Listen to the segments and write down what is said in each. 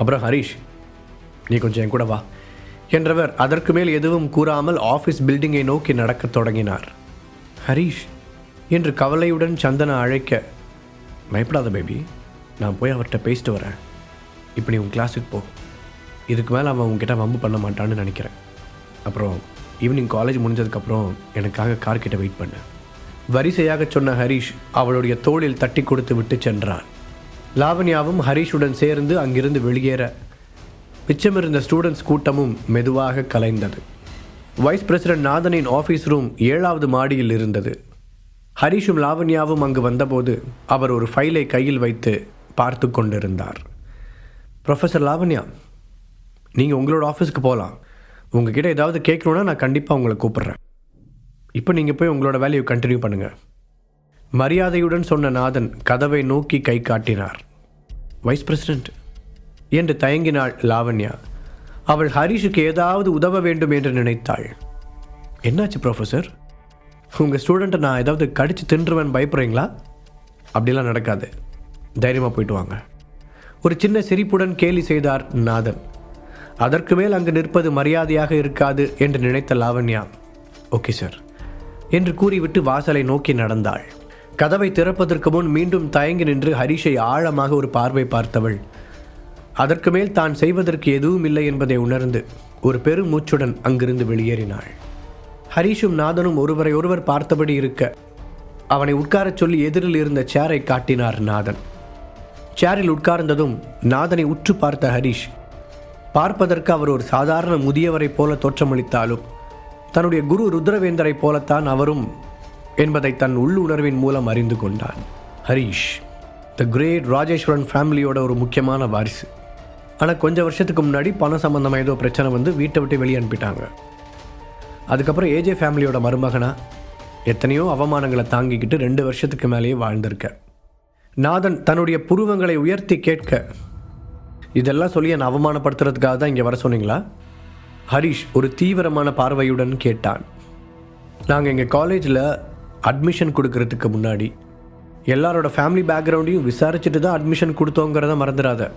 அப்புறம் ஹரீஷ், நீ கொஞ்சம் என் கூட வா என்றவர் அதற்கு மேல் எதுவும் கூறாமல் ஆஃபீஸ் பில்டிங்கை நோக்கி நடக்கத் தொடங்கினார். ஹரீஷ் என்று கவலையுடன் சந்தனா அழைக்க, பயப்படாத பேபி, நான் போய் அவர்கிட்ட பேசிட்டு வரேன். இப்போ நீ உன் கிளாஸுக்கு போ. இதுக்கு மேலே அவன் உங்ககிட்ட வம்பு பண்ண மாட்டான்னு நினைக்கிறேன். அப்புறம் ஈவினிங் காலேஜ் முடிஞ்சதுக்கப்புறம் எனக்காக கார்கிட்ட வெயிட் பண்ணு. வரிசையாக சொன்ன ஹரீஷ் அவளுடைய தோளில் தட்டி கொடுத்து விட்டு சென்றான். லாவண்யாவும் ஹரீஷுடன் சேர்ந்து அங்கிருந்து வெளியேற மிச்சமிருந்த ஸ்டூடெண்ட்ஸ் கூட்டமும் மெதுவாக கலைந்தது. வைஸ் பிரசிடென்ட் நாதனின் ஆஃபீஸ் ரூம் 7வது மாடியில் இருந்தது. ஹரீஷும் லாவண்யாவும் அங்கு வந்தபோது அவர் ஒரு ஃபைலை கையில் வைத்து பார்த்து கொண்டிருந்தார். ப்ரொஃபஸர் லாவண்யா, நீங்கள் உங்களோட ஆஃபீஸ்க்கு போகலாம். உங்ககிட்ட ஏதாவது கேட்கணுன்னா நான் கண்டிப்பாக உங்களை கூப்பிட்றேன். இப்போ நீங்கள் போய் உங்களோட வேலையை கண்டினியூ பண்ணுங்கள். மரியாதையுடன் சொன்ன நாதன் கதவை நோக்கி கை காட்டினார். வைஸ் பிரசிடென்ட் என்று தயங்கினாள் லாவண்யா. அவள் ஹரீஷுக்கு ஏதாவது உதவ வேண்டும் என்று நினைத்தாள். என்னாச்சு ப்ரொஃபஸர்? உங்கள் ஸ்டூடெண்ட்டை நான் ஏதாவது கடிச்சு தின்றுவேன் பயப்படுறீங்களா? அப்படிலாம் நடக்காது, தைரியமாக போயிட்டு வாங்க. ஒரு சின்ன சிரிப்புடன் கேலி செய்தார் நாதன். அதற்கு மேல் அங்கு நிற்பது மரியாதையாக இருக்காது என்று நினைத்த லாவண்யா, ஓகே சார் என்று கூறிவிட்டு வாசலை நோக்கி நடந்தாள். கதவை திறப்பதற்கு முன் மீண்டும் தயங்கி நின்று ஹரீஷை ஆழமாக ஒரு பார்வை பார்த்தவள் அதற்கு மேல் தான் செய்வதற்கு எதுவும் இல்லை என்பதை உணர்ந்து ஒரு பெரும் மூச்சுடன் அங்கிருந்து வெளியேறினாள். ஹரீஷும் நாதனும் ஒருவரை ஒருவர் பார்த்தபடி இருக்க அவனை உட்காரச் சொல்லி எதிரில் இருந்த சேரை காட்டினார் நாதன். சேரில் உட்கார்ந்ததும் நாதனை உற்று பார்த்த ஹரீஷ், பார்ப்பதற்கு அவர் ஒரு சாதாரண முதியவரை போல தோற்றமளித்தாலும் தன்னுடைய குரு ருத்ரவேந்தரை போலத்தான் அவரும் என்பதை தன் உள்ளுணர்வின் மூலம் அறிந்து கொண்டான். ஹரீஷ் த கிரேட் ராஜேஸ்வரன் ஃபேமிலியோட ஒரு முக்கியமான வாரிசு. ஆனால் கொஞ்சம் வருஷத்துக்கு முன்னாடி பண சம்பந்தமாக ஏதோ பிரச்சனை வந்து வீட்டை விட்டு வெளியே அனுப்பிட்டாங்க. அதுக்கப்புறம் ஏஜே ஃபேமிலியோட மருமகனா எத்தனையோ அவமானங்களை தாங்கிக்கிட்டு 2 வருஷத்துக்கு மேலேயே வாழ்ந்திருக்க. நாதன் தன்னுடைய புருவங்களை உயர்த்தி கேட்க, இதெல்லாம் சொல்லி என்னை அவமானப்படுத்துறதுக்காக தான் இங்கே வர சொன்னீங்களா? ஹரீஷ் ஒரு தீவிரமான பார்வையுடன் கேட்டான். நாங்கள் எங்கள் காலேஜில் அட்மிஷன் கொடுக்கறதுக்கு முன்னாடி எல்லாரோட ஃபேமிலி பேக்ரவுண்டையும் விசாரிச்சுட்டு தான் அட்மிஷன் கொடுத்தோங்கிறத மறந்துடாத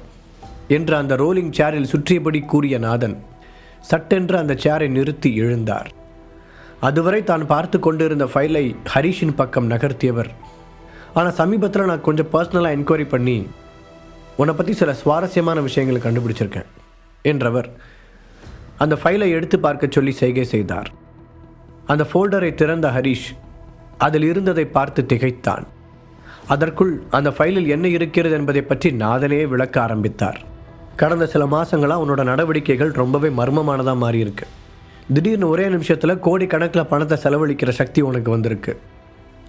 என்று அந்த ரோலிங் சேரில் சுற்றியபடி கூறிய நாதன் சட்டென்று அந்த சேரை நிறுத்தி எழுந்தார். அதுவரை தான் பார்த்து கொண்டிருந்த ஃபைலை ஹரீஷின் பக்கம் நகர்த்தியவர், ஆனால் சமீபத்தில் நான் கொஞ்சம் பர்சனலாக என்கொயரி பண்ணி உன்னை பற்றி சில சுவாரஸ்யமான விஷயங்களை கண்டுபிடிச்சிருக்கேன் என்றவர் அந்த ஃபைலை எடுத்து பார்க்க சொல்லி செய்கை செய்தார். அந்த ஃபோல்டரை திறந்த ஹரீஷ் அதில் இருந்ததை பார்த்து திகைத்தான். அதற்குள் அந்த ஃபைலில் என்ன இருக்கிறது என்பதை பற்றி நாதனே விளக்க ஆரம்பித்தார். கடந்த சில மாதங்களாக உன்னோட நடவடிக்கைகள் ரொம்பவே மர்மமானதாக மாறியிருக்கு. திடீர்னு ஒரே நிமிஷத்தில் கோடிக்கணக்கில் பணத்தை செலவழிக்கிற சக்தி உனக்கு வந்திருக்கு.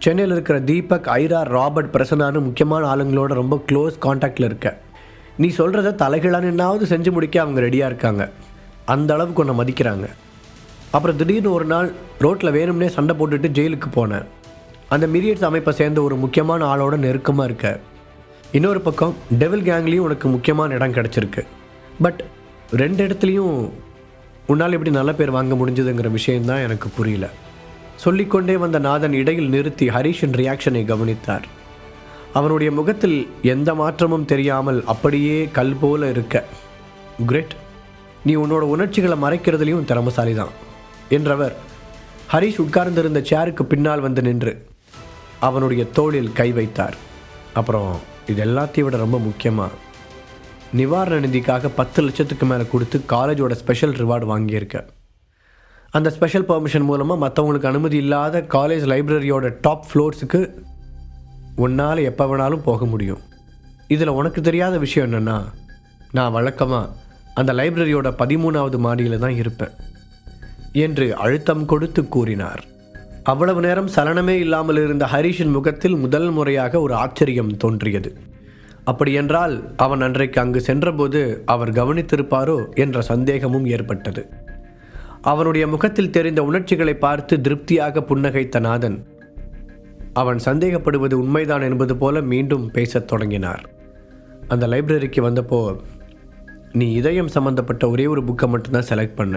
சென்னையில் இருக்கிற தீபக், ஐரா, ராபர்ட், பிரசன்னான்னு முக்கியமான ஆளுங்களோட ரொம்ப க்ளோஸ் கான்டாக்டில் இருக்க. நீ சொல்கிறத தலைகளான என்னாவது செஞ்சு முடிக்க அவங்க ரெடியாக இருக்காங்க. அந்த அளவுக்கு உன்னை மதிக்கிறாங்க. அப்புறம் திடீர்னு ஒரு நாள் ரோட்டில் வேணும்னே சண்டை போட்டுட்டு ஜெயிலுக்கு போனேன். அந்த மிரியட்ஸ் அமைப்பை சேர்ந்த ஒரு முக்கியமான ஆளோட நெருக்கமாக இருக்க. இன்னொரு பக்கம் டெவில் கேங்லேயும் உனக்கு முக்கியமான இடம் கிடச்சிருக்கு. பட் 2 இடத்துலையும் உன்னால் எப்படி நல்ல பேர் வாங்க முடிஞ்சதுங்கிற விஷயந்தான் எனக்கு புரியல. சொல்லிக்கொண்டே வந்த நாதன் இடையில் நிறுத்தி ஹரீஷின் ரியாக்ஷனை கவனித்தார். அவனுடைய முகத்தில் எந்த மாற்றமும் தெரியாமல் அப்படியே கல் போல இருக்க, கிரேட், நீ உன்னோட உணர்ச்சிகளை மறைக்கிறதுலையும் திறமசாலி தான் என்றவர் ஹரீஷ் உட்கார்ந்திருந்த சேருக்கு பின்னால் வந்து நின்று அவனுடைய தோளில் கை வைத்தார். அப்புறம் இது எல்லாத்தையும் விட ரொம்ப முக்கியமாக, நிவாரண நிதிக்காக 10 லட்சத்துக்கு மேலே கொடுத்து காலேஜோட ஸ்பெஷல் ரிவார்டு வாங்கியிருக்க. அந்த ஸ்பெஷல் பர்மிஷன் மூலமாக மற்றவங்களுக்கு அனுமதி இல்லாத காலேஜ் லைப்ரரியோட டாப் ஃப்ளோர்ஸுக்கு உன்னால் எப்போ வேணாலும் போக முடியும். இதில் உனக்கு தெரியாத விஷயம் என்னென்னா, நான் வழக்கமாக அந்த லைப்ரரியோட 13வது மாடியில் தான் இருப்பேன் என்று அழுத்தம் கொடுத்து கூறினார். அவ்வளவு நேரம் சலனமே இல்லாமல் இருந்த ஹரீஷின் முகத்தில் முதல் முறையாக ஒரு ஆச்சரியம் தோன்றியது. அப்படியென்றால் அவன் அன்றைக்கு அங்கு சென்றபோது அவர் கவனித்திருப்பாரோ என்ற சந்தேகமும் ஏற்பட்டது. அவனுடைய முகத்தில் தெரிந்த உணர்ச்சிகளை பார்த்து திருப்தியாக புன்னகைத்த நாதன் அவன் சந்தேகப்படுவது உண்மைதான் என்பது போல மீண்டும் பேசத் தொடங்கினார். அந்த லைப்ரரிக்கு வந்தப்போ நீ இதயம் சம்மந்தப்பட்ட ஒரே ஒரு புக்கை மட்டும்தான் செலக்ட் பண்ண.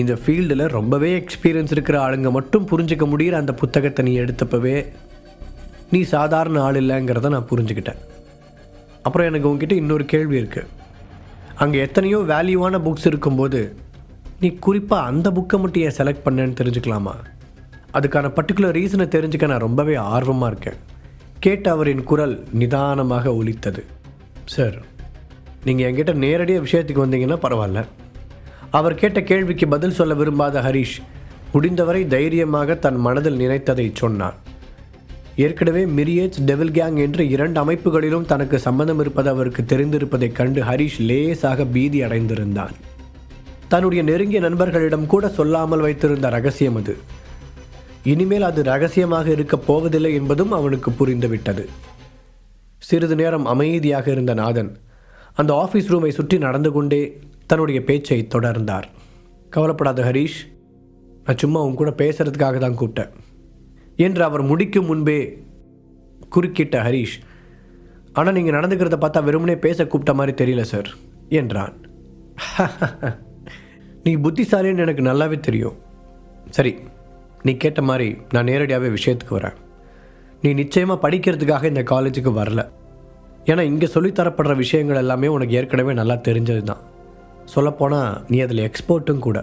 இந்த ஃபீல்டில் ரொம்பவே எக்ஸ்பீரியன்ஸ் இருக்கிற ஆளுங்க மட்டும் புரிஞ்சிக்க முடிகிற அந்த புத்தகத்தை நீ எடுத்தப்பவே நீ சாதாரண ஆள் இல்லைங்கிறத நான் புரிஞ்சுக்கிட்டேன். அப்புறம் எனக்கு உங்ககிட்ட இன்னொரு கேள்வி இருக்குது. அங்கே எத்தனையோ வேல்யூவான புக்ஸ் இருக்கும்போது நீ குறிப்பாக அந்த புக்கை மட்டும் ஏன் செலக்ட் பண்ணேன்னு தெரிஞ்சுக்கலாமா? அதுக்கான பர்டிகுலர் ரீசனை தெரிஞ்சுக்க நான் ரொம்பவே ஆர்வமாக இருக்கேன். கேட்ட அவரின் குரல் நிதானமாக ஒலித்தது. சார், நீங்கள் என்கிட்ட நேரடியாக விஷயத்துக்கு வந்தீங்கன்னா பரவாயில்ல. அவர் கேட்ட கேள்விக்கு பதில் சொல்ல விரும்பாத ஹரிஷ் முடிந்தவரை தைரியமாக தன் மனதில் நினைத்ததை சொன்னான். ஏற்கனவே மிரியேட்ஸ், டெவில் கேங் என்று 2 அமைப்புகளிலும் தனக்கு சம்பந்தம் இருப்பது அவருக்கு தெரிந்திருப்பதைக் கண்டு ஹரிஷ் லேசாக பீதி அடைந்திருந்தான். தன்னுடைய நெருங்கிய நண்பர்களிடம் கூட சொல்லாமல் வைத்திருந்த ரகசியம் அது. இனிமேல் அது ரகசியமாக இருக்கப் போவதில்லை என்பதும் அவனுக்கு புரிந்துவிட்டது. சிறிது நேரம் அமைதியாக இருந்த நாதன் அந்த ஆஃபீஸ் ரூமை சுற்றி நடந்து கொண்டே தன்னுடைய பேச்சை தொடர்ந்தார். கவலைப்படாத ஹரிஷ், நான் சும்மா உன் கூட பேசுறதுக்காக தான் கூப்பிட்டேன் என்று அவர் முடிக்கும் முன்பே குறுக்கிட்ட ஹரிஷ், ஆனால் நீங்கள் நடந்துக்கிறத பார்த்தா வெறுமனே பேச கூப்பிட்ட மாதிரி தெரியல சார் என்றான். நீ புத்திசாலின்னு எனக்கு நல்லாவே தெரியும். சரி, நீ கேட்ட மாதிரி நான் நேரடியாகவே விஷயத்துக்கு வரேன். நீ நிச்சயமாக படிக்கிறதுக்காக இந்த காலேஜுக்கு வரல. ஏன்னா இங்கே சொல்லித்தரப்படுற விஷயங்கள் எல்லாமே உனக்கு ஏற்கனவே நல்லா தெரிஞ்சது தான். சொல்லப்போனால் நீ அதில் எக்ஸ்பர்ட்டும் கூட.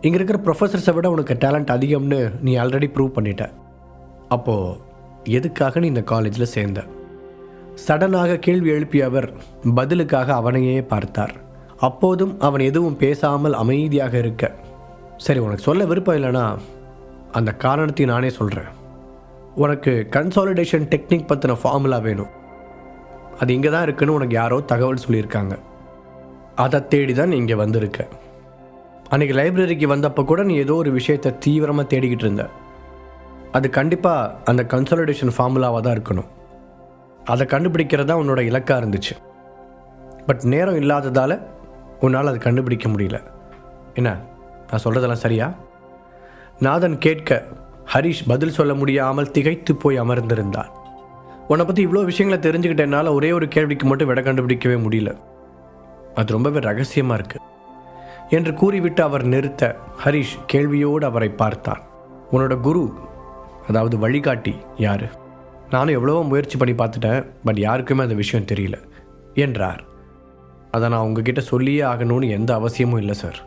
இங்கே இருக்கிற ப்ரொஃபஸர்ஸை விட உனக்கு டேலண்ட் அதிகம்னு நீ ஆல்ரெடி ப்ரூவ் பண்ணிட்ட. அப்போது எதுக்காக நீ இந்த காலேஜில் சேர்ந்த? சடனாக கேள்வி எழுப்பிய அவர் பதிலுக்காக அவனையே பார்த்தார். அப்போதும் அவன் எதுவும் பேசாமல் அமைதியாக இருக்க, சரி உனக்கு சொல்ல விருப்பம் இல்லைனா அந்த காரணத்தை நானே சொல்கிறேன். உனக்கு கன்சாலிடேஷன் டெக்னிக் பற்றின ஃபார்முலா வேணும். அது இங்கே தான் இருக்குன்னு உனக்கு யாரோ தகவல் சொல்லியிருக்காங்க. அதை தேடி தான் நீ இங்கே வந்திருக்க. அன்றைக்கி லைப்ரரிக்கு வந்தப்போ கூட நீ ஏதோ ஒரு விஷயத்தை தீவிரமாக தேடிக்கிட்டு இருந்த. அது கண்டிப்பாக அந்த கன்சாலிடேஷன் ஃபார்முலாவாக தான் இருக்கணும். அதை கண்டுபிடிக்கிறதா உன்னோட இலக்காக இருந்துச்சு. பட் நேரம் இல்லாததால் உன்னால் அதை கண்டுபிடிக்க முடியல. என்ன, நான் சொல்கிறதெல்லாம் சரியா? நாதன் கேட்க ஹரிஷ் பதில் சொல்ல முடியாமல் திகைத்து போய் அமர்ந்திருந்தான். உன்னை பற்றி இவ்வளோ விஷயங்களை தெரிஞ்சுக்கிட்டேனால ஒரே ஒரு கேள்விக்கு மட்டும் விடை கண்டுபிடிக்கவே முடியல. அது ரொம்பவே ரகசியமாக இருக்குது என்று கூறிவிட்டு அவர் நிறுத்த ஹரிஷ் கேள்வியோடு அவரை பார்த்தான். உன்னோட குரு, அதாவது வழிகாட்டி யார்? நானும் எவ்வளவோ முயற்சி பண்ணி பார்த்துட்டேன், பட் யாருக்குமே அந்த விஷயம் தெரியல என்றார். அதை நான் உங்ககிட்ட சொல்லியே ஆகணும்னு எந்த அவசியமும் இல்லை சார்.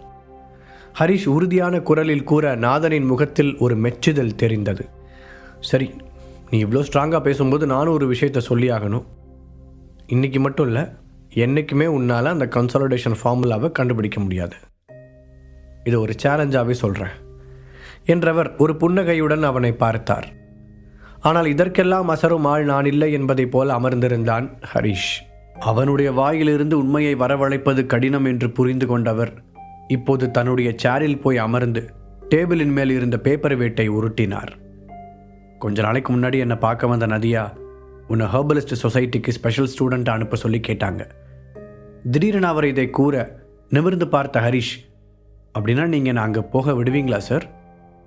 ஹரிஷ் உறுதியான குரலில் கூற நாதனின் முகத்தில் ஒரு மெச்சுதல் தெரிந்தது. சரி, நீ இவ்வளோ ஸ்ட்ராங்காக பேசும்போது நானும் ஒரு விஷயத்தை சொல்லி ஆகணும். இன்றைக்கி மட்டும் இல்லை, என்றைக்குமே உன்னால் அந்த கன்சாலிடேஷன் ஃபார்முலாவை கண்டுபிடிக்க முடியாது. இது ஒரு சேலஞ்சாகவே சொல்கிறேன் என்றவர் ஒரு புன்னகையுடன் அவனை பார்த்தார். ஆனால் இதற்கெல்லாம் அசரும் ஆள் நான் இல்லை என்பதை போல் அமர்ந்திருந்தான் ஹரிஷ். அவனுடைய வாயிலிருந்து உண்மையை வரவழைப்பது கடினம் என்று புரிந்து கொண்டவர் இப்போது தன்னுடைய சேரில் போய் அமர்ந்து டேபிளின் மேல் இருந்த பேப்பர் வேட்டை உருட்டினார். கொஞ்ச நாளைக்கு முன்னாடி என்னை பார்க்க வந்த நதியா உன்னை ஹெர்பலிஸ்ட் சொசைட்டிக்கு ஸ்பெஷல் ஸ்டூடெண்ட் அனுப்ப சொல்லி கேட்டாங்க. திடீரென அவர் இதை கூற நிமிர்ந்து பார்த்த ஹரிஷ், அப்படின்னா நீங்கள் நான் அங்கே போக விடுவீங்களா சார்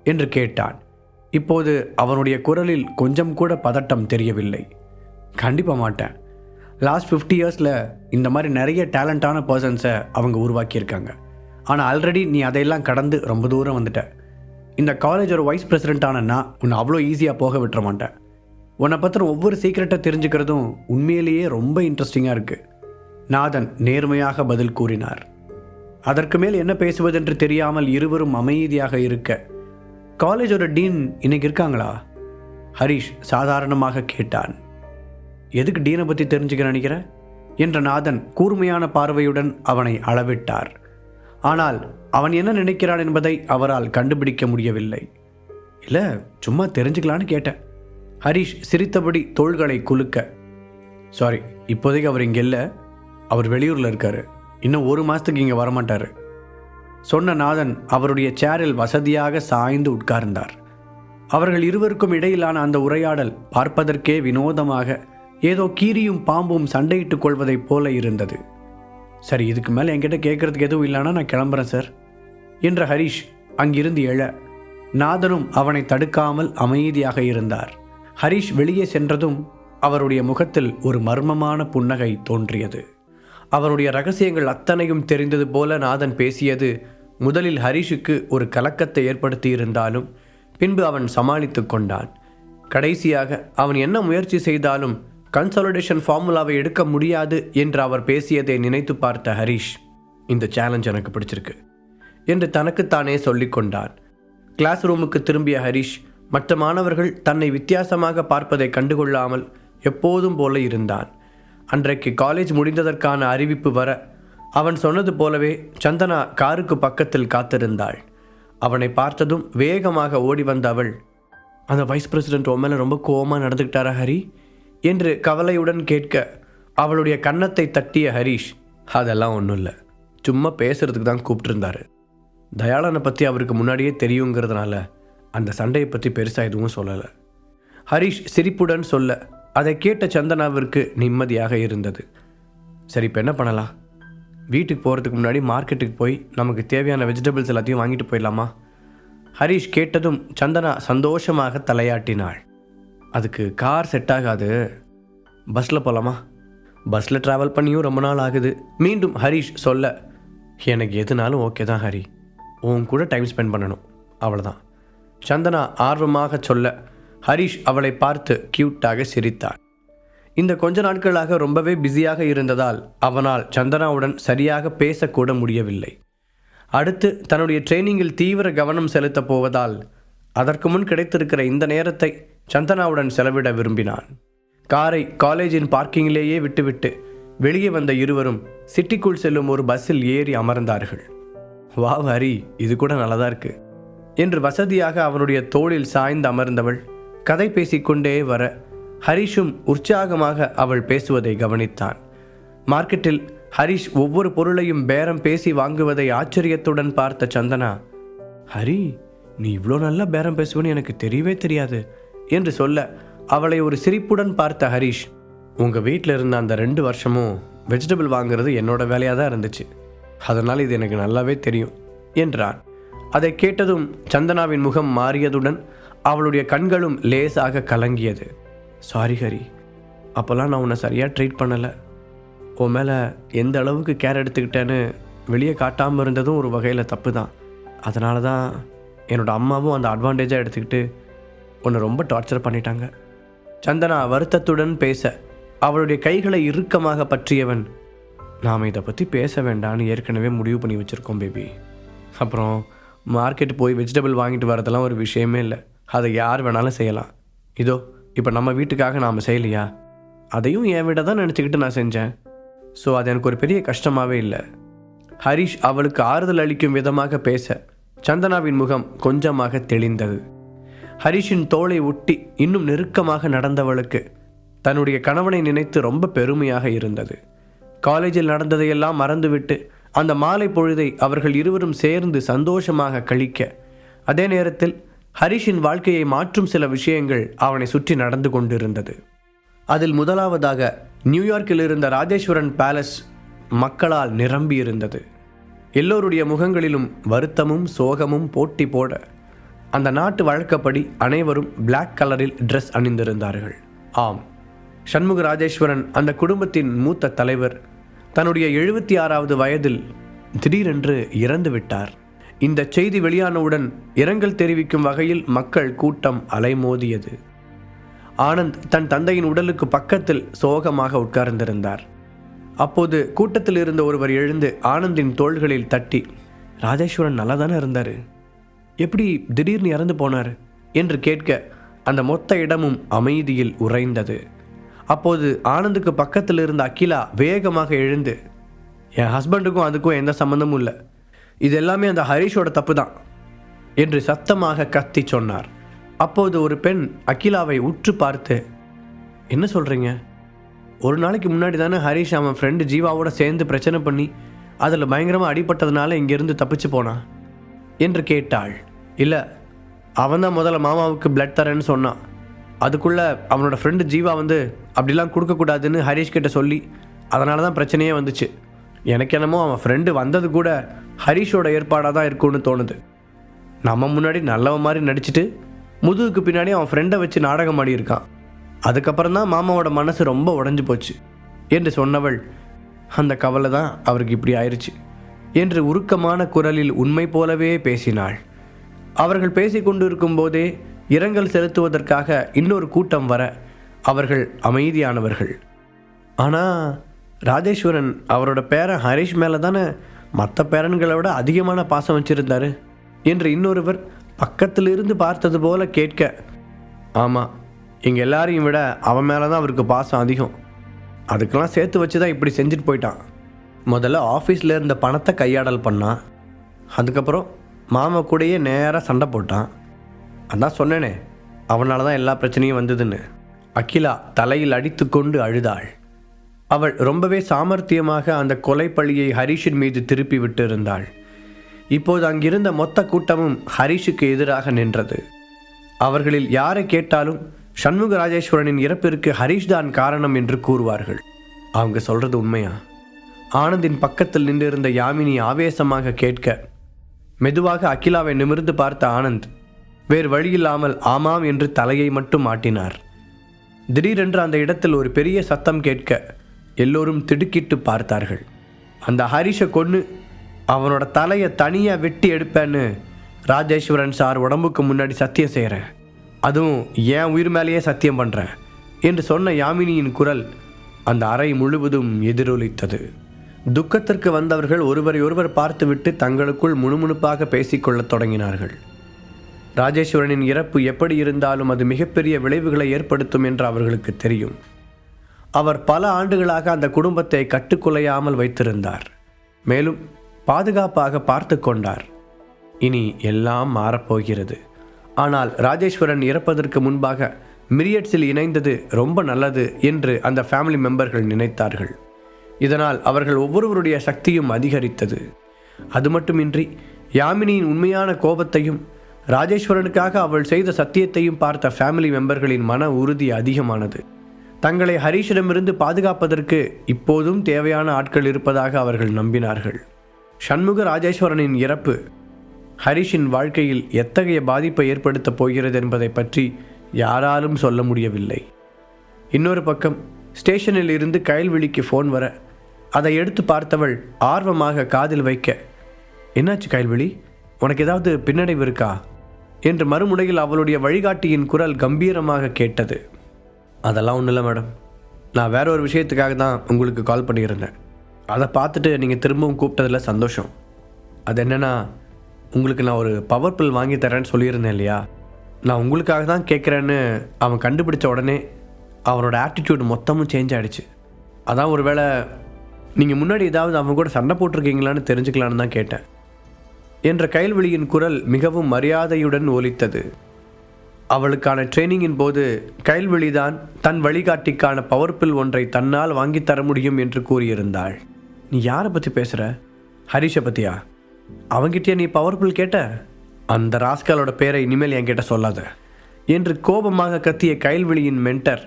என்று கேட்டான். இப்போது அவனுடைய குரலில் கொஞ்சம் கூட பதட்டம் தெரியவில்லை. கண்டிப்பாக மாட்டேன். லாஸ்ட் 50 இயர்ஸில் இந்த மாதிரி நிறைய டேலண்டான பர்சன்ஸை அவங்க உருவாக்கியிருக்காங்க. ஆனால் ஆல்ரெடி நீ அதையெல்லாம் கடந்து ரொம்ப தூரம் வந்துட்ட. இந்த காலேஜோட வைஸ் பிரசிடென்ட்டான நான் உன்னை அவ்வளோ ஈஸியாக போக விட்டுற மாட்டேன். உன்னை பற்றின ஒவ்வொரு சீக்ரெட்டை தெரிஞ்சுக்கிறதும் உண்மையிலேயே ரொம்ப இன்ட்ரெஸ்டிங்காக இருக்குது. நாதன் நேர்மையாக பதில் கூறினார். அதற்கு மேல் என்ன பேசுவதென்று தெரியாமல் இருவரும் அமைதியாக இருக்க, காலேஜோட டீன் இன்னைக்கு இருக்காங்களா? ஹரிஷ் சாதாரணமாக கேட்டான். எதுக்கு டீனை பற்றி தெரிஞ்சுக்க நினைக்கிற என்ற நாதன் கூர்மையான பார்வையுடன் அவனை அளவிட்டார். ஆனால் அவன் என்ன நினைக்கிறான் என்பதை அவரால் கண்டுபிடிக்க முடியவில்லை. இல்லை, சும்மா தெரிஞ்சுக்கலான்னு கேட்டேன். ஹரிஷ் சிரித்தபடி தோள்களை குலுக்க, சாரி, இப்போதைக்கு அவர் இங்கே இல்லை, அவர் வெளியூரில் இருக்கார், இன்னும் 1 மாதத்துக்கு இங்கே வரமாட்டார் சொன்ன நாதன் அவருடைய சேரில் வசதியாக சாய்ந்து உட்கார்ந்தார். அவர்கள் இருவருக்கும் இடையிலான அந்த உரையாடல் பார்ப்பதற்கே வினோதமாக ஏதோ கீரியும் பாம்பும் சண்டையிட்டுக் கொள்வதைப் போல இருந்தது. சரி, இதுக்கு மேலே என்கிட்ட கேட்கறதுக்கு எதுவும் இல்லைன்னா நான் கிளம்புறேன் சார் என்ற ஹரிஷ் அங்கிருந்து எழ நாதனும் அவனை தடுக்காமல் அமைதியாக இருந்தார். ஹரிஷ் வெளியே சென்றதும் அவருடைய முகத்தில் ஒரு மர்மமான புன்னகை தோன்றியது. அவருடைய ரகசியங்கள் அத்தனையும் தெரிந்தது போல நாதன் பேசியது முதலில் ஹரிஷுக்கு ஒரு கலக்கத்தை ஏற்படுத்தி இருந்தாலும் பின்பு அவன் சமாளித்து கொண்டான். கடைசியாக அவன் என்ன முயற்சி செய்தாலும் கன்சாலிடேஷன் ஃபார்முலாவை எடுக்க முடியாது என்று அவர் பேசியதை நினைத்து பார்த்த ஹரிஷ், இந்த சேலஞ்ச் எனக்கு பிடிச்சிருக்கு என்று தனக்குத்தானே சொல்லிக்கொண்டான். கிளாஸ் ரூமுக்கு திரும்பிய ஹரிஷ் மற்ற மாணவர்கள் தன்னை வித்தியாசமாக பார்ப்பதை கண்டுகொள்ளாமல் எப்போதும் போல இருந்தான். அன்றைக்கு காலேஜ் முடிந்ததற்கான அறிவிப்பு வர அவன் சொன்னது போலவே சந்தனா காருக்கு பக்கத்தில் காத்திருந்தாள். அவனை பார்த்ததும் வேகமாக ஓடி வந்த அவள், அந்த வைஸ் பிரசிடென்ட் உன் மேலே ரொம்ப கோவமாக நடந்துக்கிட்டாரா ஹரி என்று கவலையுடன் கேட்க, அவளுடைய கன்னத்தை தட்டிய ஹரிஷ், அதெல்லாம் ஒன்றும் இல்லை, சும்மா பேசுறதுக்கு தான் கூப்பிட்டுருந்தாரு. தயாளனை பற்றி அவருக்கு முன்னாடியே தெரியுங்கிறதுனால அந்த சண்டையை பற்றி பெருசாக எதுவும் சொல்லலை. ஹரிஷ் சிரிப்புடன் சொல்ல அதை கேட்ட சந்தனாவிற்கு நிம்மதியாக இருந்தது. சரி, இப்போ என்ன பண்ணலாம்? வீட்டுக்கு போகிறதுக்கு முன்னாடி மார்க்கெட்டுக்கு போய் நமக்கு தேவையான வெஜிடபிள்ஸ் எல்லாத்தையும் வாங்கிட்டு போயிடலாமா? ஹரிஷ் கேட்டதும் சந்தனா சந்தோஷமாக தலையாட்டினாள். அதுக்கு கார் செட் ஆகாது, பஸ்ஸில் போகலாமா? பஸ்ஸில் ட்ராவல் பண்ணியும் ரொம்ப நாள் ஆகுது. மீண்டும் ஹரிஷ் சொல்ல, எனக்கு எதுனாலும் ஓகே தான் ஹரி, உன் கூட டைம் ஸ்பெண்ட் பண்ணணும், அவ்வளோதான். சந்தனா ஆர்வமாக சொல்ல ஹரிஷ் அவளை பார்த்து கியூட்டாக சிரித்தாள். இந்த கொஞ்ச நாட்களாக ரொம்பவே பிஸியாக இருந்ததால் அவனால் சந்தனாவுடன் சரியாக பேசக்கூட முடியவில்லை. அடுத்து தன்னுடைய ட்ரைனிங்கில் தீவிர கவனம் செலுத்தப் போவதால் அதற்கு முன் கிடைத்திருக்கிற இந்த நேரத்தை சந்தனாவுடன் செலவிட விரும்பினான். காரை காலேஜின் பார்க்கிங்கிலேயே விட்டுவிட்டு வெளியே வந்த இருவரும் சிட்டிக்குள் செல்லும் ஒரு பஸ்ஸில் ஏறி அமர்ந்தார்கள். வா ஹரி, இது கூட நல்லதா இருக்கு என்று வசதியாக அவனுடைய தோளில் சாய்ந்து அமர்ந்தவள் கதை பேசிக்கொண்டே வர ஹரிஷும் உற்சாகமாக அவள் பேசுவதை கவனித்தான். மார்க்கெட்டில் ஹரிஷ் ஒவ்வொரு பொருளையும் பேரம் பேசி வாங்குவதை ஆச்சரியத்துடன் பார்த்த சந்தனா, ஹரி, நீ இவ்வளோ நல்லா பேரம் பேசுவேன்னு எனக்கு தெரியவே தெரியாது என்று சொல்ல அவளை ஒரு சிரிப்புடன் பார்த்த ஹரிஷ், உங்கள் வீட்டில் இருந்த அந்த 2 வருஷமும் வெஜிடபிள் வாங்குறது என்னோட வேலையாக தான் இருந்துச்சு, அதனால் இது எனக்கு நல்லாவே தெரியும் என்றான். அதை கேட்டதும் சந்தனாவின் முகம் மாறியதுடன் அவளுடைய கண்களும் லேசாக கலங்கியது. சாரி ஹரி, அப்போல்லாம் நான் உன்னை சரியாக ட்ரீட் பண்ணலை, உன் மேலே எந்த அளவுக்கு கேர் எடுத்துக்கிட்டேன்னு வெளியே காட்டாமல் இருந்ததும் ஒரு வகையில் தப்பு தான். அதனால தான் என்னோடய அம்மாவும் அந்த அட்வான்டேஜாக எடுத்துக்கிட்டு உன்னை ரொம்ப டார்ச்சர் பண்ணிட்டாங்க. சந்தனா வருத்தத்துடன் பேச அவளுடைய கைகளை இறுக்கமாக பற்றியவன், நாம் இதை பற்றி பேச வேண்டான்னு ஏற்கனவே முடிவு பண்ணி வச்சுருக்கோம் பேபி. அப்புறம் மார்க்கெட்டு போய் வெஜிடபிள் வாங்கிட்டு வரதெல்லாம் ஒரு விஷயமே இல்லை, அதை யார் வேணாலும் செய்யலாம். இதோ இப்போ நம்ம வீட்டுக்காக நாம் செய்யலையா, அதையும் என் விட தான் நினச்சிக்கிட்டு நான் செஞ்சேன். ஸோ அது எனக்கு ஒரு பெரிய கஷ்டமாகவே இல்லை. ஹரிஷ் அவளுக்கு ஆறுதல் அளிக்கும் விதமாக பேச சந்தனாவின் முகம் கொஞ்சமாக தெளிந்தது. ஹரிஷின் தோளை ஒட்டி இன்னும் நெருக்கமாக நடந்தவளுக்கு தன்னுடைய கணவனை நினைத்து ரொம்ப பெருமையாக இருந்தது. காலேஜில் நடந்ததையெல்லாம் மறந்துவிட்டு அந்த மாலை பொழுதை அவர்கள் இருவரும் சேர்ந்து சந்தோஷமாக கழிக்க, அதே நேரத்தில் ஹரிஷின் வாழ்க்கையை மாற்றும் சில விஷயங்கள் அவனை சுற்றி நடந்து கொண்டிருந்தது. அதில் முதலாவதாக நியூயார்க்கில் இருந்த ராஜேஸ்வரன் பேலஸ் மக்களால் நிரம்பியிருந்தது. எல்லோருடைய முகங்களிலும் வருத்தமும் சோகமும் போட்டி போட அந்த நாட்டு வழக்கப்படி அனைவரும் பிளாக் கலரில் ட்ரெஸ் அணிந்திருந்தார்கள். ஆம், சண்முக ராஜேஸ்வரன் அந்த குடும்பத்தின் மூத்த தலைவர் தன்னுடைய 76வது வயதில் திடீரென்று இறந்து விட்டார். இந்த செய்தி வெளியானவுடன் இரங்கல் தெரிவிக்கும் வகையில் மக்கள் கூட்டம் அலைமோதியது. ஆனந்த் தன் தந்தையின் உடலுக்கு பக்கத்தில் சோகமாக உட்கார்ந்திருந்தார். அப்போது கூட்டத்தில் இருந்த ஒருவர் எழுந்து ஆனந்தின் தோள்களில் தட்டி, ராஜேஸ்வரன் நல்லா தானே இருந்தார், எப்படி திடீர்னு இறந்து போனார் என்று கேட்க அந்த மொத்த இடமும் அமைதியில் உறைந்தது. அப்போது ஆனந்துக்கு பக்கத்தில் இருந்த அகிலா வேகமாக எழுந்து, என் ஹஸ்பண்டுக்கும் அதுக்கும் எந்த சம்மந்தமும் இல்லை, இது எல்லாமே அந்த ஹரிஷோட தப்பு தான் என்று சத்தமாக கத்தி சொன்னார். அப்போது ஒரு பெண் அகிலாவை உற்று பார்த்து, என்ன சொல்கிறீங்க, ஒரு நாளைக்கு முன்னாடி தானே ஹரிஷ் அவன் ஃப்ரெண்டு ஜீவாவோட சேர்ந்து பிரச்சனை பண்ணி அதில் பயங்கரமாக அடிபட்டதுனால இங்கேருந்து தப்பிச்சு போனான் என்று கேட்டாள். இல்லை, அவன் தான் முதல்ல மாமாவுக்கு பிளட் தரேன்னு சொன்னான், அதுக்குள்ளே அவனோட ஃப்ரெண்டு ஜீவா வந்து அப்படிலாம் கொடுக்கக்கூடாதுன்னு ஹரிஷ் கிட்ட சொல்லி அதனால தான் பிரச்சனையே வந்துச்சு. எனக்கு என்னமோ அவன் ஃப்ரெண்டு வந்தது கூட ஹரிஷோட ஏற்பாடாக தான் இருக்கும்னு தோணுது. நம்ம முன்னாடி நல்லவ மாதிரி நடிச்சுட்டு முதுகுக்கு பின்னாடி அவன் ஃப்ரெண்டை வச்சு நாடகம் ஆடியிருக்கான். அதுக்கப்புறம் தான் மாமாவோட மனசு ரொம்ப உடஞ்சி போச்சு என்று சொன்னவள், அந்த கவலை தான் அவருக்கு இப்படி ஆயிடுச்சு என்று உருக்கமான குரலில் உண்மை போலவே பேசினாள். அவர்கள் பேசிக்கொண்டு இருக்கும் போதே இரங்கல் செலுத்துவதற்காக இன்னொரு கூட்டம் வர அவர்கள் அமைதியானவர்கள். ஆனால் ராஜேஸ்வரன் அவரோட பேரன் ஹரிஷ் மேலே தானே மற்ற பேரன்களை விட அதிகமான பாசம் வச்சிருந்தாரு என்று இன்னொருவர் பக்கத்திலிருந்து பார்த்தது போல கேட்க, ஆமாம், எங்கள் எல்லாரையும் விட அவன் மேலே தான் அவருக்கு பாசம் அதிகம். அதுக்கெல்லாம் சேர்த்து வச்சு தான் இப்படி செஞ்சுட்டு போயிட்டான். முதல்ல ஆஃபீஸில் இருந்த பணத்தை கையாடல் பண்ணான். அதுக்கப்புறம் மாமா கூடயே நேராக சண்டை போட்டான். அதான் சொன்னேனே, அவனால தான் எல்லா பிரச்சனையும் வந்ததுன்னு. அகிலா தலையில் அடித்து கொண்டு அழுதாள். அவள் ரொம்பவே சாமர்த்தியமாக அந்த கொலை பழியை ஹரிஷின் மீது திருப்பி விட்டு இருந்தாள். இப்போது அங்கிருந்த மொத்த கூட்டமும் ஹரிஷுக்கு எதிராக நின்றது. அவர்களில் யாரை கேட்டாலும் சண்முக ராஜேஸ்வரனின் இறப்பிற்கு ஹரிஷ் தான் காரணம் என்று கூறுவார்கள். அவங்க சொல்றது உண்மையா? ஆனந்தின் பக்கத்தில் நின்றிருந்த யாமினி ஆவேசமாக கேட்க, மெதுவாக அகிலாவை நிமிர்ந்து பார்த்த ஆனந்த் வேறு வழியில்லாமல் ஆமாம் என்று தலையை மட்டும் ஆட்டினார். திடீரென்று அந்த இடத்தில் ஒரு பெரிய சத்தம் கேட்க எல்லோரும் திடுக்கிட்டு பார்த்தார்கள். அந்த ஹரிஷை கொன்று அவனோட தலையை தனியாக வெட்டி எடுப்பேன்னு ராஜேஸ்வரன் சார் உடம்புக்கு முன்னாடி சத்தியம் செய்கிறேன், அதுவும் என் உயிர் மேலேயே சத்தியம் பண்ணுறேன் என்று சொன்ன யாமினியின் குரல் அந்த அறை முழுவதும் எதிரொலித்தது. துக்கத்திற்கு வந்தவர்கள் ஒருவரை ஒருவர் பார்த்துவிட்டு தங்களுக்குள் முணுமுணுப்பாக பேசிக்கொள்ளத் தொடங்கினார்கள். ராஜேஸ்வரனின் இறப்பு எப்படி இருந்தாலும் அது மிகப்பெரிய விளைவுகளை ஏற்படுத்தும் என்று அவர்களுக்கு தெரியும். அவர் பல ஆண்டுகளாக அந்த குடும்பத்தை கட்டுக்குலையாமல் வைத்திருந்தார். மேலும் பாதுகாப்பாக பார்த்து கொண்டார். இனி எல்லாம் மாறப்போகிறது. ஆனால் ராஜேஸ்வரன் இறப்பதற்கு முன்பாக மிரியட்ஸில் இணைந்தது ரொம்ப நல்லது என்று அந்த ஃபேமிலி மெம்பர்கள் நினைத்தார்கள். இதனால் அவர்கள் ஒவ்வொருவருடைய சக்தியும் அதிகரித்தது. அது மட்டுமின்றி யாமினியின் உண்மையான கோபத்தையும் ராஜேஸ்வரனுக்காக அவள் செய்த சத்தியத்தையும் பார்த்த ஃபேமிலி மெம்பர்களின் மன உறுதி அதிகமானது. தங்களை ஹரிஷிடமிருந்து பாதுகாப்பதற்கு இப்போதும் தேவையான ஆட்கள் இருப்பதாக அவர்கள் நம்பினார்கள். சண்முக ராஜேஸ்வரனின் இறப்பு ஹரிஷின் வாழ்க்கையில் எத்தகைய பாதிப்பை ஏற்படுத்தப் போகிறது என்பதை பற்றி யாராலும் சொல்ல முடியவில்லை. இன்னொரு பக்கம் ஸ்டேஷனில் இருந்து கயல்விழிக்கு ஃபோன் வர அதை எடுத்து பார்த்தவள் ஆர்வமாக காதில் வைக்க, என்னாச்சு கயல்விழி, உனக்கு ஏதாவது பின்னடைவு இருக்கா என்று மறுமுனையில் அவளுடைய வழிகாட்டியின் குரல் கம்பீரமாக கேட்டது. அதெல்லாம் ஒன்றும் இல்லை மேடம், நான் வேற ஒரு விஷயத்துக்காக தான் உங்களுக்கு கால் பண்ணியிருந்தேன். அதை பார்த்துட்டு நீங்கள் திரும்பவும் கூப்பிட்டதில் சந்தோஷம். அது என்னென்னா, உங்களுக்கு நான் ஒரு பவர் பில் வாங்கி தரேன்னு சொல்லியிருந்தேன் இல்லையா, நான் உங்களுக்காக தான் கேட்குறேன்னு அவன் கண்டுபிடிச்ச உடனே அவனோட ஆட்டிடியூட் மொத்தமும் சேஞ்ச் ஆகிடுச்சு. அதான் ஒரு வேளை நீங்கள் முன்னாடி ஏதாவது அவன் கூட சண்டை போட்டிருக்கீங்களான்னு தெரிஞ்சுக்கலான்னு தான் கேட்டேன் என்ற கயல்விழியின் குரல் மிகவும் மரியாதையுடன் ஒலித்தது. அவளுக்கான ட்ரைனிங்கின் போது கயல்விழிதான் தன் வழிகாட்டிக்கான பவர் பில் ஒன்றை தன்னால் வாங்கி தர முடியும் என்று கூறியிருந்தாள். நீ யாரை பற்றி பேசுகிற? ஹரிஷை பற்றியா? அவங்கிட்டே நீ பவர் பில் கேட்ட? அந்த ராஸ்கலோட பேரை இனிமேல் என்கிட்ட சொல்லாத என்று கோபமாக கத்திய கயல்விழியின் மென்டர்,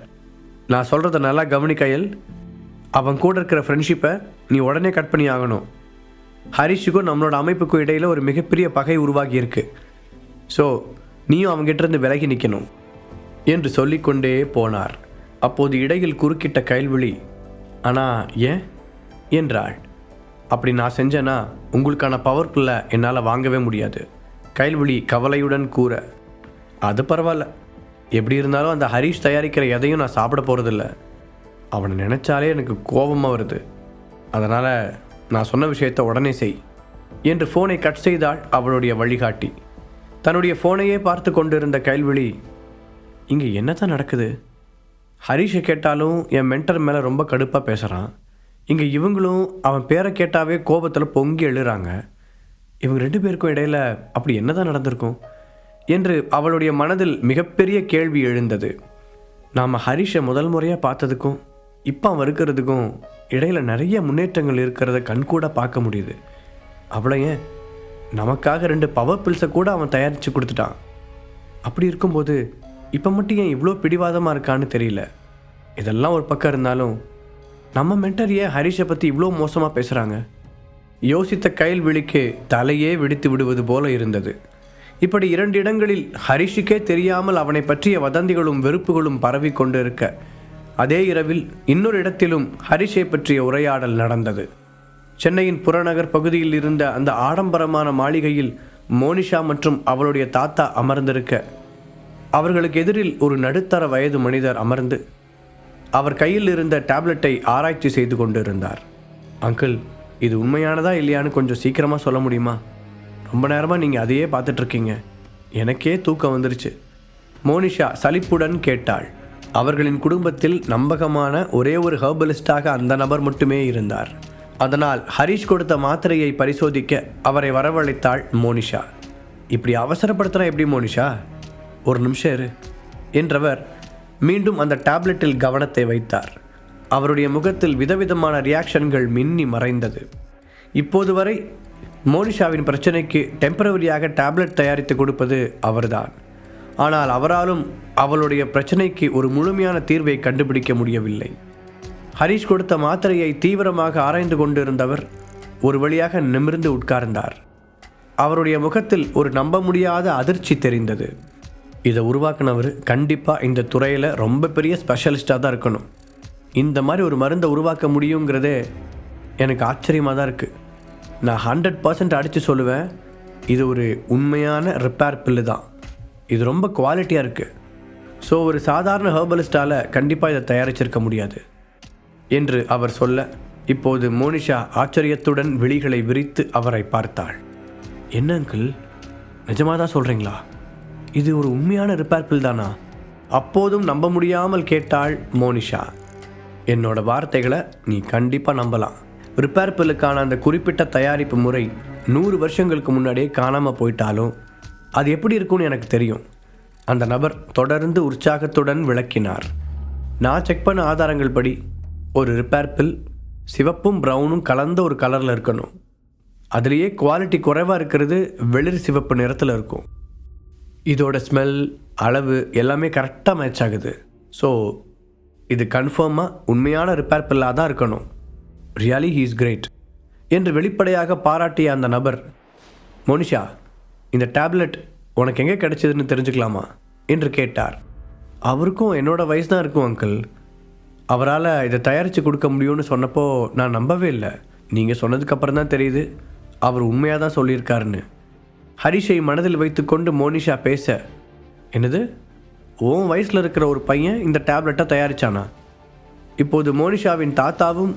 நான் சொல்கிறத நல்லா கவனி கயல், அவன் கூட இருக்கிற ஃப்ரெண்ட்ஷிப்பை நீ உடனே கட் பண்ணி ஆகணும். ஹரிஷுக்கும் நம்மளோட அமைப்புக்கும் இடையில் ஒரு மிகப்பெரிய பகை உருவாகி இருக்கு. ஸோ நீயும் அவங்ககிட்டருந்து விலகி நிற்கணும் என்று சொல்லிக்கொண்டே போனார். அப்போது இடையில் குறுக்கிட்ட கயல்விழி, ஆனால் ஏன் என்றாள். அப்படி நான் செஞ்சேன்னா உங்களுக்கான பவர் பில்லை என்னால் வாங்கவே முடியாது கயல்விழி கவலையுடன் கூற. அது பரவாயில்ல, எப்படி இருந்தாலும் அந்த ஹரிஷ் தயாரிக்கிற எதையும் நான் சாப்பிட போகிறதில்ல. அவனை நினச்சாலே எனக்கு கோபமாக வருது. அதனால் நான் சொன்ன விஷயத்தை உடனே செய் என்று ஃபோனை கட் செய்தாள் அவளுடைய வழிகாட்டி. தன்னுடைய ஃபோனையே பார்த்து கொண்டிருந்த கயல்விழி, இங்கே என்ன தான் நடக்குது? ஹரிஷை கேட்டாலும் என் மென்டர் மேலே ரொம்ப கடுப்பாக பேசுகிறான். இங்கே இவங்களும் அவன் பேரை கேட்டாவே கோபத்தில் பொங்கி எழுறாங்க. இவங்க 2 பேருக்கும் இடையில் அப்படி என்ன தான் நடந்திருக்கும் என்று அவளுடைய மனதில் மிகப்பெரிய கேள்வி எழுந்தது. நாம் ஹரிஷை முதல் முறையாக பார்த்ததுக்கும் இப்போ அவன் இருக்கிறதுக்கும் இடையில் நிறைய முன்னேற்றங்கள் இருக்கிறத கண்கூட பார்க்க முடியுது. அவ்வளோ ஏன், நமக்காக 2 பவர் பில்ஸை கூட அவன் தயாரித்து கொடுத்துட்டான். அப்படி இருக்கும்போது இப்போ மட்டும் ஏன் இவ்வளோ பிடிவாதமாக இருக்கான்னு தெரியல. இதெல்லாம் ஒரு பக்கம் இருந்தாலும் நம்ம மென்டர் ஏன் ஹரிஷை பற்றி இவ்வளோ மோசமாக பேசுகிறாங்க? யோசித்த கயல்விழிக்கு தலையே வெடித்து விடுவது போல இருந்தது. இப்படி 2 இடங்களில் ஹரிஷுக்கே தெரியாமல் அவனை பற்றிய வதந்திகளும் வெறுப்புகளும் பரவி கொண்டு இருக்க, அதே இரவில் இன்னொரு இடத்திலும் ஹரிஷை பற்றிய உரையாடல் நடந்தது. சென்னையின் புறநகர் பகுதியில் இருந்த அந்த ஆடம்பரமான மாளிகையில் மோனிஷா மற்றும் அவளுடைய தாத்தா அமர்ந்திருக்க, அவர்களுக்கு எதிரில் ஒரு நடுத்தர வயது மனிதர் அமர்ந்து அவர் கையில் இருந்த டேப்லெட்டை ஆராய்ச்சி செய்து கொண்டிருந்தார். அங்கிள், இது உண்மையானதா இல்லையான்னு கொஞ்சம் சீக்கிரமாக சொல்ல முடியுமா? ரொம்ப நேரமாக நீங்கள் அதையே பார்த்துட்ருக்கீங்க. எனக்கே தூக்கம் வந்துருச்சு. மோனிஷா சலிப்புடன் கேட்டாள். அவர்களின் குடும்பத்தில் நம்பகமான ஒரே ஒரு ஹெர்பலிஸ்டாக அந்த நபர் மட்டுமே இருந்தார். அதனால் ஹரிஷ் கொடுத்த மாத்திரையை பரிசோதிக்க அவரை வரவழைத்தாள் மோனிஷா. இப்படி அவசரப்படுத்துகிறா எப்படி மோனிஷா? ஒரு நிமிஷம் இரு என்றவர் மீண்டும் அந்த டேப்லெட்டில் கவனத்தை வைத்தார். அவருடைய முகத்தில் விதவிதமான ரியாக்ஷன்கள் மின்னி மறைந்தது. இப்போது வரை மோனிஷாவின் பிரச்சனைக்கு டெம்பரவரியாக டேப்லெட் தயாரித்து கொடுப்பது அவர்தான். ஆனால் அவராலும் அவளுடைய பிரச்சனைக்கு ஒரு முழுமையான தீர்வை கண்டுபிடிக்க முடியவில்லை. ஹரிஷ் கொடுத்த மாத்திரையை தீவிரமாக ஆராய்ந்து கொண்டிருந்தவர் ஒரு வழியாக நிமிர்ந்து உட்கார்ந்தார். அவருடைய முகத்தில் ஒரு நம்ப முடியாத அதிர்ச்சி தெரிந்தது. இதை உருவாக்குனவர் கண்டிப்பாக இந்த துறையில் ரொம்ப பெரிய ஸ்பெஷலிஸ்டாக தான் இருக்கணும். இந்த மாதிரி ஒரு மருந்தை உருவாக்க முடியுங்கிறதே எனக்கு ஆச்சரியமாக தான் இருக்குது. நான் 100% அடித்து சொல்லுவேன், இது ஒரு உண்மையான ரிப்பேர் பில்லு தான். இது ரொம்ப குவாலிட்டியாக இருக்குது. ஸோ ஒரு சாதாரண ஹெர்பலிஸ்டால் கண்டிப்பாக இதை தயாரிச்சிருக்க முடியாது என்று அவர் சொல்ல, இப்போது மோனிஷா ஆச்சரியத்துடன் விழிகளை விரித்து அவரை பார்த்தாள். என்ன அங்கிள், நிஜமாக தான் சொல்கிறீங்களா? இது ஒரு உண்மையான ரிப்பேர் பில் தானா? அப்போதும் நம்ப முடியாமல் கேட்டாள் மோனிஷா. என்னோட வார்த்தைகளை நீ கண்டிப்பாக நம்பலாம். ரிப்பேர் பில்லுக்கான அந்த குறிப்பிட்ட தயாரிப்பு முறை 100 வருஷங்களுக்கு முன்னாடியே காணாமல் போயிட்டாலும் அது எப்படி இருக்கும்னு எனக்கு தெரியும். அந்த நபர் தொடர்ந்து உற்சாகத்துடன் விளக்கினார். நான் செக் பண்ண ஆதாரங்கள் படி ஒரு ரிப்பேர் பில் சிவப்பும் ப்ரௌனும் கலந்த ஒரு கலரில் இருக்கணும். அதுலேயே குவாலிட்டி குறைவாக இருக்கிறது வெளிர் சிவப்பு நிறத்தில் இருக்கும். இதோட ஸ்மெல், அளவு எல்லாமே கரெக்டாக மேட்ச் ஆகுது. ஸோ இது கன்ஃபார்மாக உண்மையான ரிப்பேர் பில்லாக தான் இருக்கணும். ரியலி ஹீ இஸ் கிரேட் என்று வெளிப்படையாக பாராட்டிய அந்த நபர், மோனிஷா, இந்த டேப்லெட் உனக்கு எங்கே கிடைச்சதுன்னு தெரிஞ்சுக்கலாமா என்று கேட்டார். அவருக்கும் என்னோட வயசு தான் இருக்கும் அங்கிள். அவரால் இதை தயாரித்து கொடுக்க முடியும்னு சொன்னப்போ நான் நம்பவே இல்லை. நீங்கள் சொன்னதுக்கப்புறம் தான் தெரியுது அவர் உண்மையாக தான் சொல்லியிருக்காருன்னு. ஹரிஷை மனதில் வைத்துக்கொண்டு மோனிஷா பேச, என்னது, உன் வயசில் இருக்கிற ஒரு பையன் இந்த டேப்லெட்டை தயாரித்தானா? இப்போது மோனிஷாவின் தாத்தாவும்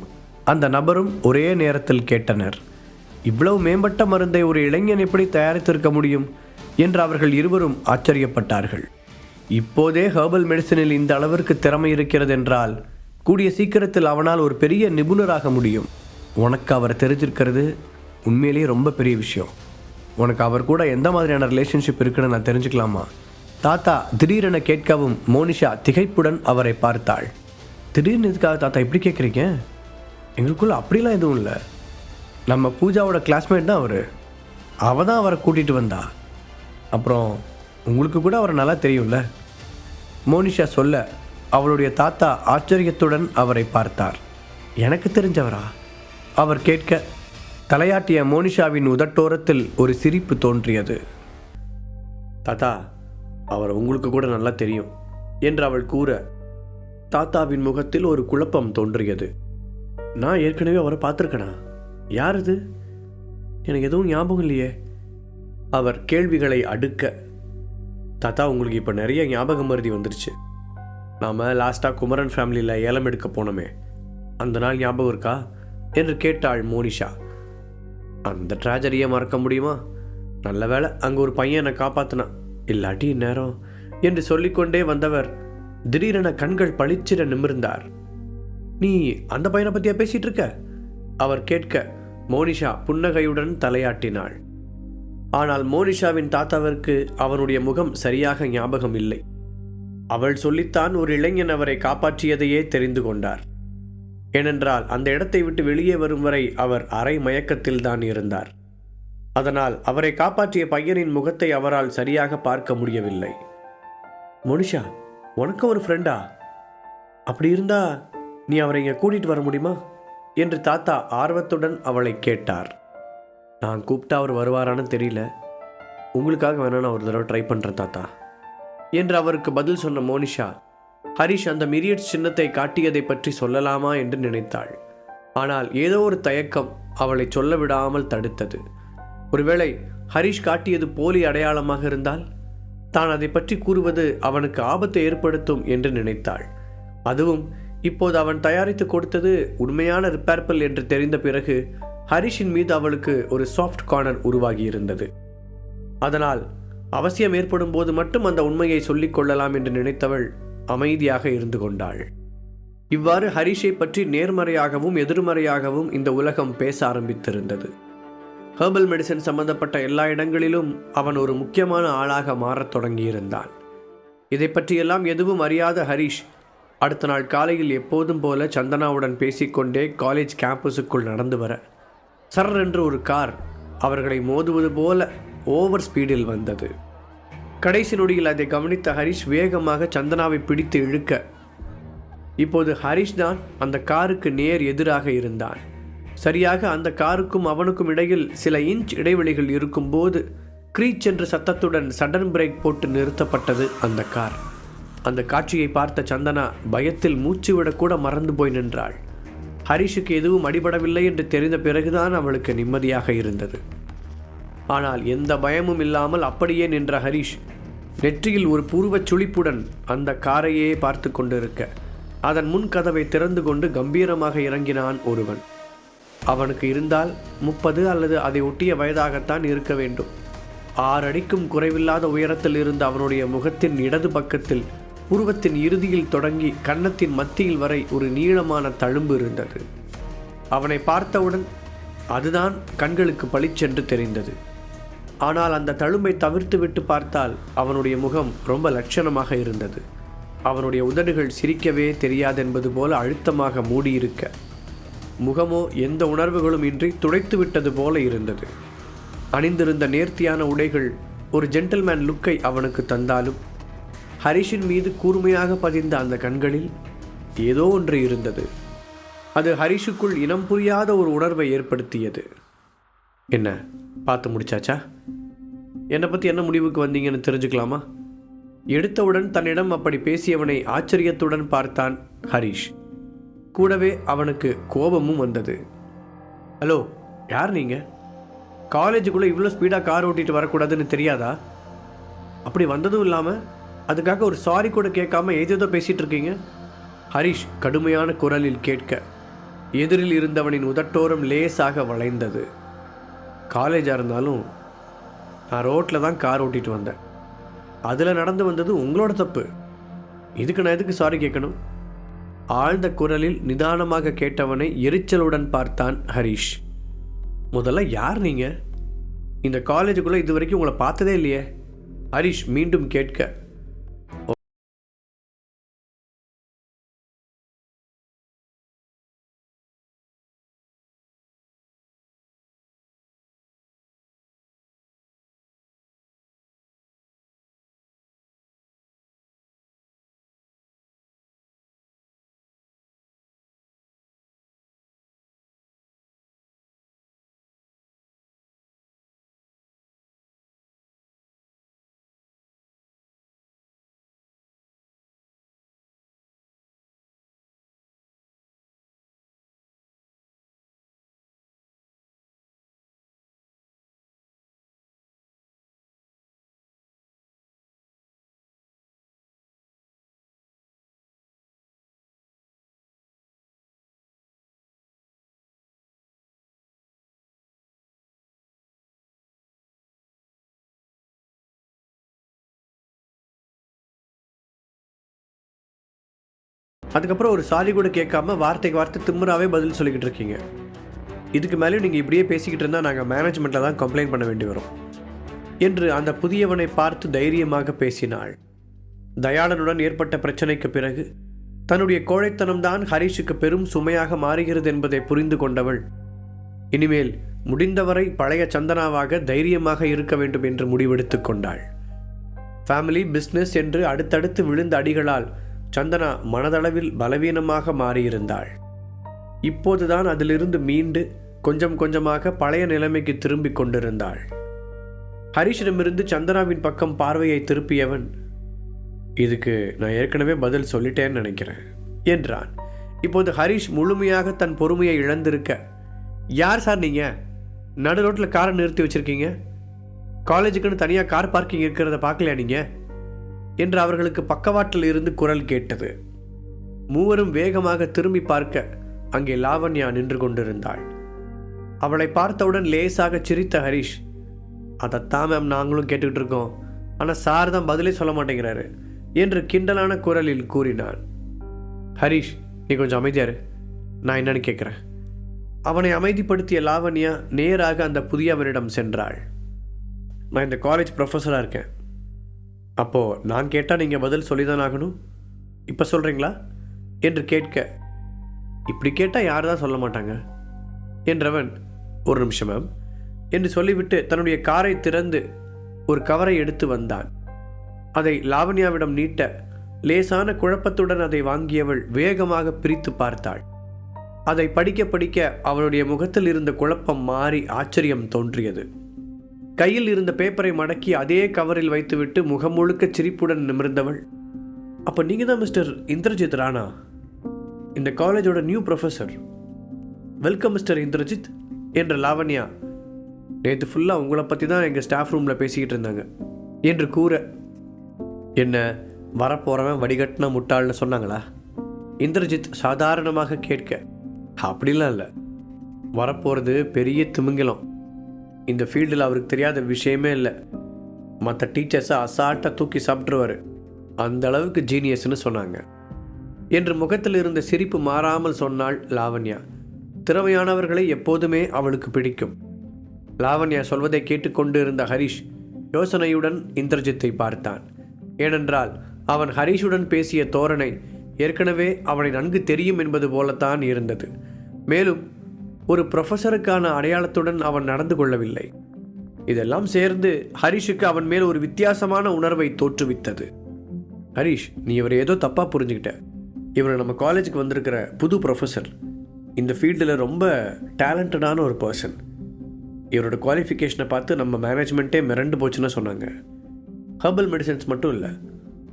அந்த நபரும் ஒரே நேரத்தில் கேட்டனர். இவ்வளவு மேம்பட்ட மருந்தை ஒரு இளைஞன் எப்படி தயாரித்திருக்க முடியும் என்று அவர்கள் இருவரும் ஆச்சரியப்பட்டார்கள். இப்போதே ஹெர்பல் மெடிசனில் இந்த அளவிற்கு திறமை இருக்கிறது என்றால் கூடிய சீக்கிரத்தில் அவனால் ஒரு பெரிய நிபுணராக முடியும். உனக்கு அவர் தெரிஞ்சிருக்கிறது உண்மையிலேயே ரொம்ப பெரிய விஷயம். உனக்கு அவர் கூட எந்த மாதிரியான ரிலேஷன்ஷிப் இருக்குன்னு நான் தெரிஞ்சுக்கலாமா? தாத்தா திடீரென கேட்கவும் மோனிஷா திகைப்புடன் அவரை பார்த்தாள். திடீர்னு எதுக்காக தாத்தா இப்படி கேட்குறீங்க? எங்களுக்குள்ள அப்படிலாம் எதுவும் இல்லை. நம்ம பூஜாவோட கிளாஸ்மேட் தான் அவர். அவள் தான் அவரை கூட்டிகிட்டு வந்தா. அப்புறம் உங்களுக்கு கூட அவரை நல்லா தெரியும்ல? மோனிஷா சொல்ல அவளுடைய தாத்தா ஆச்சரியத்துடன் அவரை பார்த்தார். எனக்கு தெரிஞ்சவரா? அவர் கேட்க தலையாட்டிய மோனிஷாவின் உதட்டோரத்தில் ஒரு சிரிப்பு தோன்றியது. தாத்தா, அவர் உங்களுக்கு கூட நல்லா தெரியும் என்று அவள் கூற தாத்தாவின் முகத்தில் ஒரு குழப்பம் தோன்றியது. நான் ஏற்கனவே அவரை பார்த்துருக்கேனா? யார் இது? எனக்கு எதுவும் ஞாபகம் இல்லையே. அவர் கேள்விகளை அடுக்க, தாத்தா, உங்களுக்கு இப்போ நிறைய ஞாபகம் மருதி வந்துருச்சு. நாம் லாஸ்ட்டாக குமரன் ஃபேமிலியில் ஏலம் எடுக்க போனோமே, அந்த நாள் ஞாபகம் இருக்கா என்று கேட்டாள் மோனிஷா. அந்த ட்ராஜடியை மறக்க முடியுமா? நல்ல வேளை அங்கே ஒரு பையன் என்னை காப்பாற்றினான், இல்லாட்டி இந்நேரம் என்று சொல்லிக்கொண்டே வந்தவர் திடீரென கண்கள் பளிச்சிட நிமிர்ந்தார். நீ அந்த பையனை பற்றியா பேசிகிட்டு இருக்க? அவர் கேட்க மோனிஷா புன்னகையுடன் தலையாட்டினாள். ஆனால் மோனிஷாவின் தாத்தாவிற்கு அவனுடைய முகம் சரியாக ஞாபகம் இல்லை. அவள் சொல்லித்தான் ஒரு இளைஞன் அவரை காப்பாற்றியதையே தெரிந்து கொண்டார். ஏனென்றால் அந்த இடத்தை விட்டு வெளியே வரும் வரை அவர் அரை மயக்கத்தில் தான் இருந்தார். அதனால் அவரை காப்பாற்றிய பையனின் முகத்தை அவரால் சரியாக பார்க்க முடியவில்லை. மோனிஷா, உனக்கு ஒரு ஃப்ரெண்டா? அப்படி இருந்தா நீ அவரை இங்கே கூட்டிகிட்டு வர முடியுமா என்று தாத்தா ஆர்வத்துடன் அவளை கேட்டார். நான் கூப்பிட்டா அவர் வருவாரான்னு தெரியல. உங்களுக்காக வேணா நான் ஒரு தடவை ட்ரை பண்ணுறேன் தாத்தா என்று அவருக்கு பதில் சொன்ன மோனிஷா, ஹரிஷ் அந்த மிரியட் சின்னத்தை காட்டியதை பற்றி சொல்லலாமா என்று நினைத்தாள். ஆனால் ஏதோ ஒரு தயக்கம் அவளை சொல்ல விடாமல் தடுத்தது. ஒருவேளை ஹரிஷ் காட்டியது போலி அடையாளமாக இருந்தால் தான் அதை பற்றி கூறுவது அவனுக்கு ஆபத்தை ஏற்படுத்தும் என்று நினைத்தாள். அதுவும் இப்போது அவன் தயாரித்து கொடுத்தது உண்மையான ரிப்பேர் பில் என்று தெரிந்த பிறகு ஹரிஷின் மீது அவளுக்கு ஒரு சாஃப்ட் கார்னர் உருவாகி இருந்தது. அதனால் அவசியம் ஏற்படும் போது மட்டும் அந்த உண்மையை சொல்லிக் கொள்ளலாம் என்று நினைத்தவள் அமைதியாக இருந்து கொண்டாள். இவ்வாறு ஹரிஷை பற்றி நேர்மறையாகவும் எதிர்மறையாகவும் இந்த உலகம் பேச ஆரம்பித்திருந்தது. ஹெர்பல் மெடிசன் சம்பந்தப்பட்ட எல்லா இடங்களிலும் அவன் ஒரு முக்கியமான ஆளாக மாறத் தொடங்கியிருந்தான். இதை பற்றியெல்லாம் எதுவும் அறியாத ஹரிஷ் அடுத்த நாள் காலையில் எப்போதும் போல சந்தனாவுடன் பேசிக்கொண்டே காலேஜ் கேம்பஸுக்குள் நடந்து வர சர் என்று ஒரு கார் அவர்களை மோதுவது போல ஓவர் ஸ்பீடில் வந்தது. கடைசி நொடியில் அதை கவனித்த ஹரிஷ் வேகமாக சந்தனாவை பிடித்து இழுக்க, இப்போது ஹரிஷ் தான் அந்த காருக்கு நேர் எதிராக இருந்தான். சரியாக அந்த காருக்கும் அவனுக்கும் இடையில் சில இன்ச் இடைவெளிகள் இருக்கும்போது க்ரீச் என்ற சத்தத்துடன் சடன் பிரேக் போட்டு நிறுத்தப்பட்டது அந்த கார். அந்த காட்சியை பார்த்த சந்தனா பயத்தில் மூச்சு விடக்கூட மறந்து போய் நின்றாள். ஹரிஷுக்கு எதுவும் அடிபடவில்லை என்று தெரிந்த பிறகுதான் அவளுக்கு நிம்மதியாக இருந்தது. ஆனால் எந்த பயமும் இல்லாமல் அப்படியே நின்ற ஹரிஷ் நெற்றியில் ஒரு பூர்வச் சுளிப்புடன் அந்த காரையே பார்த்து கொண்டிருக்க, அதன் முன் கதவை திறந்து கொண்டு கம்பீரமாக இறங்கினான் ஒருவன். அவனுக்கு இருந்தால் 30 அல்லது அதை ஒட்டிய வயதாகத்தான் இருக்க வேண்டும். 6 அடிக்கும் குறைவில்லாத உயரத்தில் இருந்த அவனுடைய முகத்தின் இடது பக்கத்தில் உருவத்தின் இறுதியில் தொடங்கி கன்னத்தின் மத்தியில் வரை ஒரு நீளமான தழும்பு இருந்தது. அவனை பார்த்தவுடன் அதுதான் கண்களுக்கு பளிச்சென்று தெரிந்தது. ஆனால் அந்த தழும்பை தவிர்த்து விட்டு பார்த்தால் அவனுடைய முகம் ரொம்ப லட்சணமாக இருந்தது. அவனுடைய உதடுகள் சிரிக்கவே தெரியாதென்பது போல அழுத்தமாக மூடியிருக்க, முகமோ எந்த உணர்வுகளும் இன்றி துடைத்து விட்டது போல இருந்தது. அணிந்திருந்த நேர்த்தியான உடைகள் ஒரு ஜென்டில்மேன் லுக்கை அவனுக்கு தந்தாலும் ஹரிஷின் மீது கூர்மையாக பதிந்த அந்த கண்களில் ஏதோ ஒன்று இருந்தது. அது ஹரிஷுக்குள் இனம் புரியாத ஒரு உணர்வை ஏற்படுத்தியது. என்ன பார்த்து முடிச்சாச்சா? என்னை பற்றி என்ன முடிவுக்கு வந்தீங்கன்னு தெரிஞ்சுக்கலாமா? எடுத்தவுடன் தன்னிடம் அப்படி பேசியவனை ஆச்சரியத்துடன் பார்த்தான் ஹரிஷ். கூடவே அவனுக்கு கோபமும் வந்தது. ஹலோ, யார் நீங்கள்? காலேஜுக்குள்ளே இவ்வளோ ஸ்பீடாக கார் ஓட்டிகிட்டு வரக்கூடாதுன்னு தெரியாதா? அப்படி வந்ததும் இல்லாமல் அதுக்காக ஒரு சாரி கூட கேட்காம ஏதேதோ பேசிகிட்டு இருக்கீங்க. ஹரிஷ் கடுமையான குரலில் கேட்க, எதிரில் இருந்தவனின் உதட்டோரம் லேசாக வளைந்தது. காலேஜாக இருந்தாலும் நான் ரோட்டில் தான் கார் ஓட்டிகிட்டு வந்தேன். அதில் நடந்து வந்தது உங்களோட தப்பு. இதுக்கு நான் எதுக்கு சாரி கேட்கணும்? ஆழ்ந்த குரலில் நிதானமாக கேட்டவனை எரிச்சலுடன் பார்த்தான் ஹரிஷ். முதல்ல யார் நீங்கள்? இந்த காலேஜுக்குள்ளே இது வரைக்கும் உங்களை பார்த்ததே இல்லையே. ஹரிஷ் மீண்டும் கேட்க, அதுக்கப்புறம் ஒரு சாரி கூட கேட்காம வார்த்தைக்கு வார்த்தை திமிராவே பதில் சொல்லிக்கிட்டு இருக்கீங்க. இதுக்கு மேலேயும் நீங்கள் இப்படியே பேசிக்கிட்டு இருந்தால் நாங்கள் மேனேஜ்மெண்ட்டில் தான் கம்ப்ளைண்ட் பண்ண வேண்டி வரும் என்று அந்த புதியவனை பார்த்து தைரியமாக பேசினாள். தயாளனுடன் ஏற்பட்ட பிரச்சனைக்கு பிறகு தன்னுடைய கோழைத்தனம்தான் ஹரிஷுக்கு பெரும் சுமையாக மாறுகிறது என்பதை புரிந்து கொண்டவள் இனிமேல் முடிந்தவரை பழைய சந்தனாவாக தைரியமாக இருக்க வேண்டும் என்று முடிவெடுத்து கொண்டாள். ஃபேமிலி, பிஸ்னஸ் என்று அடுத்தடுத்து விழுந்த அடிகளால் சந்தனா மனதளவில் பலவீனமாக மாறியிருந்தாள். இப்போதுதான் அதிலிருந்து மீண்டு கொஞ்சம் கொஞ்சமாக பழைய நிலைமைக்கு திரும்பிக் கொண்டிருந்தாள். ஹரிஷிடமிருந்து சந்தனாவின் பக்கம் பார்வையை திருப்பியவன், இதுக்கு நான் ஏற்கனவே பதில் சொல்லிட்டேன்னு நினைக்கிறேன் என்றான். இப்போது ஹரிஷ் முழுமையாக தன் பொறுமையை இழந்திருக்க, யார் சார் நீங்கள்? நடு ரோட்டில் காரை நிறுத்தி வச்சுருக்கீங்க. காலேஜுக்குன்னு தனியாக கார் பார்க்கிங் இருக்கிறத பார்க்கலையா நீங்கள் என்று அவர்களுக்கு பக்கவாட்டில் இருந்து குரல் கேட்டது. மூவரும் வேகமாக திரும்பி பார்க்க அங்கே லாவண்யா நின்று கொண்டிருந்தாள். அவளை பார்த்தவுடன் லேசாக சிரித்த ஹரிஷ், அதைத்தான் மேம் நாங்களும் கேட்டுக்கிட்டு இருக்கோம், ஆனால் சார் தான் பதிலே சொல்ல மாட்டேங்கிறாரு என்று கிண்டலான குரலில் கூறினான். ஹரிஷ், நீ கொஞ்சம் அமைதியாரு, நான் என்னன்னு கேட்குறேன். அவனை அமைதிப்படுத்திய லாவண்யா நேராக அந்த புதியவனிடம் சென்றாள். நான் இந்த காலேஜ் ப்ரொஃபஸராக இருக்கேன். அப்போது நான் கேட்டால் நீங்கள் பதில் சொல்லி தான் ஆகணும், இப்போ சொல்கிறீங்களா என்று கேட்க, இப்படி கேட்டால் யார் தான் சொல்ல மாட்டாங்க என்றவன், ஒரு நிமிஷம் மேம் என்று சொல்லிவிட்டு தன்னுடைய காரை திறந்து ஒரு கவரை எடுத்து வந்தான். அதை லாவண்யாவிடம் நீட்ட லேசான குழப்பத்துடன் அதை வாங்கியவள் வேகமாக பிரித்து பார்த்தாள். அதை படிக்க படிக்க அவளுடைய முகத்தில் இருந்த குழப்பம் மாறி ஆச்சரியம் தோன்றியது. கையில் இருந்த பேப்பரை மடக்கி அதே கவரில் வைத்துவிட்டு முகம் முழுக்க சிரிப்புடன் நிமிர்ந்தவள், அப்போ நீங்கள் தான் மிஸ்டர் இந்திரஜித் ராணா, இந்த காலேஜோட new professor. Welcome mister Indrajit என்ற லாவண்யா நேற்று ஃபுல்லாக உங்களை பற்றி தான் எங்கள் ஸ்டாஃப் ரூமில் பேசிக்கிட்டு இருந்தாங்க என்று கூற, என்ன வரப்போகிறவன் வடிகட்டின முட்டாள்னு சொன்னாங்களா? இந்திரஜித் சாதாரணமாக கேட்க, அப்படிலாம் இல்லை, வரப்போகிறது பெரிய திமிங்கலம், இந்த ஃபீல்டில் அவருக்கு தெரியாத விஷயமே இல்லை, மற்ற டீச்சர்ஸை அசால்ட்டாக தூக்கி சாப்பிட்ருவார், அந்த அளவுக்கு ஜீனியஸ்னு சொன்னாங்க என்று முகத்தில் இருந்த சிரிப்பு மாறாமல் சொன்னாள் லாவண்யா. திறமையானவர்களை எப்போதுமே அவளுக்கு பிடிக்கும். லாவண்யா சொல்வதை கேட்டுக்கொண்டு இருந்த ஹரிஷ் யோசனையுடன் இந்திரஜித்தை பார்த்தான். ஏனென்றால் அவன் ஹரிஷுடன் பேசிய தோரணை ஏற்கனவே அவனை நன்கு தெரியும் என்பது போலத்தான் இருந்தது. மேலும் ஒரு ப்ரொஃபஸருக்கான அடையாளத்துடன் அவன் நடந்து கொள்ளவில்லை. இதெல்லாம் சேர்ந்து ஹரிஷுக்கு அவன் மேல் ஒரு வித்தியாசமான உணர்வை தோற்றுவித்தது. ஹரிஷ், நீ இவரை ஏதோ தப்பாக புரிஞ்சுக்கிட்ட. இவர் நம்ம காலேஜுக்கு வந்திருக்கிற புது ப்ரொஃபஸர், இந்த ஃபீல்டில் ரொம்ப டேலண்டடான ஒரு பர்சன். இவரோட குவாலிஃபிகேஷனை பார்த்து நம்ம மேனேஜ்மெண்ட்டே மிரண்டு போச்சுன்னு சொன்னாங்க. ஹெர்பல் மெடிசன்ஸ் மட்டும் இல்லை,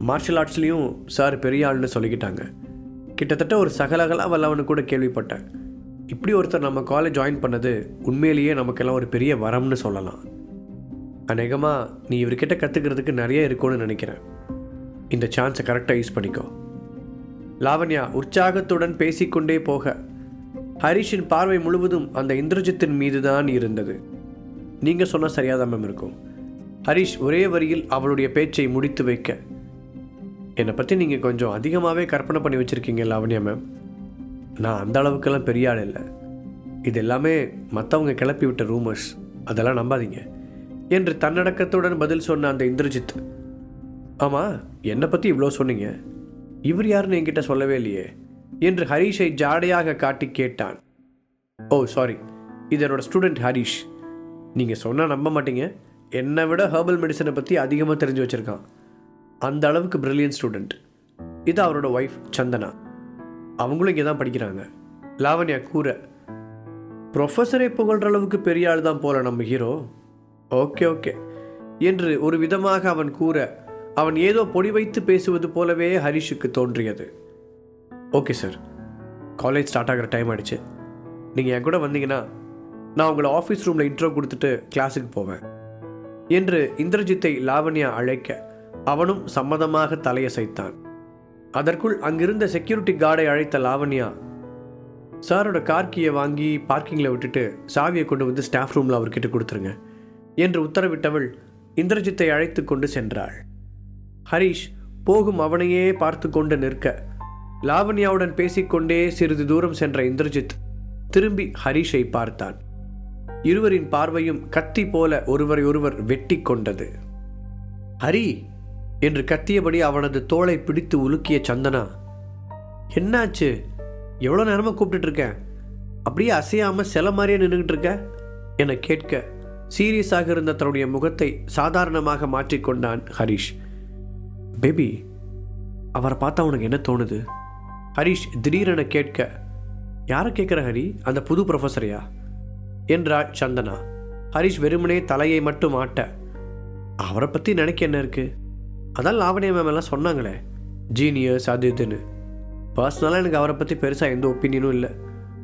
மார்ஷல் ஆர்ட்ஸ்லேயும் சார் பெரிய ஆள்னு சொல்லிக்கிட்டாங்க. கிட்டத்தட்ட ஒரு சகலகலா வல்லவனு கூட கேள்விப்பட்டேன். இப்படி ஒருத்தர் நம்ம காலேஜ் ஜாயின் பண்ணது உண்மையிலேயே நமக்கெல்லாம் ஒரு பெரிய வரம்னு சொல்லலாம். அநேகமாக நீ இவர்கிட்ட கற்றுக்கிறதுக்கு நிறைய இருக்கும்னு நினைக்கிறேன். இந்த சான்ஸை கரெக்டாக யூஸ் பண்ணிக்கோ. லாவண்யா உற்சாகத்துடன் பேசிக்கொண்டே போக ஹரிஷின் பார்வை முழுவதும் அந்த இந்திரஜித்தின் மீது தான் இருந்தது. நீங்கள் சொன்னால் சரியாக மேம் இருக்கும். ஹரிஷ் ஒரே வரியில் அவளுடைய பேச்சை முடித்து வைக்க, என்னை பற்றி நீங்கள் கொஞ்சம் அதிகமாகவே கற்பனை பண்ணி வச்சுருக்கீங்க லாவண்யா மேம். நான் அந்த அளவுக்கெல்லாம் பெரிய ஆள் இல்லை. இது எல்லாமே மற்றவங்க கிளப்பி விட்ட ரூமர்ஸ், அதெல்லாம் நம்பாதீங்க என்று தன்னடக்கத்துடன் பதில் சொன்ன அந்த இந்திரஜித், ஆமாம் என்னை பற்றி இவ்வளோ சொன்னீங்க, இவர் யாருன்னு என்கிட்ட சொல்லவே இல்லையே என்று ஹரிஷை ஜாடையாக காட்டி கேட்டான். ஓ சாரி, இது என்னோட ஸ்டூடெண்ட் ஹரிஷ். நீங்கள் சொன்னால் நம்ப மாட்டீங்க, என்னை விட ஹெர்பல் மெடிசனை பற்றி அதிகமாக தெரிஞ்சு வச்சுருக்கான். அந்த அளவுக்கு பிரில்லியன்ட் ஸ்டூடெண்ட். இது அவரோட ஒய்ஃப் சந்தனா, அவங்களும் இங்கே தான் படிக்கிறாங்க. லாவண்யா கூற, ப்ரொஃபஸரை புகழ்கிற அளவுக்கு பெரிய ஆள் தான் போல நம்ம ஹீரோ. ஓகே ஓகே என்று ஒரு விதமாக அவன் கூற, அவன் ஏதோ பொடி வைத்து பேசுவது போலவே ஹரிஷுக்கு தோன்றியது. ஓகே சார், காலேஜ் ஸ்டார்ட் ஆகிற டைம் ஆகிடுச்சு. நீங்கள் என் கூட வந்தீங்கன்னா நான் உங்களை ஆஃபீஸ் ரூமில் இன்ட்ரோ கொடுத்துட்டு கிளாஸுக்கு போவேன் என்று இந்திரஜித்தை லாவண்யா அழைக்க அவனும் சம்மதமாக தலையசைத்தான். அதற்குள் அங்கிருந்த செக்யூரிட்டி கார்டை அழைத்த லாவண்யா, சாரோட கார் கீயை வாங்கி பார்க்கிங்கில் விட்டுட்டு சாவியை கொண்டு வந்து ஸ்டாஃப் ரூமில் அவர்கிட்ட கொடுத்துருங்க என்று உத்தரவிட்டவள் இந்திரஜித்தை அழைத்து கொண்டு சென்றாள். ஹரிஷ் போகும் அவனையே பார்த்து கொண்டு நிற்க லாவண்யாவுடன் பேசிக்கொண்டே சிறிது தூரம் சென்ற இந்திரஜித் திரும்பி ஹரிஷை பார்த்தான். இருவரின் பார்வையும் கத்தி போல ஒருவரை ஒருவர் வெட்டி கொண்டது. ஹரி என்று கத்தியபடி அவனது தோளை பிடித்து உலுக்கிய சந்தனா, என்னாச்சு? எவ்வளோ நேரமாக கூப்பிட்டுட்டு இருக்கேன், அப்படியே அசையாமல் சில மாதிரியே நின்றுக்கிட்டு இருக்க என கேட்க சீரியஸாக இருந்த தன்னுடைய முகத்தை சாதாரணமாக மாற்றிக்கொண்டான் ஹரிஷ். பேபி, அவரை பார்த்தா உனக்கு என்ன தோணுது? ஹரிஷ் திடீரென கேட்க, யாரை கேட்குற ஹரி, அந்த புது ப்ரொஃபஸரையா என்றாள் சந்தனா. ஹரிஷ் வெறுமனே தலையை மட்டும் ஆட்ட, அவரை பற்றி நினைக்க என்ன இருக்கு? அதான் லாவண்யா மேம் எல்லாம் சொன்னாங்களே, ஜீனியஸ் அது இதுன்னு. பர்சனலாக எனக்கு அவரை பற்றி பெருசாக எந்த ஒப்பீனியனும் இல்லை.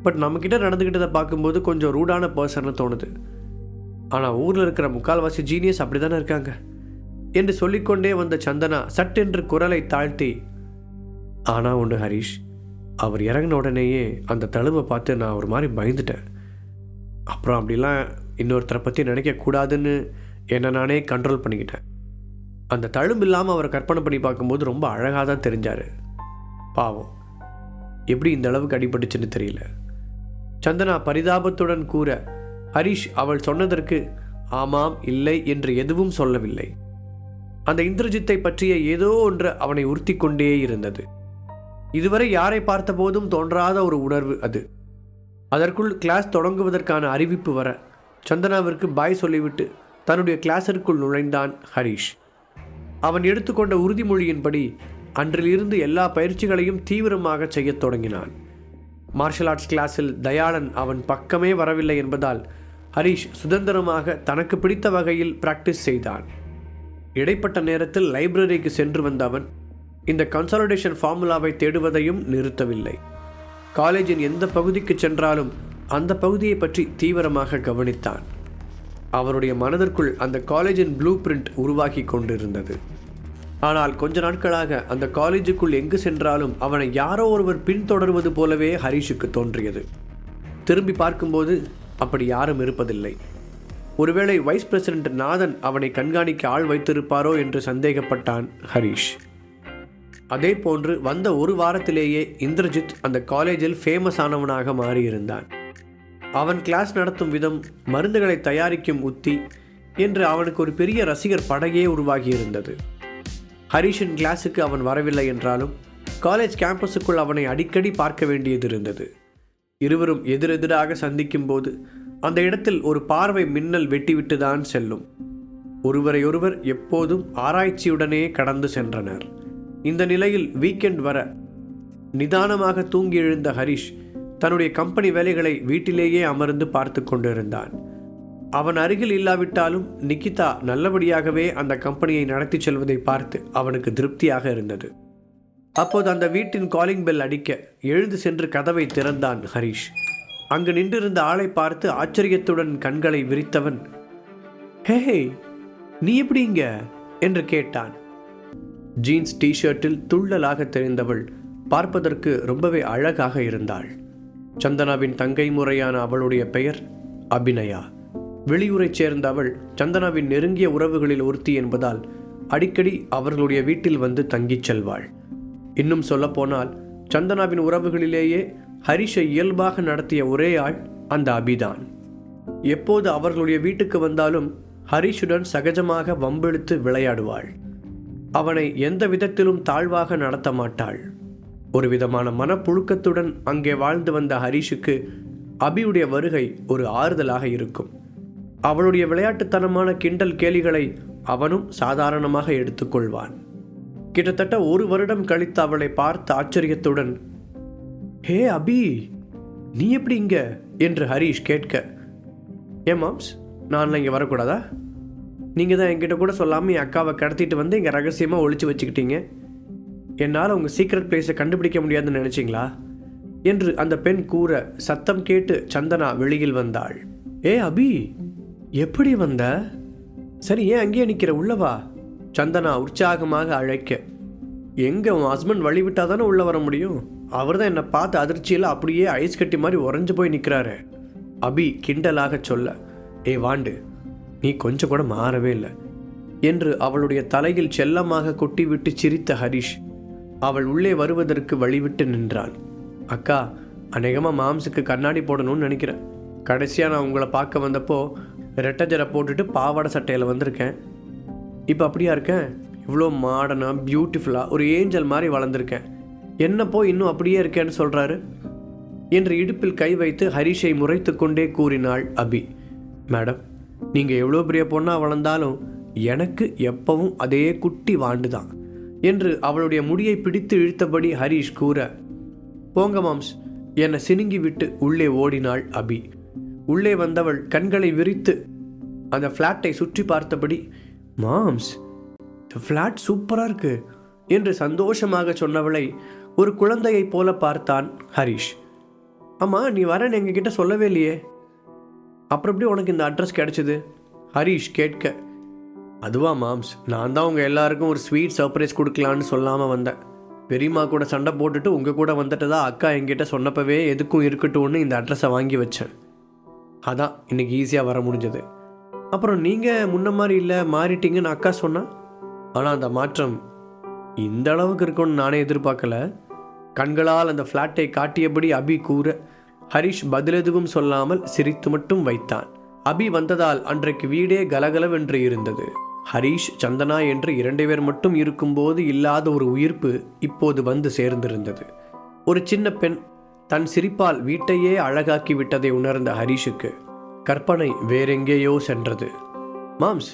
பட் நம்மக்கிட்ட நடந்துக்கிட்டதை பார்க்கும்போது கொஞ்சம் ரூடான பர்சன்னு தோணுது. ஆனால் ஊரில் இருக்கிற முக்கால்வாசி ஜீனியஸ் அப்படி தானே இருக்காங்க என்று சொல்லிக்கொண்டே வந்த சந்தனா சட்டென்று குரலை தாழ்த்தி, ஆனால் ஒன்று ஹரிஷ், அவர் இறங்கின உடனேயே அந்த தழுவை பார்த்து நான் ஒரு மாதிரி பயந்துட்டேன். அப்புறம் அப்படிலாம் இன்னொருத்தரை பற்றி நினைக்கக்கூடாதுன்னு என்னை நானே கண்ட்ரோல் பண்ணிக்கிட்டேன். அந்த தழும்பு இல்லாமல் அவரை கற்பனை பண்ணி பார்க்கும்போது ரொம்ப அழகாக தான் தெரிஞ்சார். பாவம், எப்படி இந்த அளவுக்கு அடிபட்டுச்சுன்னு தெரியல. சந்தனா பரிதாபத்துடன் கூற ஹரிஷ் அவள் சொன்னதற்கு ஆமாம் இல்லை என்று எதுவும் சொல்லவில்லை. அந்த இந்திரஜித்தை பற்றிய ஏதோ ஒன்று அவனை உறுத்தி கொண்டே இருந்தது. இதுவரை யாரை பார்த்த போதும் தோன்றாத ஒரு உணர்வு அது. அதற்குள் கிளாஸ் தொடங்குவதற்கான அறிவிப்பு வர சந்தனாவிற்கு பாய் சொல்லிவிட்டு தன்னுடைய கிளாஸிற்குள் நுழைந்தான் ஹரிஷ். அவன் எடுத்துக்கொண்ட உறுதிமொழியின்படி அன்றிலிருந்து எல்லா பயிற்சிகளையும் தீவிரமாக செய்யத் தொடங்கினான். மார்ஷல் ஆர்ட்ஸ் கிளாஸில் தயாளன் அவன் பக்கமே வரவில்லை என்பதால் ஹரிஷ் சுதந்திரமாக தனக்கு பிடித்த வகையில் பிராக்டிஸ் செய்தான். இடைப்பட்ட நேரத்தில் லைப்ரரிக்கு சென்று வந்த அவன் இந்த கன்சாலிடேஷன் ஃபார்முலாவை தேடுவதையும் நிறுத்தவில்லை. காலேஜின் எந்த பகுதிக்கு சென்றாலும் அந்த பகுதியை பற்றி தீவிரமாக கவனித்தான். அவருடைய மனதிற்குள் அந்த காலேஜின் ப்ளூ பிரிண்ட் உருவாக்கி கொண்டிருந்தது. ஆனால் கொஞ்ச நாட்களாக அந்த காலேஜுக்குள் எங்கு சென்றாலும் அவனை யாரோ ஒருவர் பின்தொடர்வது போலவே ஹரிஷுக்கு தோன்றியது. திரும்பி பார்க்கும்போது அப்படி யாரும் இருப்பதில்லை. ஒருவேளை வைஸ் பிரசிடென்ட் நாதன் அவனை கண்காணிக்க ஆள் வைத்திருப்பாரோ என்று சந்தேகப்பட்டான் ஹரிஷ். அதே போன்று வந்த ஒரு வாரத்திலேயே இந்திரஜித் அந்த காலேஜில் ஃபேமஸ் ஆனவனாக மாறியிருந்தான். அவன் கிளாஸ் நடத்தும் விதம், மருந்துகளை தயாரிக்கும் உத்தி என்று அவனுக்கு ஒரு பெரிய ரசிகர் படையே உருவாகியிருந்தது. ஹரிஷின் கிளாஸுக்கு அவன் வரவில்லை என்றாலும் காலேஜ் கேம்பஸுக்குள் அவனை அடிக்கடி பார்க்க வேண்டியது இருந்தது. இருவரும் எதிரெதிராக சந்திக்கும் போது அந்த இடத்தில் ஒரு பார்வை மின்னல் வெட்டிவிட்டு தான் செல்லும். ஒருவரையொருவர் எப்போதும் ஆராய்ச்சியுடனே கடந்து சென்றனர். இந்த நிலையில் வீக்கெண்ட் வர நிதானமாக தூங்கி எழுந்த ஹரிஷ் தன்னுடைய கம்பெனி வேலைகளை வீட்டிலேயே அமர்ந்து பார்த்து கொண்டிருந்தான். அவன் அருகில் இல்லாவிட்டாலும் நிகிதா நல்லபடியாகவே அந்த கம்பெனியை நடத்தி செல்வதை பார்த்து அவனுக்கு திருப்தியாக இருந்தது. அப்போது அந்த வீட்டின் காலிங் பெல் அடிக்க எழுந்து சென்று கதவை திறந்தான் ஹரிஷ். அங்கு நின்றிருந்த ஆளை பார்த்து ஆச்சரியத்துடன் கண்களை விரித்தவன், ஹே, நீ எப்படி இங்க என்று கேட்டான். ஜீன்ஸ் டிஷர்ட்டில் துள்ளலாக தெரிந்தவள் பார்ப்பதற்கு ரொம்பவே அழகாக இருந்தாள். சந்தனாவின் தங்கை முறையான அவளுடைய பெயர் அபிநயா. வெளியூரைச் சேர்ந்த அவள் சந்தனாவின் நெருங்கிய உறவுகளில் ஒருத்தி என்பதால் அடிக்கடி அவர்களுடைய வீட்டில் வந்து தங்கிச் செல்வாள். இன்னும் சொல்லப்போனால் சந்தனாவின் உறவுகளிலேயே ஹரிஷை இயல்பாக நடத்திய ஒரே ஆள் அந்த அபிதான். எப்போது அவர்களுடைய வீட்டுக்கு வந்தாலும் ஹரிஷுடன் சகஜமாக வம்பிழுத்து விளையாடுவாள். அவனை எந்த விதத்திலும் தாழ்வாக நடத்த மாட்டாள். ஒரு விதமான மனப்புழுக்கத்துடன் அங்கே வாழ்ந்து வந்த ஹரிஷுக்கு அபியுடைய வருகை ஒரு ஆறுதலாக இருக்கும். அவளுடைய விளையாட்டுத்தனமான கிண்டல் கேலிகளை அவனும் சாதாரணமாக எடுத்துக்கொள்வான். கிட்டத்தட்ட 1 வருடம் கழித்து அவளை பார்த்த ஆச்சரியத்துடன், ஹே அபி, நீ எப்படி இங்க என்று ஹரிஷ் கேட்க, ஏன் மாம்ஸ், நான்லாம் இங்கே வரக்கூடாதா? நீங்கள் தான் என்கிட்ட கூட சொல்லாமல் என் அக்காவை கடத்திட்டு வந்து இங்கே ரகசியமாக ஒழிச்சு வச்சுக்கிட்டீங்க. என்னால் உங்கள் சீக்ரெட் பிளேஸை கண்டுபிடிக்க முடியாதுன்னு நினச்சிங்களா என்று அந்த பெண் கூற சத்தம் கேட்டு சந்தனா வெளியில் வந்தாள். ஏ அபி, எப்படி வந்த? சரி, ஏன் அங்கேயே நிற்கிற, உள்ளவா? சந்தனா உற்சாகமாக அழைக்க, எங்கே உன் ஹஸ்பண்ட் வழி விட்டால் தானே உள்ளே வர முடியும்? அவர் தான் என்னை பார்த்து அதிர்ச்சியில் அப்படியே ஐஸ் கட்டி மாதிரி உறைஞ்சு போய் நிற்கிறாரு. அபி கிண்டலாக சொல்ல, ஏ வாண்டு, நீ கொஞ்சம் கூட மாறவே இல்லை என்று அவளுடைய தலையில் செல்லமாக கொட்டிவிட்டு சிரித்த ஹரிஷ் அவள் உள்ளே வருவதற்கு வழிவிட்டு நின்றான். அக்கா, அநேகமாக மாம்ஸுக்கு கண்ணாடி போடணும்னு நினைக்கிறேன். கடைசியாக நான் உங்களை பார்க்க வந்தப்போ ரெட்டஜரை போட்டுட்டு பாவாடை சட்டையில் வந்திருக்கேன். இப்போ அப்படியா இருக்கேன்? இவ்வளோ மாடர்னாக பியூட்டிஃபுல்லாக ஒரு ஏஞ்சல் மாதிரி வளர்ந்துருக்கேன். என்னப்போ இன்னும் அப்படியே இருக்கேன்னு சொல்கிறாரு என்று இடுப்பில் கை வைத்து ஹரிஷை முறைத்து கொண்டே கூறினாள் அபி. மேடம், நீங்கள் எவ்வளோ பெரிய பொண்ணாக வளர்ந்தாலும் எனக்கு எப்பவும் அதே குட்டி வாண்டு தான் என்று அவளுடைய முடியை பிடித்து இழுத்தபடி ஹரிஷ் கூற, போங்க மாம்ஸ், என்னை சினுங்கி விட்டு உள்ளே ஓடினாள் அபி. உள்ளே வந்தவள் கண்களை விரித்து அந்த ஃப்ளாட்டை சுற்றி பார்த்தபடி, மாம்ஸ், இந்த ஃப்ளாட் சூப்பராக இருக்கு என்று சந்தோஷமாக சொன்னவளை ஒரு குழந்தையைப் போல பார்த்தான் ஹரிஷ். ஆமாம், நீ வரேன்னு எங்ககிட்ட சொல்லவே இல்லையே, அப்புறம் எப்படி உனக்கு இந்த அட்ரஸ் கிடச்சிது? ஹரிஷ் கேட்க, அதுவா மாம்ஸ், நான் தான் உங்கள் எல்லாருக்கும் ஒரு ஸ்வீட் சர்ப்ரைஸ் கொடுக்கலான்னு சொல்லாமல் வந்தேன். பெரியம்மா கூட சண்டை போட்டுட்டு உங்கள் கூட வந்துட்டதா அக்கா என்கிட்ட சொன்னப்பவே எதுக்கும் இருக்கட்டும்னு இந்த அட்ரஸை வாங்கி வச்சேன். அதான் இன்றைக்கி ஈஸியாக வர முடிஞ்சது. அப்புறம் நீங்கள் முன்ன மாதிரி இல்லை, மாறிட்டீங்கன்னு அக்கா சொன்னா. ஆனால் அந்த மாற்றம் இந்த அளவுக்கு இருக்கும்னு நானே எதிர்பார்க்கல. கண்களால் அந்த ஃப்ளாட்டை காட்டியபடி அபி கூற ஹரிஷ் பதில் எதுவும் சொல்லாமல் சிரித்து மட்டும் வைத்தான். அபி வந்ததால் அன்றைக்கு வீடே கலகலவென்று இருந்தது. ஹரிஷ், சந்தனா என்று 2 பேர் மட்டும் இருக்கும்போது இல்லாத ஒரு உயிர்ப்பு இப்போது வந்து சேர்ந்திருந்தது. ஒரு சின்ன பெண் தன் சிரிப்பால் வீட்டையே அழகாக்கி விட்டதை உணர்ந்த ஹரிஷுக்கு கற்பனை வேறெங்கேயோ சென்றது. மாம்ஸ்,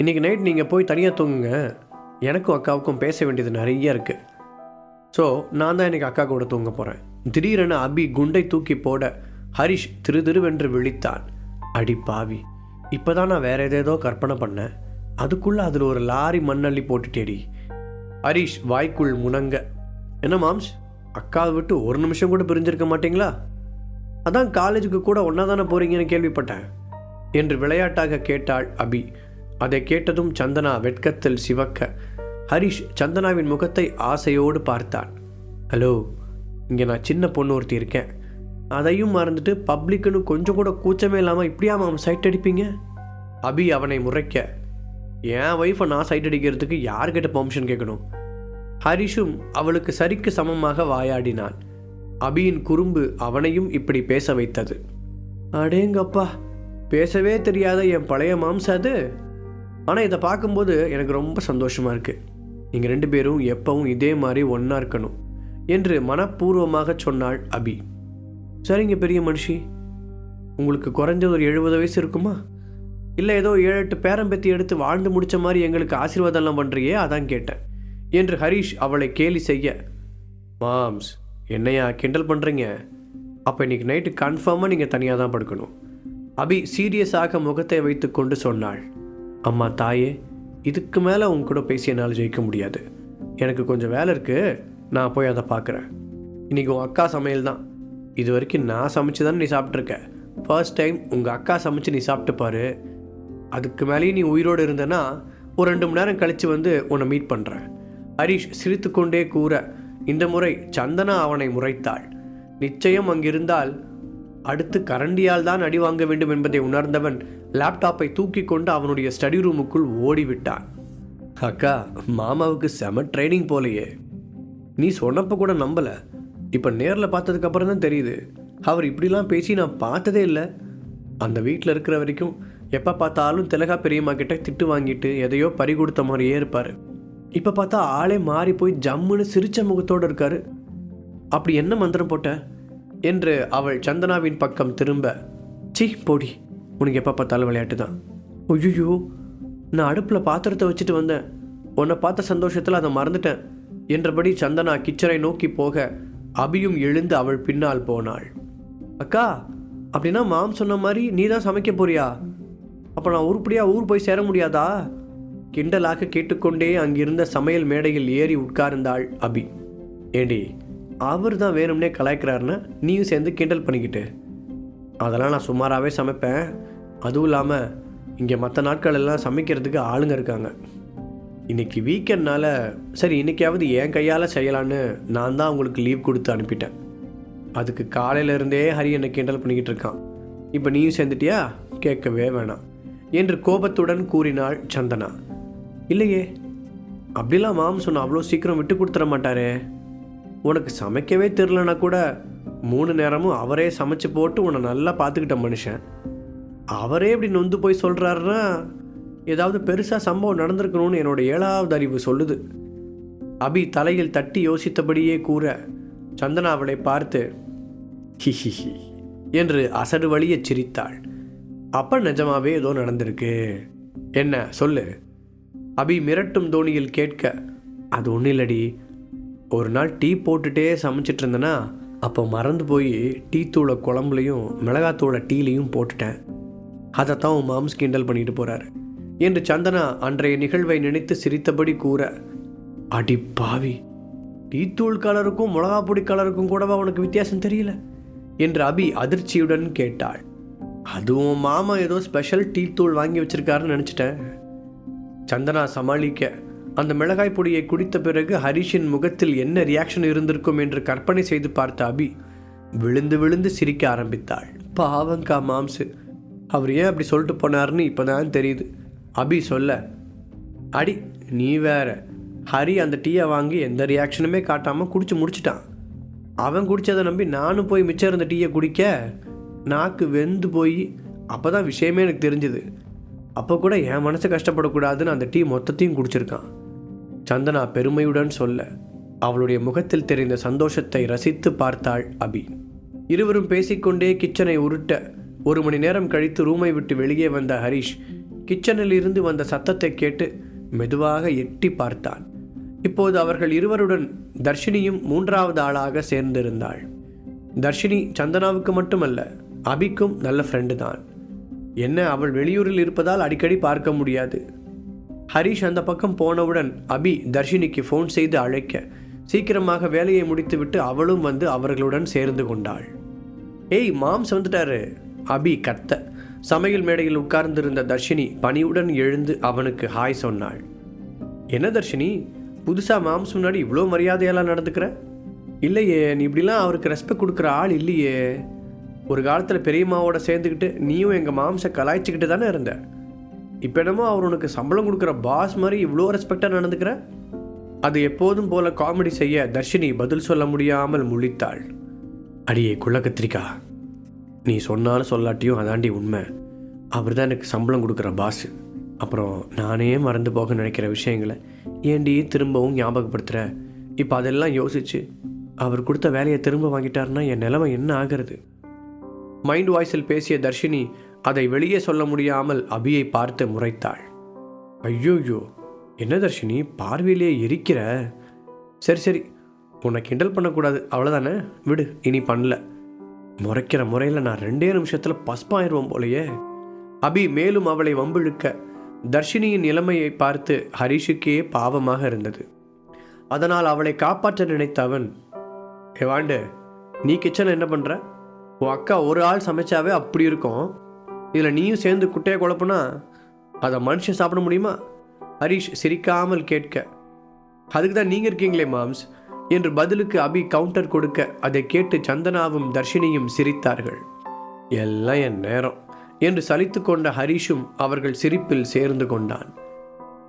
இன்னைக்கு நைட் நீங்கள் போய் தனியாக தூங்குங்க. எனக்கும் அக்காவுக்கும் பேச வேண்டியது நிறைய இருக்குது. ஸோ நான் தான் இன்றைக்கி அக்கா கூட தூங்க போகிறேன். திடீரென அபி குண்டை தூக்கி போட ஹரிஷ் திருதிருவென்று விழித்தான். அடி பாவி, இப்போ தான் நான் வேற ஏதேதோ கற்பனை பண்ணேன், அதுக்குள்ளே அதில் ஒரு லாரி மண்ணள்ளி போட்டுட்டேடி. ஹரிஷ் வாய்க்குள் முனங்க, என்ன மாம்ஸ், அக்காவை விட்டு ஒரு நிமிஷம் கூட பிரிஞ்சிருக்க மாட்டீங்களா? அதான் காலேஜுக்கு கூட ஒன்றா தானே போகிறீங்கன்னு கேள்விப்பட்டேன் என்று விளையாட்டாக கேட்டாள் அபி. அதை கேட்டதும் சந்தனா வெட்கத்தில் சிவக்க ஹரிஷ் சந்தனாவின் முகத்தை ஆசையோடு பார்த்தான். ஹலோ, இங்கே நான் சின்ன பொண்ணு ஒருத்தி இருக்கேன், அதையும் மறந்துட்டு பப்ளிக்குன்னு கொஞ்சம் கூட கூச்சமே இல்லாமல் இப்படியா மாம் சைட் அடிப்பீங்க? அபி அவனை முறைக்க, என் ஒய்ஃபை நான் சைட் அடிக்கிறதுக்கு யார்கிட்ட பெர்மிஷன் கேட்கணும்? ஹரிஷும் அவளுக்கு சரிக்கு சமமாக வாயாடினான். அபியின் குறும்பு அவனையும் இப்படி பேச வைத்தது. அடேங்கப்பா, பேசவே தெரியாத என் பழைய மாம்சம் அது. ஆனால் இதை பார்க்கும்போது எனக்கு ரொம்ப சந்தோஷமாக இருக்குது. நீங்கள் 2 பேரும் எப்பவும் இதே மாதிரி ஒன்றா இருக்கணும் என்று மனப்பூர்வமாக சொன்னாள் அபி. சரிங்க பெரிய மனுஷி, உங்களுக்கு குறைஞ்சது ஒரு 70 வயசு இருக்குமா? இல்லை ஏதோ 7-8 பேரம்பேத்தி எடுத்து வாழ்ந்து முடித்த மாதிரி எங்களுக்கு ஆசீர்வாதம்லாம் பண்ணுறியே, அதான் கேட்டேன் என்று ஹரிஷ் அவளை கேலி செய்ய, மாம்ஸ் என்னையா கிண்டல் பண்ணுறீங்க? அப்போ இன்றைக்கி நைட்டு கன்ஃபார்மாக நீங்கள் தனியாக தான் படுக்கணும். அபி சீரியஸாக முகத்தை வைத்து கொண்டு சொன்னாள். அம்மா தாயே, இதுக்கு மேலே உங்க கூட பேசி என்னால் ஜெயிக்க முடியாது. எனக்கு கொஞ்சம் வேலை இருக்குது, நான் போய் அதை பார்க்குறேன். இன்றைக்கி உங்கள் அக்கா சமையல் தான். இது வரைக்கும் நான் சமைச்சு தானே நீ சாப்பிட்ருக்க. ஃபர்ஸ்ட் டைம் உங்கள் அக்கா சமைச்சு நீ சாப்பிட்டு பாரு. அதுக்கு மேலேயும் நீ உயிரோடு இருந்தேன்னா ஒரு 2 மணி நேரம் கழித்து வந்து உன்னை மீட் பண்ணுறேன். ஹரிஷ் சிரித்து கொண்டே கூற இந்த முறை சந்தனா அவனை முறைத்தாள். நிச்சயம் அங்கிருந்தால் அடுத்து கரண்டியால் தான் அடி வாங்க வேண்டும் என்பதை உணர்ந்தவன் லேப்டாப்பை தூக்கி கொண்டு அவனுடைய ஸ்டடி ரூமுக்குள் ஓடிவிட்டான். அக்கா, மாமாவுக்கு செம ட்ரைனிங் போலையே. நீ சொன்னப்போ கூட நம்பலை, இப்போ நேரில் பார்த்ததுக்கப்புறம் தான் தெரியுது. அவர் இப்படிலாம் பேசி நான் பார்த்ததே இல்லை. அந்த வீட்டில் இருக்கிற வரைக்கும் எப்போ பார்த்தாலும் திலகா பெரியம்மா கிட்ட திட்டு வாங்கிட்டு எதையோ பறி கொடுத்த மாதிரியே இருப்பார். இப்போ பார்த்தா ஆளே மாறி போய் ஜம்முன்னு சிரிச்ச முகத்தோடு இருக்காரு. அப்படி என்ன மந்திரம் போட்ட என்று அவள் சந்தனாவின் பக்கம் திரும்ப, சி போடி, உனக்கு எப்போ பார்த்தாலும் விளையாட்டு தான். ஐயோ, நான் அடுப்பில் பாத்திரத்தை வச்சுட்டு வந்தேன், உன்னை பார்த்த சந்தோஷத்தில் அதை மறந்துட்டேன் என்றபடி சந்தனா கிச்சனை நோக்கி போக அபியும் எழுந்து அவள் பின்னால் போனாள். அக்கா, அப்படின்னா மாம் சொன்ன மாதிரி நீ தான் சமைக்க போறியா? அப்போ நான் உருப்படியாக ஊர் போய் சேர முடியாதா? கிண்டலாக கேட்டுக்கொண்டே அங்கிருந்த சமையல் மேடையில் ஏறி உட்கார்ந்தாள் அபி. ஏண்டி, அவர் தான் வேணும்னே கலாய்க்கிறாருன்னா நீயும் சேர்ந்து கிண்டல் பண்ணிக்கிட்டு? அதெல்லாம் நான் சுமாராகவே சமைப்பேன். அதுவும் இல்லாமல் இங்கே மற்ற நாட்கள் எல்லாம் சமைக்கிறதுக்கு ஆளுங்க இருக்காங்க. இன்றைக்கி வீக்கெண்ட்னால சரி இன்றைக்காவது என் கையால் செய்யலான்னு நான் தான் உங்களுக்கு லீவ் கொடுத்து அனுப்பிட்டேன். அதுக்கு காலையிலேருந்தே ஹரி என்னை கிண்டல் பண்ணிக்கிட்டு இருக்கான். இப்போ நீயும் சேர்ந்துட்டியா? கேட்கவே வேணாம் என்று கோபத்துடன் கூறினாள் சந்தனா. இல்லையே, அப்படிலாம் மாம் சொன்ன அவ்வளோ சீக்கிரம் விட்டு கொடுத்துட மாட்டாரே. உனக்கு சமைக்கவே தெரிலனா கூட 3 நேரமும் அவரே சமைச்சு போட்டு உன்னை நல்லா பார்த்துக்கிட்ட மனுஷன். அவரே இப்படி நொந்து போய் சொல்கிறாருன்னா ஏதாவது பெருசாக சம்பவம் நடந்திருக்கணும்னு என்னோட 7வது அறிவு சொல்லுது. அபி தலையில் தட்டி யோசித்தபடியே கூற சந்தனா அவளை பார்த்து ஹிஹிஹி என்று அசடு வழிய சிரித்தாள். அப்போ நிஜமாவே ஏதோ நடந்திருக்கு. என்ன சொல்லு? அபி மிரட்டும் தோணியில் கேட்க, அது ஒன்றும் இல்லடி, ஒரு நாள் டீ போட்டுகிட்டே சமைச்சிட்டு இருந்தேன்னா அப்போ மறந்து போய் டீ தூளை குழம்புலையும் மிளகாத்தூளை டீலையும் போட்டுட்டேன். அதைத்தான் உன் மாம்ஸ் கிண்டல் பண்ணிட்டு போகிறாரு என்று சந்தனா அன்றைய நிகழ்வை நினைத்து சிரித்தபடி கூற, அடி பாவி, டீத்தூள் கலருக்கும் மிளகா பொடி கலருக்கும் கூடவா உனக்கு வித்தியாசம் தெரியல என்று அபி அதிர்ச்சியுடன் கேட்டாள். அதுவும் மாமா ஏதோ ஸ்பெஷல் டீத்தூள் வாங்கி வச்சிருக்காருன்னு நினச்சிட்டேன். சந்தனா சமாளிக்க, அந்த மிளகாய் பொடியை குடித்த பிறகு ஹரிஷின் முகத்தில் என்ன ரியாக்ஷன் இருந்திருக்கும் என்று கற்பனை செய்து பார்த்த அபி விழுந்து விழுந்து சிரிக்க ஆரம்பித்தாள். பாவங்கா மாம்சு, அவர் ஏன் அப்படி சொல்லிட்டு போனார்னு இப்போதான் தெரியுது. அபி சொல்ல, அடி நீ வேற, ஹரி அந்த டீயை வாங்கி எந்த ரியாக்ஷனுமே காட்டாமல் குடிச்சு முடிச்சிட்டான். அவன் குடித்ததை நம்பி நானும் போய் மிச்சம் இருந்த டீயை குடிக்க நாக்கு வெந்து போய் அப்போ தான் விஷயமே எனக்கு தெரிஞ்சுது. அப்போ கூட என் மனசை கஷ்டப்படக்கூடாதுன்னு அந்த டீ மொத்தத்தையும் குடிச்சிருக்கான். சந்தனா பெருமையுடன் சொல்ல அவளுடைய முகத்தில் தெரிந்த சந்தோஷத்தை ரசித்து பார்த்தாள் அபி. இருவரும் பேசிக்கொண்டே கிச்சனை உருட்ட 1 மணி நேரம் கழித்து ரூமை விட்டு வெளியே வந்த ஹரிஷ் கிச்சனில் இருந்து வந்த சத்தத்தை கேட்டு மெதுவாக எட்டி பார்த்தான். இப்போது அவர்கள் இருவருடன் தர்ஷினியும் 3வது ஆளாக சேர்ந்திருந்தாள். தர்ஷினி சந்தனாவுக்கு மட்டுமல்ல, அபிக்கும் நல்ல ஃப்ரெண்டு தான். என்ன, அவள் வெளியூரில் இருப்பதால் அடிக்கடி பார்க்க முடியாது. ஹரிஷ் அந்த பக்கம் போனவுடன் அபி தர்ஷினிக்கு ஃபோன் செய்து அழைக்க சீக்கிரமாக வேலையை முடித்துவிட்டு அவளும் வந்து அவர்களுடன் சேர்ந்து கொண்டாள். ஏய், மாம்ஸ் வந்துட்டாரு, அபி கத்த. சமையல் மேடையில் உட்கார்ந்திருந்த தர்ஷினி பணியுடன் எழுந்து அவனுக்கு ஹாய் சொன்னாள். என்ன தர்ஷினி, புதுசாக மாம்ஸ் முன்னாடி இவ்வளோ மரியாதையெல்லாம் நடந்துக்கிற? இல்லையே, நீ இப்படிலாம் அவருக்கு ரெஸ்பெக்ட் கொடுக்குற ஆள் இல்லையே. ஒரு காலத்தில் பெரியம்மாவோட சேர்ந்துக்கிட்டு நீயும் எங்கள் மாம்சை கலாய்ச்சிக்கிட்டு தானே இருந்த. இப்போ என்னமோ அவர் உனக்கு சம்பளம் கொடுக்குற பாஸ் மாதிரி இவ்வளோ ரெஸ்பெக்டாக நடந்துக்கிற? அது எப்போதும் போல காமெடி செய்ய தர்ஷினி பதில் சொல்ல முடியாமல் முழித்தாள். அடியே குள்ள கத்திரிக்கா, நீ சொன்னாலும் சொல்லாட்டியும் அதாண்டி உண்மை. அவர் தான் எனக்கு சம்பளம் கொடுக்குற பாஸ். அப்புறம் நானே மறந்து போக நினைக்கிற விஷயங்களை ஏண்டி திரும்பவும் ஞாபகப்படுத்துகிற? இப்போ அதெல்லாம் யோசிச்சு அவர் கொடுத்த வேலையை திரும்ப வாங்கிட்டாருன்னா என் நிலைமை என்ன ஆகிறது? மைண்ட் வாய்ஸில் பேசிய தர்ஷினி அதை வெளியே சொல்ல முடியாமல் அபியை பார்த்து முறைத்தாள். ஐயோயோ, என்ன தர்ஷினி பார்வையிலே எரிக்கிற? சரி சரி, உன்னை கிண்டல் பண்ணக்கூடாது, அவ்வளோதானே, விடு, இனி பண்ணல. முறைக்கிற முறையில் நான் 2 நிமிஷத்தில் பஸ்பாயிருவோம் போலையே. அபி மேலும் அவளை வம்பிழுக்க தர்ஷினியின் நிலைமையை பார்த்து ஹரிஷுக்கே பாவமாக இருந்தது. அதனால் அவளை காப்பாற்ற நினைத்த அவன், வாண்டு, நீ கிச்சனில் என்ன பண்ணுற? உன் அக்கா ஒரு ஆள் சமைச்சாவே அப்படி இருக்கும், இதில் நீயும் சேர்ந்து குட்டையை குழப்புனா அதை மனுஷன் சாப்பிட முடியுமா? ஹரிஷ் சிரிக்காமல் கேட்க, அதுக்கு தான் நீங்கள் இருக்கீங்களே மாம்ஸ் என்று பதிலுக்கு அபி கவுண்டர் கொடுக்க அதை கேட்டு சந்தனாவும் தர்ஷினியும் சிரித்தார்கள். எல்லாம் என் நேரம் என்று சலித்து கொண்ட ஹரிஷும் அவர்கள் சிரிப்பில் சேர்ந்து கொண்டான்.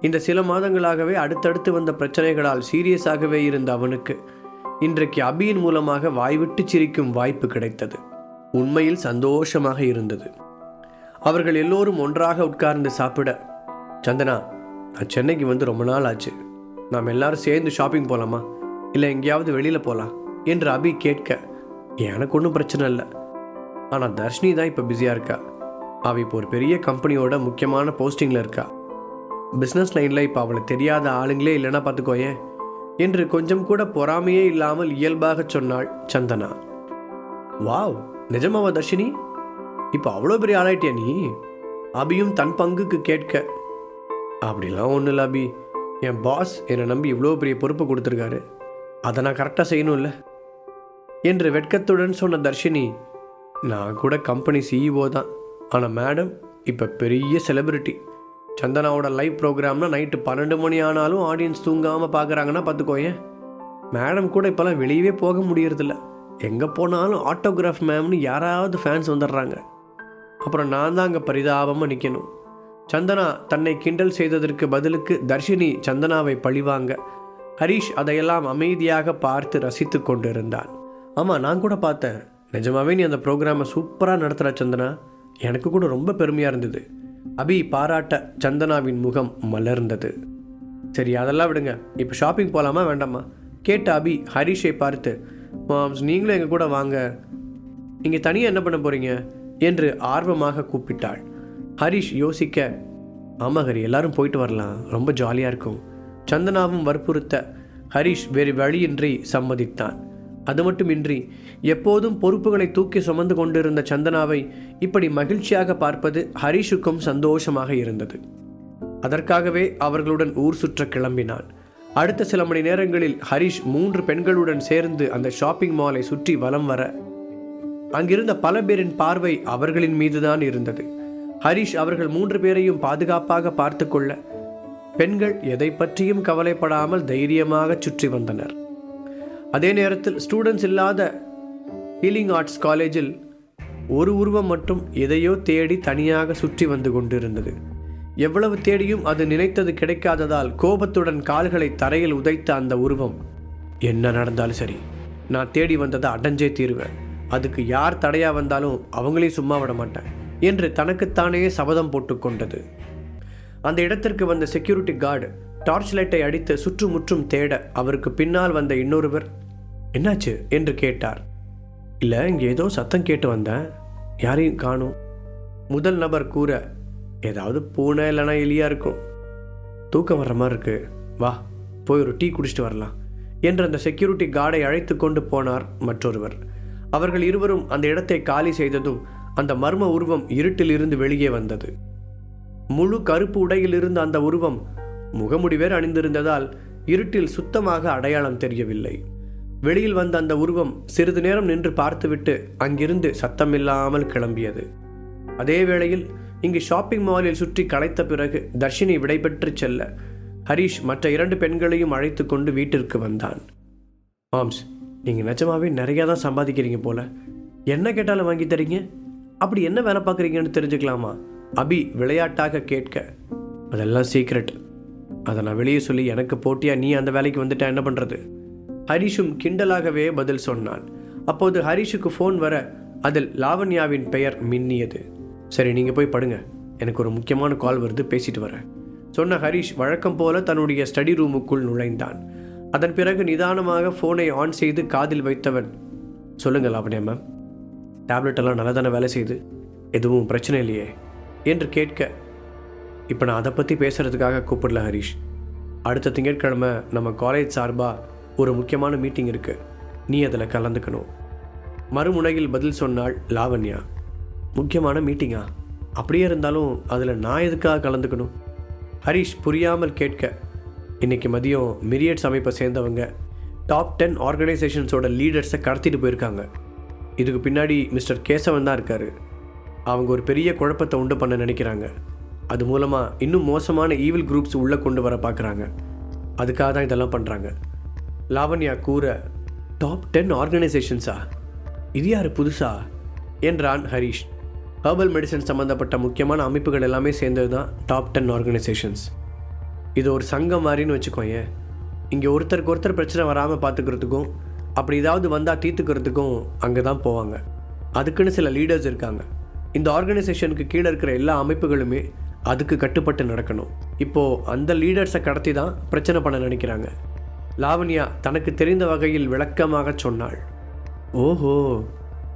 இந்த சில மாதங்களாகவே அடுத்தடுத்து வந்த பிரச்சனைகளால் சீரியஸாகவே இருந்த அவனுக்கு இன்றைக்கு அபியின் மூலமாக வாய்விட்டு சிரிக்கும் வாய்ப்பு கிடைத்தது. உண்மையில் சந்தோஷமாக இருந்தது. அவர்கள் எல்லோரும் ஒன்றாக உட்கார்ந்து சாப்பிட, சந்தனா, நான் சென்னைக்கு வந்து ரொம்ப நாள் ஆச்சு, நாம் எல்லாரும் சேர்ந்து ஷாப்பிங் போகலாமா, இல்லை எங்கேயாவது வெளியில் போகலாம் என்று அபி கேட்க, எனக்கு ஒன்றும் பிரச்சனை இல்லை. ஆனால் தர்ஷினி தான் இப்போ பிஸியாக இருக்கா. அவள் இப்போ ஒரு பெரிய கம்பெனியோட முக்கியமான போஸ்டிங்கில் இருக்கா. பிஸ்னஸ் லைனில் இப்போ அவளை தெரியாத ஆளுங்களே இல்லைன்னா பார்த்துக்கோயேன் என்று கொஞ்சம் கூட பொறாமையே இல்லாமல் இயல்பாக சொன்னாள் சந்தனா. வாவ், நிஜமாவா தர்ஷினி? இப்போ அவ்வளோ பெரிய ஆளாயிட்டியா நீ? அபியும் தன் பங்குக்கு கேட்க, அப்படிலாம் ஒன்றும் இல்லை அபி, என் பாஸ் என்னை நம்பி இவ்வளோ பெரிய பொறுப்பு கொடுத்துருக்காரு, அதை நான் கரெக்டாக செய்யணும்ல என்று வெட்கத்துடன் சொன்ன தர்ஷினி, நான் கூட கம்பெனி சிஇஓ தான், ஆனால் மேடம் இப்போ பெரிய செலிபிரிட்டி. சந்தனாவோட லைவ் ப்ரோக்ராம்னா நைட்டு 12 மணி ஆனாலும் ஆடியன்ஸ் தூங்காமல் பார்க்குறாங்கன்னா பார்த்துக்கோயேன். மேடம் கூட இப்போலாம் வெளியவே போக முடியறதில்ல. எங்கே போனாலும் ஆட்டோகிராஃப் மேம்னு யாராவது ஃபேன்ஸ் வந்துடுறாங்க. அப்புறம் நான் தான் அங்கே பரிதாபமாக நிற்கணும். சந்தனா தன்னை கிண்டல் செய்ததற்கு பதிலுக்கு தர்ஷினி சந்தனாவை பழிவாங்க ஹரிஷ் அதையெல்லாம் அமைதியாக பார்த்து ரசித்து கொண்டிருந்தான். ஆமாம், நான் கூட பார்த்தேன், நிஜமாவே நீ அந்த ப்ரோக்ராமை சூப்பராக நடத்துகிற சந்தனா, எனக்கு கூட ரொம்ப பெருமையாக இருந்தது. அபி பாராட்ட சந்தனாவின் முகம் மலர்ந்தது. சரி, அதெல்லாம் விடுங்க, இப்போ ஷாப்பிங் போகலாமா வேண்டாமா கேட்ட அபி ஹரிஷை பார்த்து, மாம்ஸ் நீங்களும் எங்கள் கூட வாங்க, நீங்கள் தனியாக என்ன பண்ண போகிறீங்க என்று ஆர்வமாக கூப்பிட்டாள். ஹரிஷ் யோசிக்க, ஆமாம் ஹரி, எல்லாரும் போயிட்டு வரலாம், ரொம்ப ஜாலியாக இருக்கும். சந்தனாவும் வற்புறுத்த ஹரிஷ் வேறு வழியின்றி சம்மதித்தான். அது மட்டுமின்றி எப்போதும் பொறுப்புகளை தூக்கி சுமந்து கொண்டிருந்த சந்தனாவை இப்படி மகிழ்ச்சியாக பார்ப்பது ஹரிஷுக்கும் சந்தோஷமாக இருந்தது. அதற்காகவே அவர்களுடன் ஊர் சுற்ற கிளம்பினான். அடுத்த சில மணி நேரங்களில் ஹரிஷ் 3 பெண்களுடன் சேர்ந்து அந்த ஷாப்பிங் மாலை சுற்றி வலம் வர அங்கிருந்த பல பேரின் பார்வை அவர்களின் மீதுதான் இருந்தது. ஹரிஷ் அவர்கள் 3 பேரையும் பாதுகாப்பாக பார்த்து கொள்ள பெண்கள் எதை பற்றியும் கவலைப்படாமல் தைரியமாக சுற்றி வந்தனர். அதே நேரத்தில் ஸ்டூடெண்ட்ஸ் இல்லாத ஹீலிங் ஆர்ட்ஸ் காலேஜில் ஒரு உருவம் மட்டும் எதையோ தேடி தனியாக சுற்றி வந்து கொண்டிருந்தது. எவ்வளவு தேடியும் அது நினைத்தது கிடைக்காததால் கோபத்துடன் கால்களை தரையில் உதைத்த அந்த உருவம், என்ன நடந்தாலும் சரி, நான் தேடி வந்ததை அடைஞ்சே தீருவேன், அதுக்கு யார் தடையாக வந்தாலும் அவங்களையும் சும்மா விட மாட்டேன் என்று தனக்குத்தானே சபதம் போட்டுக்கொண்டது. அந்த இடத்திற்கு வந்த செக்யூரிட்டி கார்டு டார்ச் லைட்டை அடித்து சுற்றுமுற்றும் தேட அவருக்கு பின்னால் வந்த இன்னொருவர், என்னாச்சு என்று கேட்டார். இல்லை, இங்கே ஏதோ சத்தம் கேட்டு வந்தேன், யாரையும் காணும். முதல் நபர் கூற, ஏதாவது பூனை இல்லைனா எலியா இருக்கும், தூக்கம் வர்ற மாதிரி இருக்கு, வா போய் ஒரு டீ குடிச்சிட்டு வரலாம் என்று அந்த செக்யூரிட்டி கார்டை அழைத்து கொண்டு போனார் மற்றொருவர். அவர்கள் இருவரும் அந்த இடத்தை காலி செய்ததும் அந்த மர்ம உருவம் இருட்டில் இருந்து வெளியே வந்தது. முழு கருப்பு உடையில் இருந்த அந்த உருவம் முகமுடிவேர் அணிந்திருந்ததால் இருட்டில் சுத்தமாக அடையாளம் தெரியவில்லை. வெளியில் வந்த அந்த உருவம் சிறிது நேரம் நின்று பார்த்துவிட்டு அங்கிருந்து சத்தமில்லாமல் கிளம்பியது. அதே வேளையில் இங்கு ஷாப்பிங் மாலில் சுற்றி களைத்த பிறகு தர்ஷினி விடைபெற்று செல்ல ஹரீஷ் மற்ற 2 பெண்களையும் அழைத்து கொண்டு வீட்டிற்கு வந்தான். மாம்ஸ், நீங்கள் நிஜமாவே நிறையா தான் சம்பாதிக்கிறீங்க போல, என்ன கேட்டாலும் வாங்கி தரீங்க, அப்படி என்ன வேலை பார்க்குறீங்கன்னு தெரிஞ்சுக்கலாமா? அபி விளையாட்டாக கேட்க, அதெல்லாம் சீக்ரெட், அதை நான் வெளியே சொல்லி எனக்கு போட்டியாக நீ அந்த வேலைக்கு வந்துட்டா என்ன பண்ணுறது? ஹரிஷும் கிண்டலாகவே பதில் சொன்னான். அப்போது ஹரிஷுக்கு ஃபோன் வர அதில் லாவண்யாவின் பெயர் மின்னியது. சரி, நீங்கள் போய் படுங்க, எனக்கு ஒரு முக்கியமான கால் வருது, பேசிட்டு வரேன் சொன்ன ஹரிஷ் வழக்கம் போல தன்னுடைய ஸ்டடி ரூமுக்குள் நுழைந்தான். அதன் பிறகு நிதானமாக ஃபோனை ஆன் செய்து காதில் வைத்தவன், சொல்லுங்கள் லாவண்யா மேம், டேப்லெட் எல்லாம் நல்லா தானே வேலை செய்யுது, எதுவும் பிரச்சனை இல்லையே என்று கேட்க, இப்போ நான் அதை பற்றி பேசுகிறதுக்காக கூப்பிடல ஹரீஷ், அடுத்த திங்கட்கிழமை நம்ம காலேஜ் சார்பாக ஒரு முக்கியமான மீட்டிங் இருக்குது, நீ அதில் கலந்துக்கணும். மறுமுனையில் பதில் சொன்னாள் லாவண்யா. முக்கியமான மீட்டிங்கா? அப்படியே இருந்தாலும் அதில் நான் எதுக்காக கலந்துக்கணும்? ஹரீஷ் புரியாமல் கேட்க, இன்றைக்கி மதியம் மிரியட்ஸ் அமைப்பை சேர்ந்தவங்க டாப் 10 ஆர்கனைசேஷன்ஸோட லீடர்ஸை கடத்திட்டு போயிருக்காங்க. இதுக்கு பின்னாடி மிஸ்டர் கேசவன் தான் இருக்கார். அவங்க ஒரு பெரிய குழப்பத்தை உண்டு பண்ண நினைக்கிறாங்க. அது மூலமாக இன்னும் மோசமான ஈவில் குரூப்ஸ் உள்ளே கொண்டு வர பார்க்குறாங்க. அதுக்காக தான் இதெல்லாம் பண்ணுறாங்க. லாவண்யா கூற, டாப் 10 ஆர்கனைசேஷன்ஸா? இது யார் புதுசா என்றான் ஹரீஷ். ஹெர்பல் மெடிசன் சம்மந்தப்பட்ட முக்கியமான அமைப்புகள் எல்லாமே சேர்ந்தது தான் டாப் 10 ஆர்கனைசேஷன்ஸ். இது ஒரு சங்கம் மாதிரின்னு வச்சுக்கோங்க. இங்கே ஒருத்தருக்கு ஒருத்தர் பிரச்சனை வராமல் பார்த்துக்கிறதுக்கும் அப்படி ஏதாவது வந்தால் தீர்த்துக்கிறதுக்கும் அங்கே தான் போவாங்க. அதுக்குன்னு சில லீடர்ஸ் இருக்காங்க. இந்த ஆர்கனைசேஷனுக்கு கீழே இருக்கிற எல்லா அமைப்புகளுமே அதுக்கு கட்டுப்பட்டு நடக்கணும். இப்போது அந்த லீடர்ஸை கடத்தி தான் பிரச்சனை பண்ண நினைக்கிறாங்க. லாவண்யா தனக்கு தெரிந்த வகையில் விளக்கமாக சொன்னாள். ஓஹோ,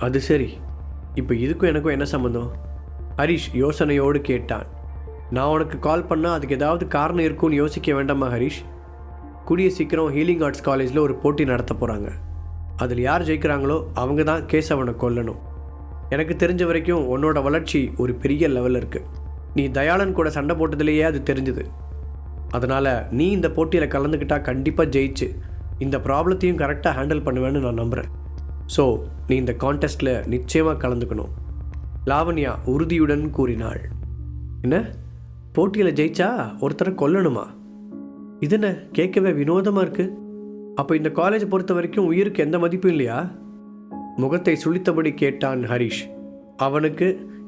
அது சரி, இப்போ இதுக்கும் எனக்கும் என்ன சம்மந்தம்? ஹரீஷ் யோசனையோடு கேட்டான். நான் உனக்கு கால் பண்ணால் அதுக்கு ஏதாவது காரணம் இருக்கும்னு யோசிக்க வேண்டாமா ஹரீஷ்? கூடிய சீக்கிரம் ஹீலிங் ஆர்ட்ஸ் காலேஜில் ஒரு போட்டி நடத்த போகிறாங்க. அதில் யார் ஜெயிக்கிறாங்களோ அவங்க தான் கேசவனை கொல்லணும். எனக்கு தெரிஞ்ச வரைக்கும் உன்னோட வளர்ச்சி ஒரு பெரிய லெவலில் இருக்குது. நீ தயாளன் கூட சண்டை போட்டதுலேயே அது தெரிஞ்சுது. அதனால் நீ இந்த போட்டியில் கலந்துக்கிட்டால் கண்டிப்பாக ஜெயிச்சு இந்த ப்ராப்ளத்தையும் கரெக்டாக ஹேண்டில் பண்ணுவேன்னு நான் நம்புகிறேன். ஸோ நீ இந்த கான்டெஸ்ட்டில் நிச்சயமாக கலந்துக்கணும், லாவண்யா உறுதியுடன் கூறினாள். என்ன, போட்டியில் ஜெயிச்சா ஒருத்தரை கொல்லணுமா? இது என்ன கேட்கவே வினோதமாக இருக்குது. அப்போ இந்த காலேஜை பொறுத்த வரைக்கும் உயிருக்கு எந்த மதிப்பும் இல்லையா? முகத்தை சுளித்தபடி கேட்டான் ஹரீஷ். அவனுக்கு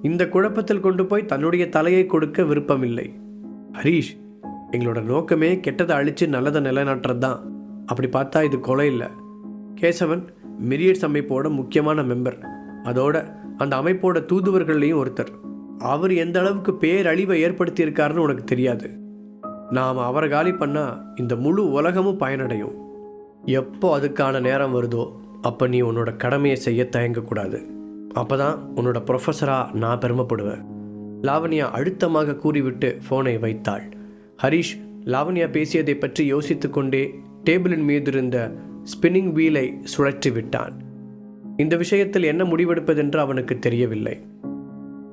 இந்த குழப்பத்தில் கொண்டு போய் தன்னுடைய தலையை கொடுக்க விருப்பமில்லை. ஹரீஷ், எங்களோட நோக்கமே கெட்டதை அழித்து நல்லதை நிலைநாட்டுறது தான். அப்படி பார்த்தா இது கொலை இல்லை. கேசவன் மிரியட்ஸ் அமைப்போட முக்கியமான மெம்பர், அதோட அந்த அமைப்போட தூதுவர்கள்லையும் ஒருத்தர். அவர் எந்த அளவுக்கு பேரழிவை ஏற்படுத்தியிருக்காருன்னு உனக்கு தெரியாது. நாம் அவரை காலி பண்ணால் இந்த முழு உலகமும் பயனடையும். எப்போ அதுக்கான நேரம் வருதோ அப்போ நீ உன்னோட கடமையை செய்ய தயங்கக்கூடாது. அப்போ தான் உன்னோட ப்ரொஃபஸராக நான் பெருமைப்படுவேன். லாவண்யா அழுத்தமாக கூறிவிட்டு ஃபோனை வைத்தாள். ஹரீஷ் லாவண்யா பேசியதை பற்றி யோசித்து கொண்டே டேபிளின் மீது இருந்த ஸ்பின்னிங் வீலை சுழற்றி விட்டான். இந்த விஷயத்தில் என்ன முடிவெடுப்பதென்று அவனுக்கு தெரியவில்லை.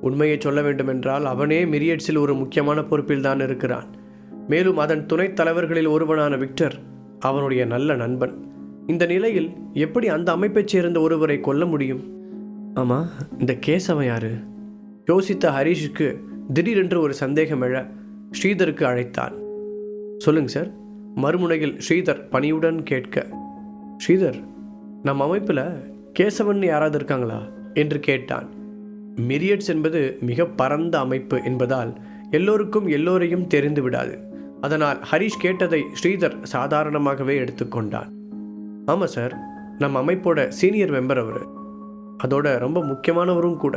உண்மையை சொல்ல வேண்டுமென்றால் அவனே மிரியட்ஸில் ஒரு முக்கியமான பொறுப்பில் தான் இருக்கிறான். மேலும் அதன் துணைத் தலைவர்களில் ஒருவனான விக்டர் அவனுடைய நல்ல நண்பன். இந்த நிலையில் எப்படி அந்த அமைப்பைச் சேர்ந்த ஒருவரை கொல்ல முடியும்? ஆமாம், இந்த கேசவன் யாரு? யோசித்த ஹரீஷுக்கு திடீரென்று ஒரு சந்தேகம் எழ ஸ்ரீதருக்கு அழைத்தான். சொல்லுங்க சார். மறுமுனையில் ஸ்ரீதர் பணியுடன் கேட்க, ஸ்ரீதர், நம் அமைப்பில் கேசவன் யாராவது இருக்காங்களா என்று கேட்டான். மிரியட்ஸ் என்பது மிக பரந்த அமைப்பு என்பதால் எல்லோருக்கும் எல்லோரையும் தெரிந்து விடாது. அதனால் ஹரிஷ் கேட்டதை ஸ்ரீதர் சாதாரணமாகவே எடுத்துக்கொண்டான். ஆமாம் சார், நம் அமைப்போட சீனியர் மெம்பர் அவர், அதோட ரொம்ப முக்கியமானவரும் கூட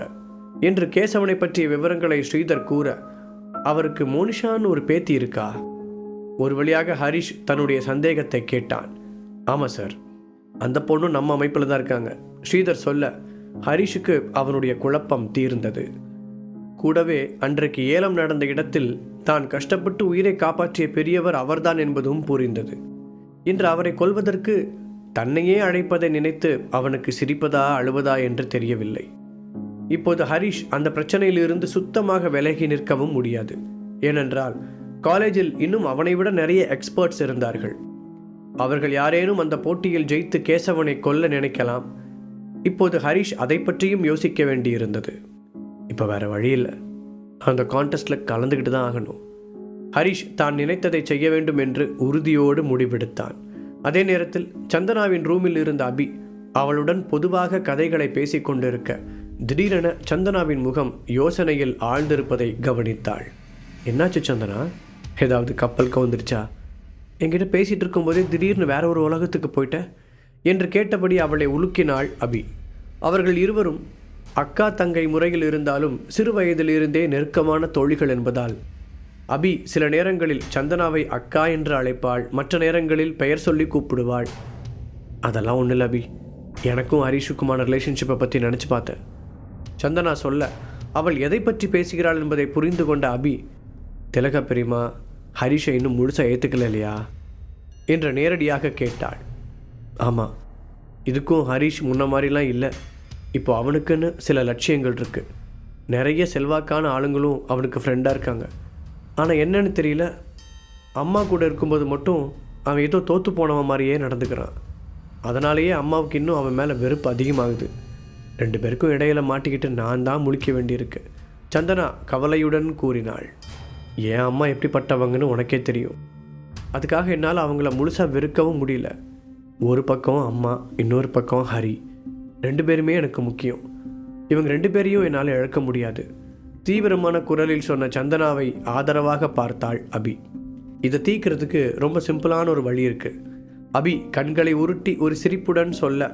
என்று கேசவனை பற்றிய விவரங்களை ஸ்ரீதர் கூற, அவருக்கு மோனிஷான்னு ஒரு பேத்தி இருக்கா? ஒரு வழியாக ஹரிஷ் தன்னுடைய சந்தேகத்தை கேட்டான். ஆமாம் சார், அந்த பொண்ணும் நம்ம அமைப்பில் தான் இருக்காங்க ஸ்ரீதர் சொல்ல, ஹரிஷுக்கு அவனுடைய குழப்பம் தீர்ந்தது. கூடவே அன்றைக்கு ஏலம் நடந்த இடத்தில் தான் கஷ்டப்பட்டு உயிரை காப்பாற்றிய பெரியவர் அவர்தான் என்பதும் புரிந்தது. இன்று அவரை கொல்வதற்கு தன்னையே அழைப்பதை நினைத்து அவனுக்கு சிரிப்பதா அழுவதா என்று தெரியவில்லை. இப்போது ஹரிஷ் அந்த பிரச்சனையிலிருந்து சுத்தமாக விலகி நிற்கவும் முடியாது. ஏனென்றால் காலேஜில் இன்னும் அவனை விட நிறைய எக்ஸ்பர்ட்ஸ் இருந்தார்கள். அவர்கள் யாரேனும் அந்த போட்டியில் ஜெயித்து கேசவனை கொல்ல நினைக்கலாம். இப்போது ஹரிஷ் அதை பற்றியும் யோசிக்க வேண்டியிருந்தது. இப்போ வேற வழி இல்லை, அந்த கான்டெஸ்டில் கலந்துக்கிட்டு தான் ஆகணும். ஹரிஷ் தான் நினைத்ததை செய்ய வேண்டும் என்று உறுதியோடு முடிவெடுத்தான். அதே நேரத்தில் சந்தனாவின் ரூமில் இருந்த அபி அவளுடன் பொதுவாக கதைகளை பேசிக்கொண்டிருக்க, திடீரென சந்தனாவின் முகம் யோசனையில் ஆழ்ந்திருப்பதை கவனித்தாள். என்னாச்சு சந்தனா, ஏதாவது கப்பல் கவுந்துருச்சா? என்கிட்ட பேசிகிட்டு இருக்கும்போதே திடீர்னு வேற ஒரு உலகத்துக்கு போயிட்ட என்று கேட்டபடி அவளை உலுக்கினாள் அபி. அவர்கள் இருவரும் அக்கா தங்கை முறையில் இருந்தாலும் சிறு வயதிலிருந்தே நெருக்கமான தோழிகள் என்பதால் அபி சில நேரங்களில் சந்தனாவை அக்கா என்று அழைப்பாள், மற்ற நேரங்களில் பெயர் சொல்லி கூப்பிடுவாள். அதெல்லாம் ஒன்றும் இல்லை அபி, எனக்கும் ஹரிஷுக்குமான ரிலேஷன்ஷிப்பை பற்றி நினச்சி பார்த்தேன் சந்தனா சொல்ல, அவள் எதை பற்றி பேசுகிறாள் என்பதை புரிந்து கொண்ட அபி, திலக பெரியமா ஹரிஷை இன்னும் முழுசாக ஏற்றுக்கல இல்லையா என்று நேரடியாக கேட்டாள். ஆமாம், இதுக்கும் ஹரிஷ் முன்ன மாதிரிலாம் இல்லை. இப்போ அவனுக்குன்னு சில லட்சியங்கள் இருக்குது. நிறைய செல்வாக்கான ஆளுங்களும் அவனுக்கு ஃப்ரெண்டாக இருக்காங்க. ஆனால் என்னன்னு தெரியல, அம்மா கூட இருக்கும்போது மட்டும் அவன் ஏதோ தோற்று போனவன் மாதிரியே நடந்துக்கிறான். அதனாலேயே அம்மாவுக்கு இன்னும் அவன் மேலே வெறுப்பு அதிகமாகுது. 2 பேருக்கும் இடையில மாட்டிக்கிட்டு நான் தான் முழிக்க வேண்டியிருக்கு சந்தனா கவலையுடன் கூறினாள். என் அம்மா எப்படிப்பட்டவங்கன்னு உனக்கே தெரியும். அதுக்காக என்னால் அவங்கள முழுசாக வெறுக்கவும் முடியல. ஒரு பக்கம் அம்மா, இன்னொரு பக்கம் ஹரி, 2 பேருமே எனக்கு முக்கியம். இவங்க 2 பேரையும் என்னால் இழக்க முடியாது. தீவிரமான குரலில் சொன்ன சந்தனாவை ஆதரவாக பார்த்தாள் அபி. இதை தீர்க்கிறதுக்கு ரொம்ப சிம்பிளான ஒரு வழி இருக்கு. அபி கண்களை உருட்டி ஒரு சிரிப்புடன் சொல்ல,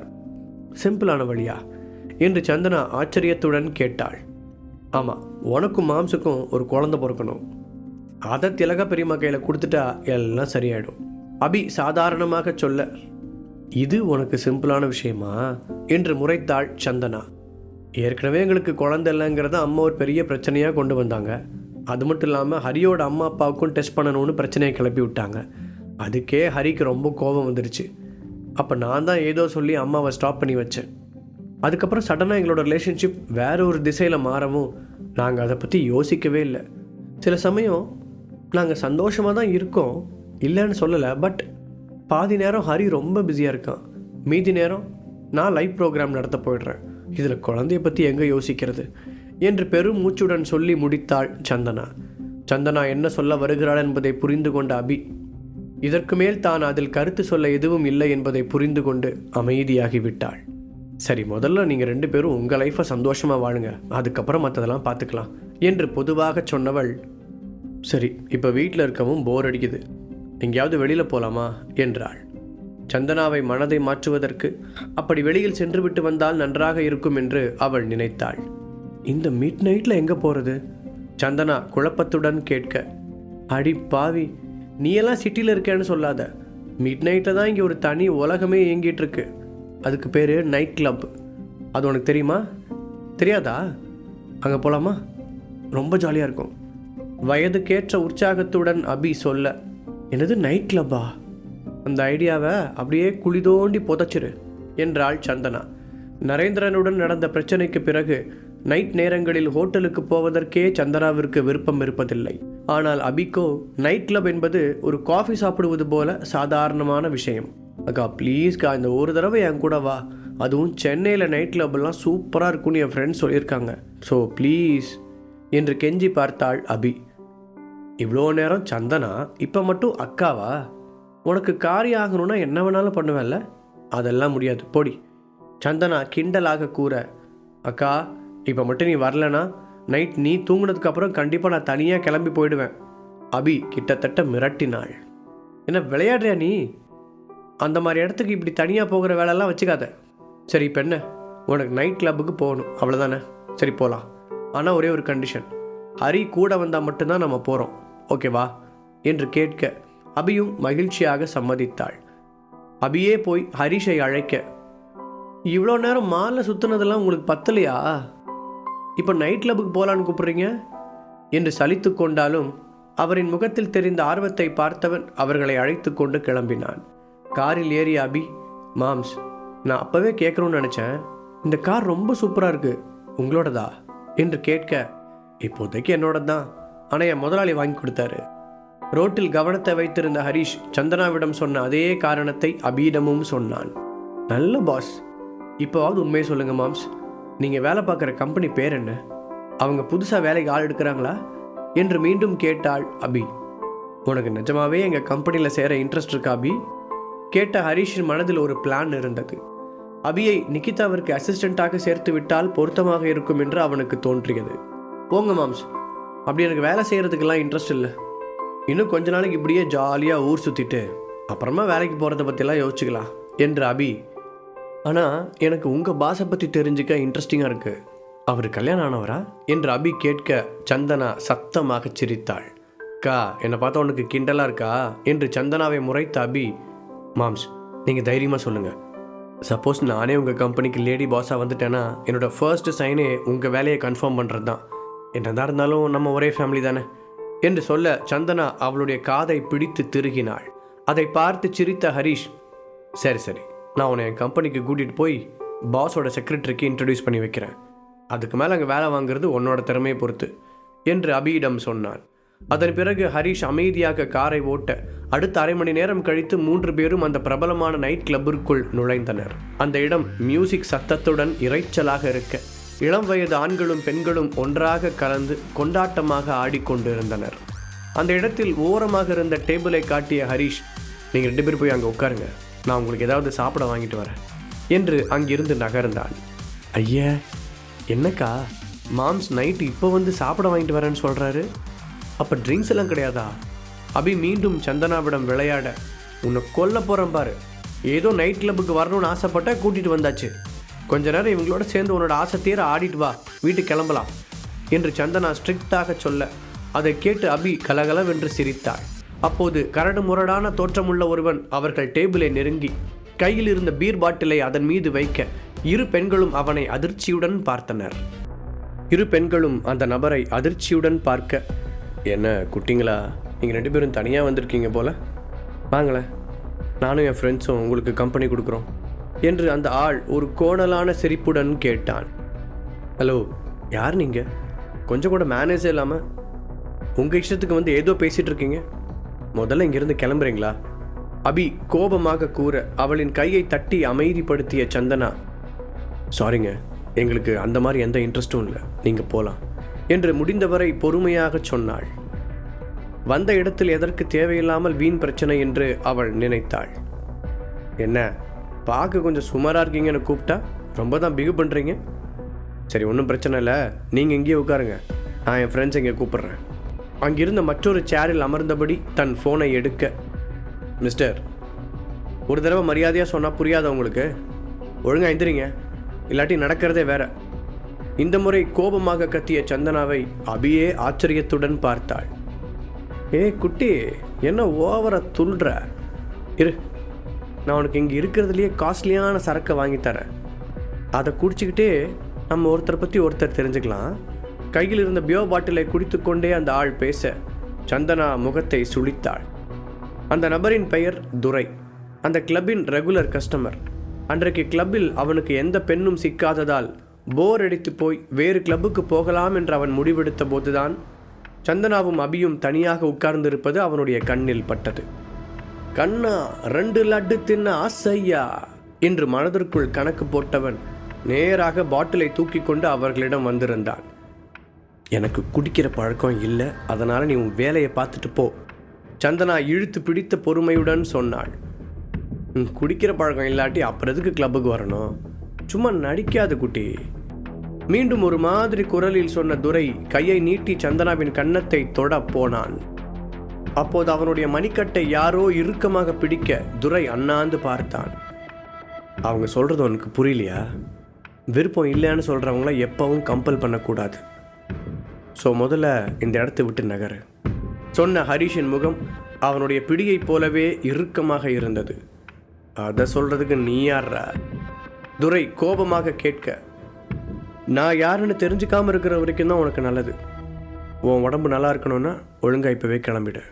சிம்பிளான வழியா என்று சந்தனா ஆச்சரியத்துடன் கேட்டாள். ஆமாம், உனக்கும் மாம்சுக்கும் ஒரு குழந்தை பிறக்கணும். அதை திலக பெரியம்மா கையில் கொடுத்துட்டா எல்லாம் சரியாயிடும் அபி சாதாரணமாக சொல்ல, இது உனக்கு சிம்பிளான விஷயமா என்று முறைத்தாள் சந்தனா. ஏற்கனவே எங்களுக்கு குழந்தை இல்லைங்கிறத அம்மா ஒரு பெரிய பிரச்சனையாக கொண்டு வந்தாங்க. அது மட்டும் இல்லாமல் ஹரியோட அம்மா அப்பாவுக்கும் டெஸ்ட் பண்ணணும்னு பிரச்சனையை கிளப்பி விட்டாங்க. அதுக்கே ஹரிக்கு ரொம்ப கோபம் வந்துருச்சு. அப்போ நான் தான் ஏதோ சொல்லி அம்மாவை ஸ்டாப் பண்ணி வச்சேன். அதுக்கப்புறம் சடனாக எங்களோட ரிலேஷன்ஷிப் வேற ஒரு திசையில் மாறவும் நாங்கள் அதை பற்றி யோசிக்கவே இல்லை. சில சமயம் நாங்கள் சந்தோஷமாக தான் இருக்கோம், இல்லைன்னு சொல்லலை. பட் பாதி நேரம் ஹரி ரொம்ப பிஸியாக இருக்கான், மீதி நேரம் நான் லைவ் ப்ரோக்ராம் நடத்த போயிடுறேன். இதில் குழந்தைய பற்றி எங்கே யோசிக்கிறது என்று பெரும் மூச்சுடன் சொல்லி முடித்தாள் சந்தனா. சந்தனா என்ன சொல்ல வருகிறாள் என்பதை புரிந்து கொண்ட அபி, இதற்கு மேல் தான் அதில் கருத்து சொல்ல எதுவும் இல்லை என்பதை புரிந்து கொண்டு அமைதியாகிவிட்டாள். சரி, முதல்ல நீங்கள் 2 பேரும் உங்கள் லைஃப்பை சந்தோஷமாக வாழுங்க, அதுக்கப்புறம் மற்றதெல்லாம் பார்த்துக்கலாம் என்று பொதுவாக சொன்னவள், சரி இப்போ வீட்டில் இருக்கவும் போர் அடிக்குது, எங்கேயாவது வெளியில் போகலாமா என்றாள். சந்தனாவை மனதை மாற்றுவதற்கு அப்படி வெளியில் சென்று விட்டு வந்தால் நன்றாக இருக்கும் என்று அவள் நினைத்தாள். இந்த மிட் நைட்டில் எங்கே போகிறது? சந்தனா குழப்பத்துடன் கேட்க, அடி பாவி, நீ எல்லாம் சிட்டியில் இருக்கேன்னு சொல்லாத. மிட் நைட்டில் தான் இங்கே ஒரு தனி உலகமே இயங்கிட்டு இருக்கு. அதுக்கு பேர் நைட் கிளப். அது உனக்கு தெரியுமா? தெரியாதா? அங்கே போகலாமா? ரொம்ப ஜாலியாக இருக்கும். வயதுக்கேற்ற உற்சாகத்துடன் அபி சொல்ல, என்னது நைட் கிளப்பா? அந்த ஐடியாவை அப்படியே குழி தோண்டி புதைச்சிரு என்றாள் சந்தனா. நரேந்திரனுடன் நடந்த பிரச்சனைக்கு பிறகு நைட் நேரங்களில் ஹோட்டலுக்கு போவதற்கே சந்தனாவிற்கு விருப்பம் இருப்பதில்லை. ஆனால் அபிக்கோ நைட் கிளப் என்பது ஒரு காஃபி சாப்பிடுவது போல சாதாரணமான விஷயம். அக்கா ப்ளீஸ்க்கா, இந்த ஒரு தடவை என் கூட வா, அதுவும் சென்னையில் நைட் கிளப்லாம் சூப்பராக இருக்குன்னு என் ஃப்ரெண்ட்ஸ் சொல்லியிருக்காங்க, ஸோ ப்ளீஸ் என்று கெஞ்சி பார்த்தாள் அபி. இவ்வளோ நேரம் சந்தனா, இப்போ மட்டும் அக்காவா? உனக்கு காரியம் ஆகணும்னா என்ன வேணாலும் பண்ணுவேன்ல? அதெல்லாம் முடியாது, போடி. சந்தனா கிண்டலாக கூற, அக்கா இப்போ மட்டும் நீ வரலனா நைட் நீ தூங்குனதுக்கப்புறம் கண்டிப்பாக நான் தனியாக கிளம்பி போயிடுவேன். அபி கிட்டத்தட்ட மிரட்டினாள். என்ன விளையாடுறியா நீ? அந்த மாதிரி இடத்துக்கு இப்படி தனியாக போகிற வேலையெல்லாம் வச்சுக்காத. சரி இப்போ என்ன, உனக்கு நைட் கிளப்புக்கு போகணும் அவ்வளோதானே? சரி போகலாம். ஆனால் ஒரே ஒரு கண்டிஷன், ஹரி கூட வந்தால் மட்டும்தான் நம்ம போகிறோம், ஓகேவா என்று கேட்க அபியும் மகிழ்ச்சியாக சம்மதித்தாள். அபியே போய் ஹரிஷை அழைக்க, இவ்வளோ நேரம் மாலில் சுற்றுனதெல்லாம் உங்களுக்கு பத்தலையா? இப்போ நைட் கிளப்புக்கு போகலான்னு கூப்பிட்றீங்க என்று சலித்து கொண்டாலும் அவரின் முகத்தில் தெரிந்த ஆர்வத்தை பார்த்தவன் அவர்களை அழைத்து கொண்டு கிளம்பினான். காரில் ஏறிய அபி, மாம்ஸ் நான் அப்போவே கேட்கணும்னு நினச்சேன், இந்த கார் ரொம்ப சூப்பராக இருக்குது, உங்களோடதா என்று கேட்க, இப்போதைக்கு என்னோட தான், ஆனால் என் முதலாளி வாங்கி கொடுத்தாரு. ரோட்டில் கவனத்தை வைத்திருந்த ஹரிஷ் சந்தனாவிடம் சொன்ன அதே காரணத்தை அபியிடமும் சொன்னான். நல்ல பாஸ், இப்போவாவது உண்மையை சொல்லுங்கள் மாம்ஸ், நீங்கள் வேலை பார்க்குற கம்பெனி பேர் என்ன? அவங்க புதுசாக வேலைக்கு ஆள் எடுக்கிறாங்களா என்று மீண்டும் கேட்டாள் அபி. உனக்கு நிஜமாவே எங்கள் கம்பெனியில் சேர இன்ட்ரெஸ்ட் இருக்கா அபி? கேட்ட ஹரிஷின் மனதில் ஒரு பிளான் இருந்தது. அபியை நிகிதாவிற்கு அசிஸ்டண்ட்டாக சேர்த்து விட்டால் பொருத்தமாக இருக்கும் என்று அவனுக்கு தோன்றியது. போங்க மாம்ஸ், அப்படி எனக்கு வேலை செய்கிறதுக்கெல்லாம் இன்ட்ரெஸ்ட் இல்லை. இன்னும் கொஞ்ச நாளைக்கு இப்படியே ஜாலியாக ஊர் சுற்றிட்டு அப்புறமா வேலைக்கு போகிறத பற்றிலாம் யோசிச்சுக்கலாம் என்று அபி. ஆனால் எனக்கு உங்கள் பாஸை பற்றி தெரிஞ்சுக்க இன்ட்ரெஸ்டிங்காக இருக்குது. அவர் கல்யாணம் ஆனவரா என்று அபி கேட்க சந்தனா சத்தமாக சிரித்தாள். கா, என்னை பார்த்தா உனக்கு கிண்டலாக இருக்கா என்று சந்தனாவை முறைத்த அபி, மாம்ஸ் நீங்கள் தைரியமாக சொல்லுங்கள், சப்போஸ் நானே உங்கள் கம்பெனிக்கு லேடி பாஸாக வந்துட்டேன்னா என்னோடய ஃபர்ஸ்ட் சைனே உங்கள் வேலையை கன்ஃபார்ம் பண்ணுறது தான். என்னதான் இருந்தாலும் நம்ம ஒரே ஃபேமிலி தானே என்று சொல்ல சந்தனா அவளுடைய காதை பிடித்து திருகினாள். அதை பார்த்து சிரித்த ஹரிஷ், சரி சரி, நான் உன்னை என் கம்பெனிக்கு கூட்டிகிட்டு போய் பாஸோட செக்ரட்டரிக்கு இன்ட்ரடியூஸ் பண்ணி வைக்கிறேன். அதுக்கு மேலே அங்கே வேலை வாங்குறது உன்னோட திறமையை பொறுத்து என்று அபியிடம் சொன்னான். அதன் பிறகு ஹரிஷ் அமைதியாக காரை ஓட்ட அடுத்த அரை மணி நேரம் கழித்து 3 பேரும் அந்த பிரபலமான நைட் கிளப்பிற்குள் நுழைந்தனர். அந்த இடம் மியூசிக் சத்தத்துடன் இறைச்சலாக இருக்க இளம் வயது ஆண்களும் பெண்களும் ஒன்றாக கலந்து கொண்டாட்டமாக ஆடிக்கொண்டிருந்தனர். அந்த இடத்தில் ஓரமாக இருந்த டேபிளை காட்டிய ஹரிஷ், நீங்கள் 2 பேர் போய் அங்கே உட்காருங்க, நான் உங்களுக்கு ஏதாவது சாப்பிட வாங்கிட்டு வரேன் என்று அங்கிருந்து நகர்ந்தான். ஐயா என்னக்கா, மாம்ஸ் நைட்டு இப்போ வந்து சாப்பிட வாங்கிட்டு வரேன்னு சொல்கிறாரு, அப்போ ட்ரிங்க்ஸ் எல்லாம் கிடையாதா? அபி மீண்டும் சந்தனாவிடம் விளையாட, உன்னை கொல்ல போகிறேன் பாரு, ஏதோ நைட் கிளப்புக்கு வரணும்னு ஆசைப்பட்ட கூட்டிகிட்டு வந்தாச்சு, கொஞ்ச நேரம் இவங்களோட சேர்ந்து உன்னோட ஆசை தீர ஆடிட்டு வா, வீட்டுக்கு கிளம்பலாம் என்று சந்தனா ஸ்ட்ரிக்டாக சொல்ல அதை கேட்டு அபி கலகலவென்று சிரித்தாள். அப்போது கரடு முரடான தோற்றமுள்ள ஒருவன் அவர்கள் டேபிளை நெருங்கி கையில் இருந்த பீர் பாட்டிலை அதன் மீது வைக்க இரு பெண்களும் அவனை அதிர்ச்சியுடன் பார்த்தனர். இரு பெண்களும் அந்த நபரை அதிர்ச்சியுடன் பார்க்க, என்ன குட்டிங்களா, நீங்கள் 2 பேரும் தனியாக வந்திருக்கீங்க போல, வாங்களேன், நானும் என் ஃப்ரெண்ட்ஸும் உங்களுக்கு கம்பெனி கொடுக்குறோம் என்று அந்த ஆள் ஒரு கோணலான சிரிப்புடன் கேட்டான். ஹலோ, யார் நீங்கள்? கொஞ்சம் கூட மேனேஜே இல்லாமல் உங்கள் இஷ்டத்துக்கு வந்து ஏதோ பேசிகிட்டு இருக்கீங்க, முதல்ல இங்கிருந்து கிளம்புறீங்களா? அபி கோபமாக கூற அவளின் கையை தட்டி அமைதிப்படுத்திய சந்தனா, சாரிங்க, எங்களுக்கு அந்த மாதிரி எந்த இன்ட்ரெஸ்ட்டும் இல்லை, நீங்கள் போகலாம் என்று முடிந்தவரை பொறுமையாக சொன்னாள். வந்த இடத்தில் எதற்கு தேவையில்லாமல் வீண் பிரச்சனை என்று அவள் நினைத்தாள். என்ன பார்க்க கொஞ்சம் சுமாராக இருக்கீங்கன்னு கூப்பிட்டா ரொம்ப தான் பிகு பண்ணுறீங்க. சரி, ஒன்றும் பிரச்சனை இல்லை, நீங்கள் இங்கேயே உட்காருங்க, நான் என் ஃப்ரெண்ட்ஸ் இங்கே கூப்பிட்றேன். அங்கிருந்த மற்றொரு சேரில் அமர்ந்தபடி தன் ஃபோனை எடுக்க, மிஸ்டர், ஒரு தடவை மரியாதையாக சொன்னால் புரியாத உங்களுக்கு, ஒழுங்காக எந்திரிங்க, இல்லாட்டி நடக்கிறதே வேற. இந்த முறை கோபமாக கத்திய சந்தனாவை அபியே ஆச்சரியத்துடன் பார்த்தாள். குட்டி, என்ன ஓவரா துள்ளுற? இரு, நான் உனக்கு இங்கே இருக்கிறதுலையே காஸ்ட்லியான சரக்கை வாங்கித்தரேன், அதை குடிச்சிக்கிட்டே நம்ம ஒருத்தரை பற்றி ஒருத்தர் தெரிஞ்சுக்கலாம். கையில் இருந்த பியோ பாட்டிலை குடித்து கொண்டே அந்த ஆள் பேச சந்தனா முகத்தை சுளித்தாள். அந்த நபரின் பெயர் துரை, அந்த கிளப்பின் ரெகுலர் கஸ்டமர். அன்றைக்கு கிளப்பில் அவனுக்கு எந்த பெண்ணும் சிக்காததால் போர் அடித்து போய் வேறு கிளப்புக்கு போகலாம் என்று அவன் முடிவெடுத்த போதுதான் சந்தனாவும் அபியும் தனியாக உட்கார்ந்திருப்பது அவனுடைய கண்ணில் பட்டது. கண்ணா 2 லட்டு தின்ன ஆசையா என்று மனதிற்குள் கணக்கு போட்டவன் நேராக பாட்டிலை தூக்கி கொண்டு அவர்களிடம் வந்திருந்தான். எனக்கு குடிக்கிற பழக்கம் இல்லை, அதனால் நீ உன் வேலையை பார்த்துட்டு போ, சந்தனா இழுத்து பிடித்த பொறுமையுடன் சொன்னாள். குடிக்கிற பழக்கம் இல்லாட்டி அப்புறம் எதுக்கு கிளப்புக்கு வரணும்? சும்மா நடிக்காத குட்டி. மீண்டும் ஒரு மாதிரி குரலில் சொன்ன துரை கையை நீட்டி சந்தனாவின் கன்னத்தை தொட போனான். அப்போது அவனுடைய மணிக்கட்டை யாரோ இறுக்கமாக பிடிக்க துரை அண்ணாந்து பார்த்தான். அவங்க சொல்கிறது உனக்கு புரியலையா? விருப்பம் இல்லைன்னு சொல்கிறவங்கள எப்பவும் கம்பல் பண்ணக்கூடாது. ஸோ முதல்ல இந்த இடத்த விட்டு நகரு சொன்ன ஹரிஷின் முகம் அவனுடைய பிடியைப் போலவே இறுக்கமாக இருந்தது. அதை சொல்கிறதுக்கு நீ யாரா? துரை கோபமாக கேட்க, நான் யாருன்னு தெரிஞ்சுக்காமல் இருக்கிற வரைக்கும் தான் உனக்கு நல்லது. உன் உடம்பு நல்லா இருக்கணும்னா ஒழுங்காக இப்போவே கிளம்பிடு.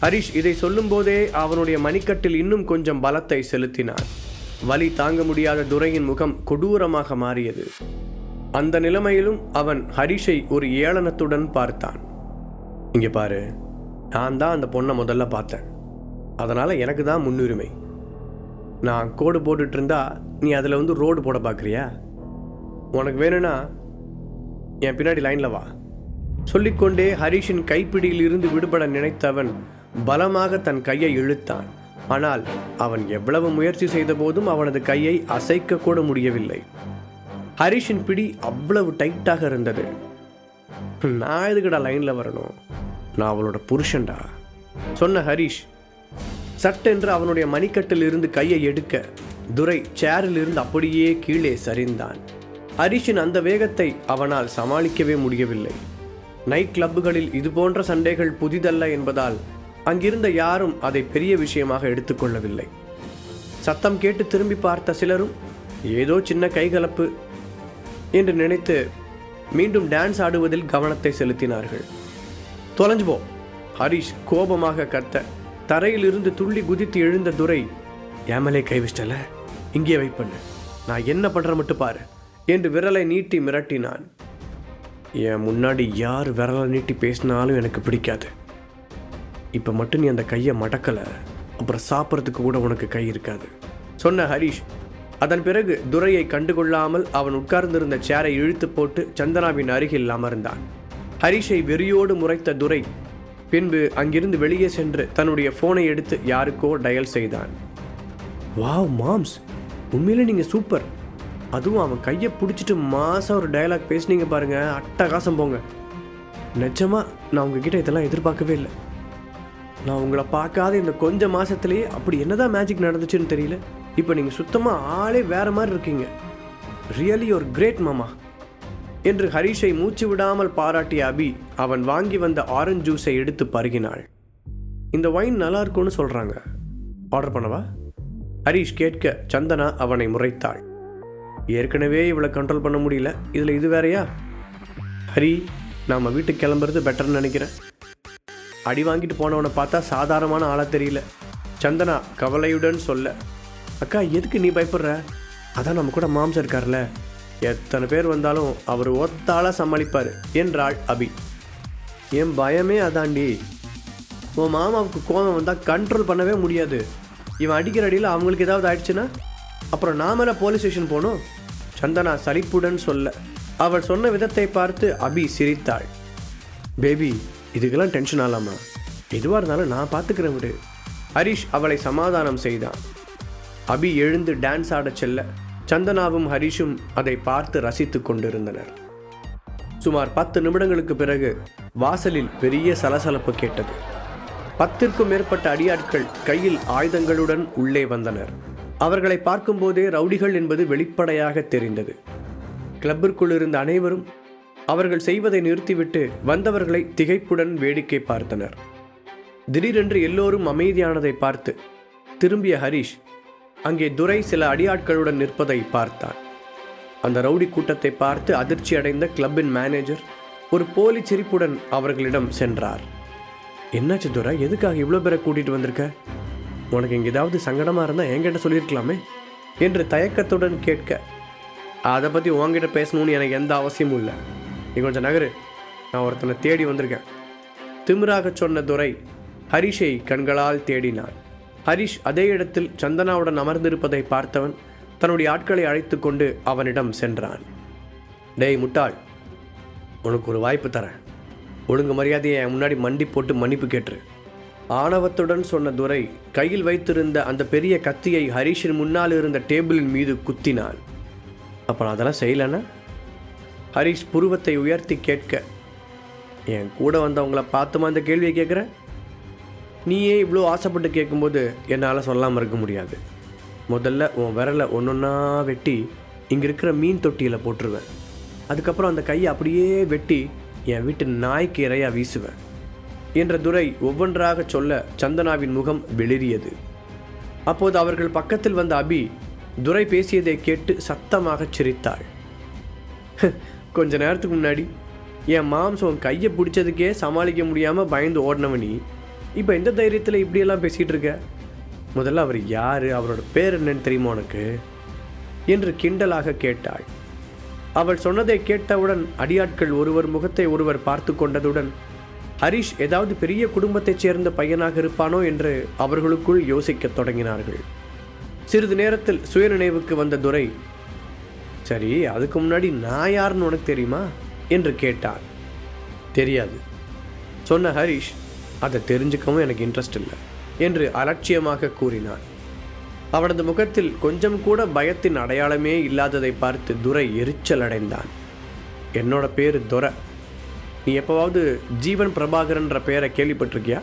ஹரிஷ் இதை சொல்லும்போதே அவனுடைய மணிக்கட்டில் இன்னும் கொஞ்சம் பலத்தை செலுத்தினான். வலி தாங்க முடியாத துரையின் முகம் கொடூரமாக மாறியது. அந்த நிலைமையிலும் அவன் ஹரிஷை ஒரு ஏளனத்துடன் பார்த்தான். இங்கே பாரு, நான் தான் அந்த பொண்ணை முதல்ல பார்த்தேன், அதனால் எனக்கு தான் முன்னுரிமை. நான் கோடு போட்டுட்டு இருந்தா நீ அதில் ரோடு போட பார்க்குறியா? உனக்கு வேணும்னா என் பின்னாடி லைனில் வா. சொல்லிக்கொண்டே ஹரிஷின் கைப்பிடியில் இருந்து விடுபட நினைத்தவன் பலமாக தன் கையை இழுத்தான். ஆனால் அவன் எவ்வளவு முயற்சி செய்த போதும் அவனது கையை அசைக்க கூட முடியவில்லை. ஹரிஷின் பிடி அவ்வளவு டைட்டாக இருந்தது. நான் எதுக்குடா லைனில் வரணும்? நான் அவளோட புருஷன்டா சொன்ன ஹரிஷ் சட்டென்று அவனுடைய மணிக்கட்டில் இருந்து கையை எடுக்க துரை சேரில் இருந்து அப்படியே கீழே சரிந்தான். ஹரிஷின் அந்த வேகத்தை அவனால் சமாளிக்கவே முடியவில்லை. நைட் கிளப்புகளில் இதுபோன்ற சண்டைகள் புதிதல்ல என்பதால் அங்கிருந்த யாரும் அதை பெரிய விஷயமாக எடுத்துக்கொள்ளவில்லை. சத்தம் கேட்டு திரும்பி பார்த்த சிலரும் ஏதோ சின்ன கைகலப்பு என்று நினைத்து மீண்டும் டான்ஸ் ஆடுவதில் கவனத்தை செலுத்தினார்கள். தொலைஞ்சு போ! ஹரிஷ் கோபமாக கத்த தரையில் இருந்து துள்ளி குதித்து எழுந்த துரை, ஏமலே கை வச்சிட்டல, இங்கே வெயிட் பண்ணு, நான் என்ன பண்ற மட்டும் பாரு என்று விரலை நீட்டி மிரட்டினான். என் முன்னாடி யார் விரலை நீட்டி பேசினாலும் எனக்கு பிடிக்காது. இப்போ மட்டும் நீ அந்த கையை மடக்கலை, அப்புறம் சாப்பிட்றதுக்கு கூட உனக்கு கை இருக்காது சொன்ன ஹரிஷ் அதன் பிறகு துரையை கண்டுகொள்ளாமல் அவன் உட்கார்ந்திருந்த சேரை இழுத்து போட்டு சந்தனாவின் அருகில் அமர்ந்தான். ஹரிஷை வெறியோடு முறைத்த துரை பின்பு அங்கிருந்து வெளியே சென்று தன்னுடைய ஃபோனை எடுத்து யாருக்கோ டயல் செய்தான். வாவ் மாம்ஸ், உண்மையிலே நீங்கள் சூப்பர். அதுவும் அவன் கையை பிடிச்சிட்டு மாதம் ஒரு டயலாக் பேசுனீங்க பாருங்க, அட்டகாசம் போங்க. நிஜமாக நான் உங்ககிட்ட இதெல்லாம் எதிர்பார்க்கவே இல்லை. நான் உங்களை பார்க்காத இந்த கொஞ்ச மாதத்துலேயே அப்படி என்னதான் மேஜிக் நடந்துச்சுன்னு தெரியல. இப்போ நீங்கள் சுத்தமாக ஆளே வேறு மாதிரி இருக்கீங்க. ரியலி ஒரு கிரேட் மாமா என்று ஹரிஷை மூச்சு விடாமல் பாராட்டிய அபி அவன் வாங்கி வந்த ஆரஞ்சு ஜூஸை எடுத்து பருகினாள். இந்த ஒயின் நல்லா இருக்கும்னு சொல்கிறாங்க, ஆர்டர் பண்ணவா? ஹரிஷ் கேட்க சந்தனா அவனை முறைத்தாள். ஏற்கனவே இவளை கண்ட்ரோல் பண்ண முடியல, இதில் இது வேறையா? ஹரி, நாம் வீட்டுக்கு கிளம்புறது பெட்டர்னு நினைக்கிறேன். அடி வாங்கிட்டு போனவனை பார்த்தா சாதாரணமான ஆளாக தெரியல சந்தனா கவலையுடன் சொல்ல. அக்கா, எதுக்கு நீ பயப்படுற? அதான் நம்ம கூட மாம்சம் இருக்கார்ல, எத்தனை பேர் வந்தாலும் அவர் ஒத்தாளாக சமாளிப்பார் என்றாள் அபி. என் பயமே அதாண்டி. உன் மாமாவுக்கு கோபம் வந்தால் கண்ட்ரோல் பண்ணவே முடியாது. இவன் அடிக்கிற அடியில் அவங்களுக்கு ஏதாவது ஆயிடுச்சுன்னா அப்புறம் நாமள போலீஸ் ஸ்டேஷன் போகணும் சந்தனா சலிப்புடன் சொல்ல. அவள் சொன்ன விதத்தை பார்த்து அபி சிரித்தாள். பேபி, இதுக்கெல்லாம் டென்ஷன் ஆகலாமா? எதுவாக இருந்தாலும் நான் பார்த்துக்கிறேன் விடு. ஹரிஷ் அவளை சமாதானம் செய்தான். அபி எழுந்து டான்ஸ் ஆடச் செல்ல சந்தனாவும் ஹரிஷும் அதை பார்த்து ரசித்து கொண்டிருந்தனர். சுமார் 10 நிமிடங்களுக்கு பிறகு வாசலில் பெரிய சலசலப்பு கேட்டது. 10க்கும் மேற்பட்ட அடியாட்கள் கையில் ஆயுதங்களுடன் உள்ளே வந்தனர். அவர்களை பார்க்கும்போதே ரவுடிகள் என்பது வெளிப்படையாக தெரிந்தது. கிளப்பிற்குள் இருந்த அனைவரும் அவர்கள் செய்வதை நிறுத்திவிட்டு வந்தவர்களை திகைப்புடன் வேடிக்கை பார்த்தனர். திடீரென்று எல்லோரும் அமைதியானதை பார்த்து திரும்பிய ஹரிஷ் அங்கே துரை சில அடியாட்களுடன் நிற்பதை பார்த்தான். அந்த ரவுடி கூட்டத்தை பார்த்து அதிர்ச்சி அடைந்த கிளப்பின் மேனேஜர் ஒரு போலி சிரிப்புடன் அவர்களிடம் சென்றார். என்னாச்சு துரை, எதுக்காக இவ்வளோ பேரை கூட்டிகிட்டு வந்திருக்க? உனக்கு இங்கே ஏதாவது சங்கடமாக இருந்தால் என்கிட்ட சொல்லியிருக்கலாமே என்று தயக்கத்துடன் கேட்க, அதை பற்றி உங்ககிட்ட பேசணும்னு எனக்கு எந்த அவசியமும் இல்லை, நீ கொஞ்சம் நகரு, நான் ஒருத்தனை தேடி வந்திருக்கேன் திமிராக சொன்ன துரை ஹரிஷை கண்களால் தேடினான். ஹரிஷ் அதே இடத்தில் சந்தனாவுடன் அமர்ந்திருப்பதை பார்த்தவன் தன்னுடைய ஆட்களை அழைத்து கொண்டு அவனிடம் சென்றான். டேய் முட்டாள், உனக்கு ஒரு வாய்ப்பு தரேன். ஒழுங்கு மரியாதையை என் முன்னாடி மண்டி போட்டு மன்னிப்பு கேட்டுரு. ஆணவத்துடன் சொன்ன துரை கையில் வைத்திருந்த அந்த பெரிய கத்தியை ஹரிஷின் முன்னால் இருந்த டேபிளின் மீது குத்தினான். அப்போ நான் அதெல்லாம் செய்யலைன்னா? ஹரிஷ் புருவத்தை உயர்த்தி கேட்க, என் கூட வந்தவங்கள பார்த்துமா அந்த கேள்வியை கேட்குற? நீயே இவ்வளோ ஆசைப்பட்டு கேட்கும்போது என்னால் சொல்லாமல் இருக்க முடியாது. முதல்ல உன் விரலை ஒன்றொன்னா வெட்டி இங்கே இருக்கிற மீன் தொட்டியில் போட்டுருவேன். அதுக்கப்புறம் அந்த கையை அப்படியே வெட்டி என் வீட்டு நாய்க்கு இறையாக வீசுவேன் என்ற துரை ஒவ்வொன்றாக சொல்ல சந்தனாவின் முகம் வெளிரியது. அப்போது அவர்கள் பக்கத்தில் வந்த அபி துரை பேசியதை கேட்டு சத்தமாக சிரித்தாள். கொஞ்ச நேரத்துக்கு முன்னாடி என் மாம்சம் கையை பிடிச்சதுக்கே சமாளிக்க முடியாமல் பயந்து ஓடினவனி இப்போ எந்த தைரியத்தில் இப்படியெல்லாம் பேசிகிட்டு இருக்க? முதல்ல அவர் யார், அவரோட பேர் என்னன்னு தெரியுமா உனக்கு என்று கிண்டலாக கேட்டாள். அவள் சொன்னதை கேட்டவுடன் அடியாட்கள் ஒருவர் முகத்தை ஒருவர் பார்த்து கொண்டதுடன் ஹரிஷ் ஏதாவது பெரிய குடும்பத்தைச் சேர்ந்த பையனாக இருப்பானோ என்று அவர்களுக்குள் யோசிக்கத் தொடங்கினார்கள். சிறிது நேரத்தில் சுயநினைவுக்கு வந்த துரை, சரி அதுக்கு முன்னாடி நான் யாருன்னு உனக்கு தெரியுமா என்று கேட்டான். தெரியாது சொன்ன ஹரிஷ், அதை தெரிஞ்சுக்கவும் எனக்கு இன்ட்ரெஸ்ட் இல்லை என்று அலட்சியமாக கூறினான். அவனது முகத்தில் கொஞ்சம் கூட பயத்தின் அடையாளமே இல்லாததை பார்த்து துரை எரிச்சல் அடைந்தான். என்னோட பேர் துரை. நீ எப்போவாவது ஜீவன் பிரபாகரன்ற பெயரை கேள்விப்பட்டிருக்கியா?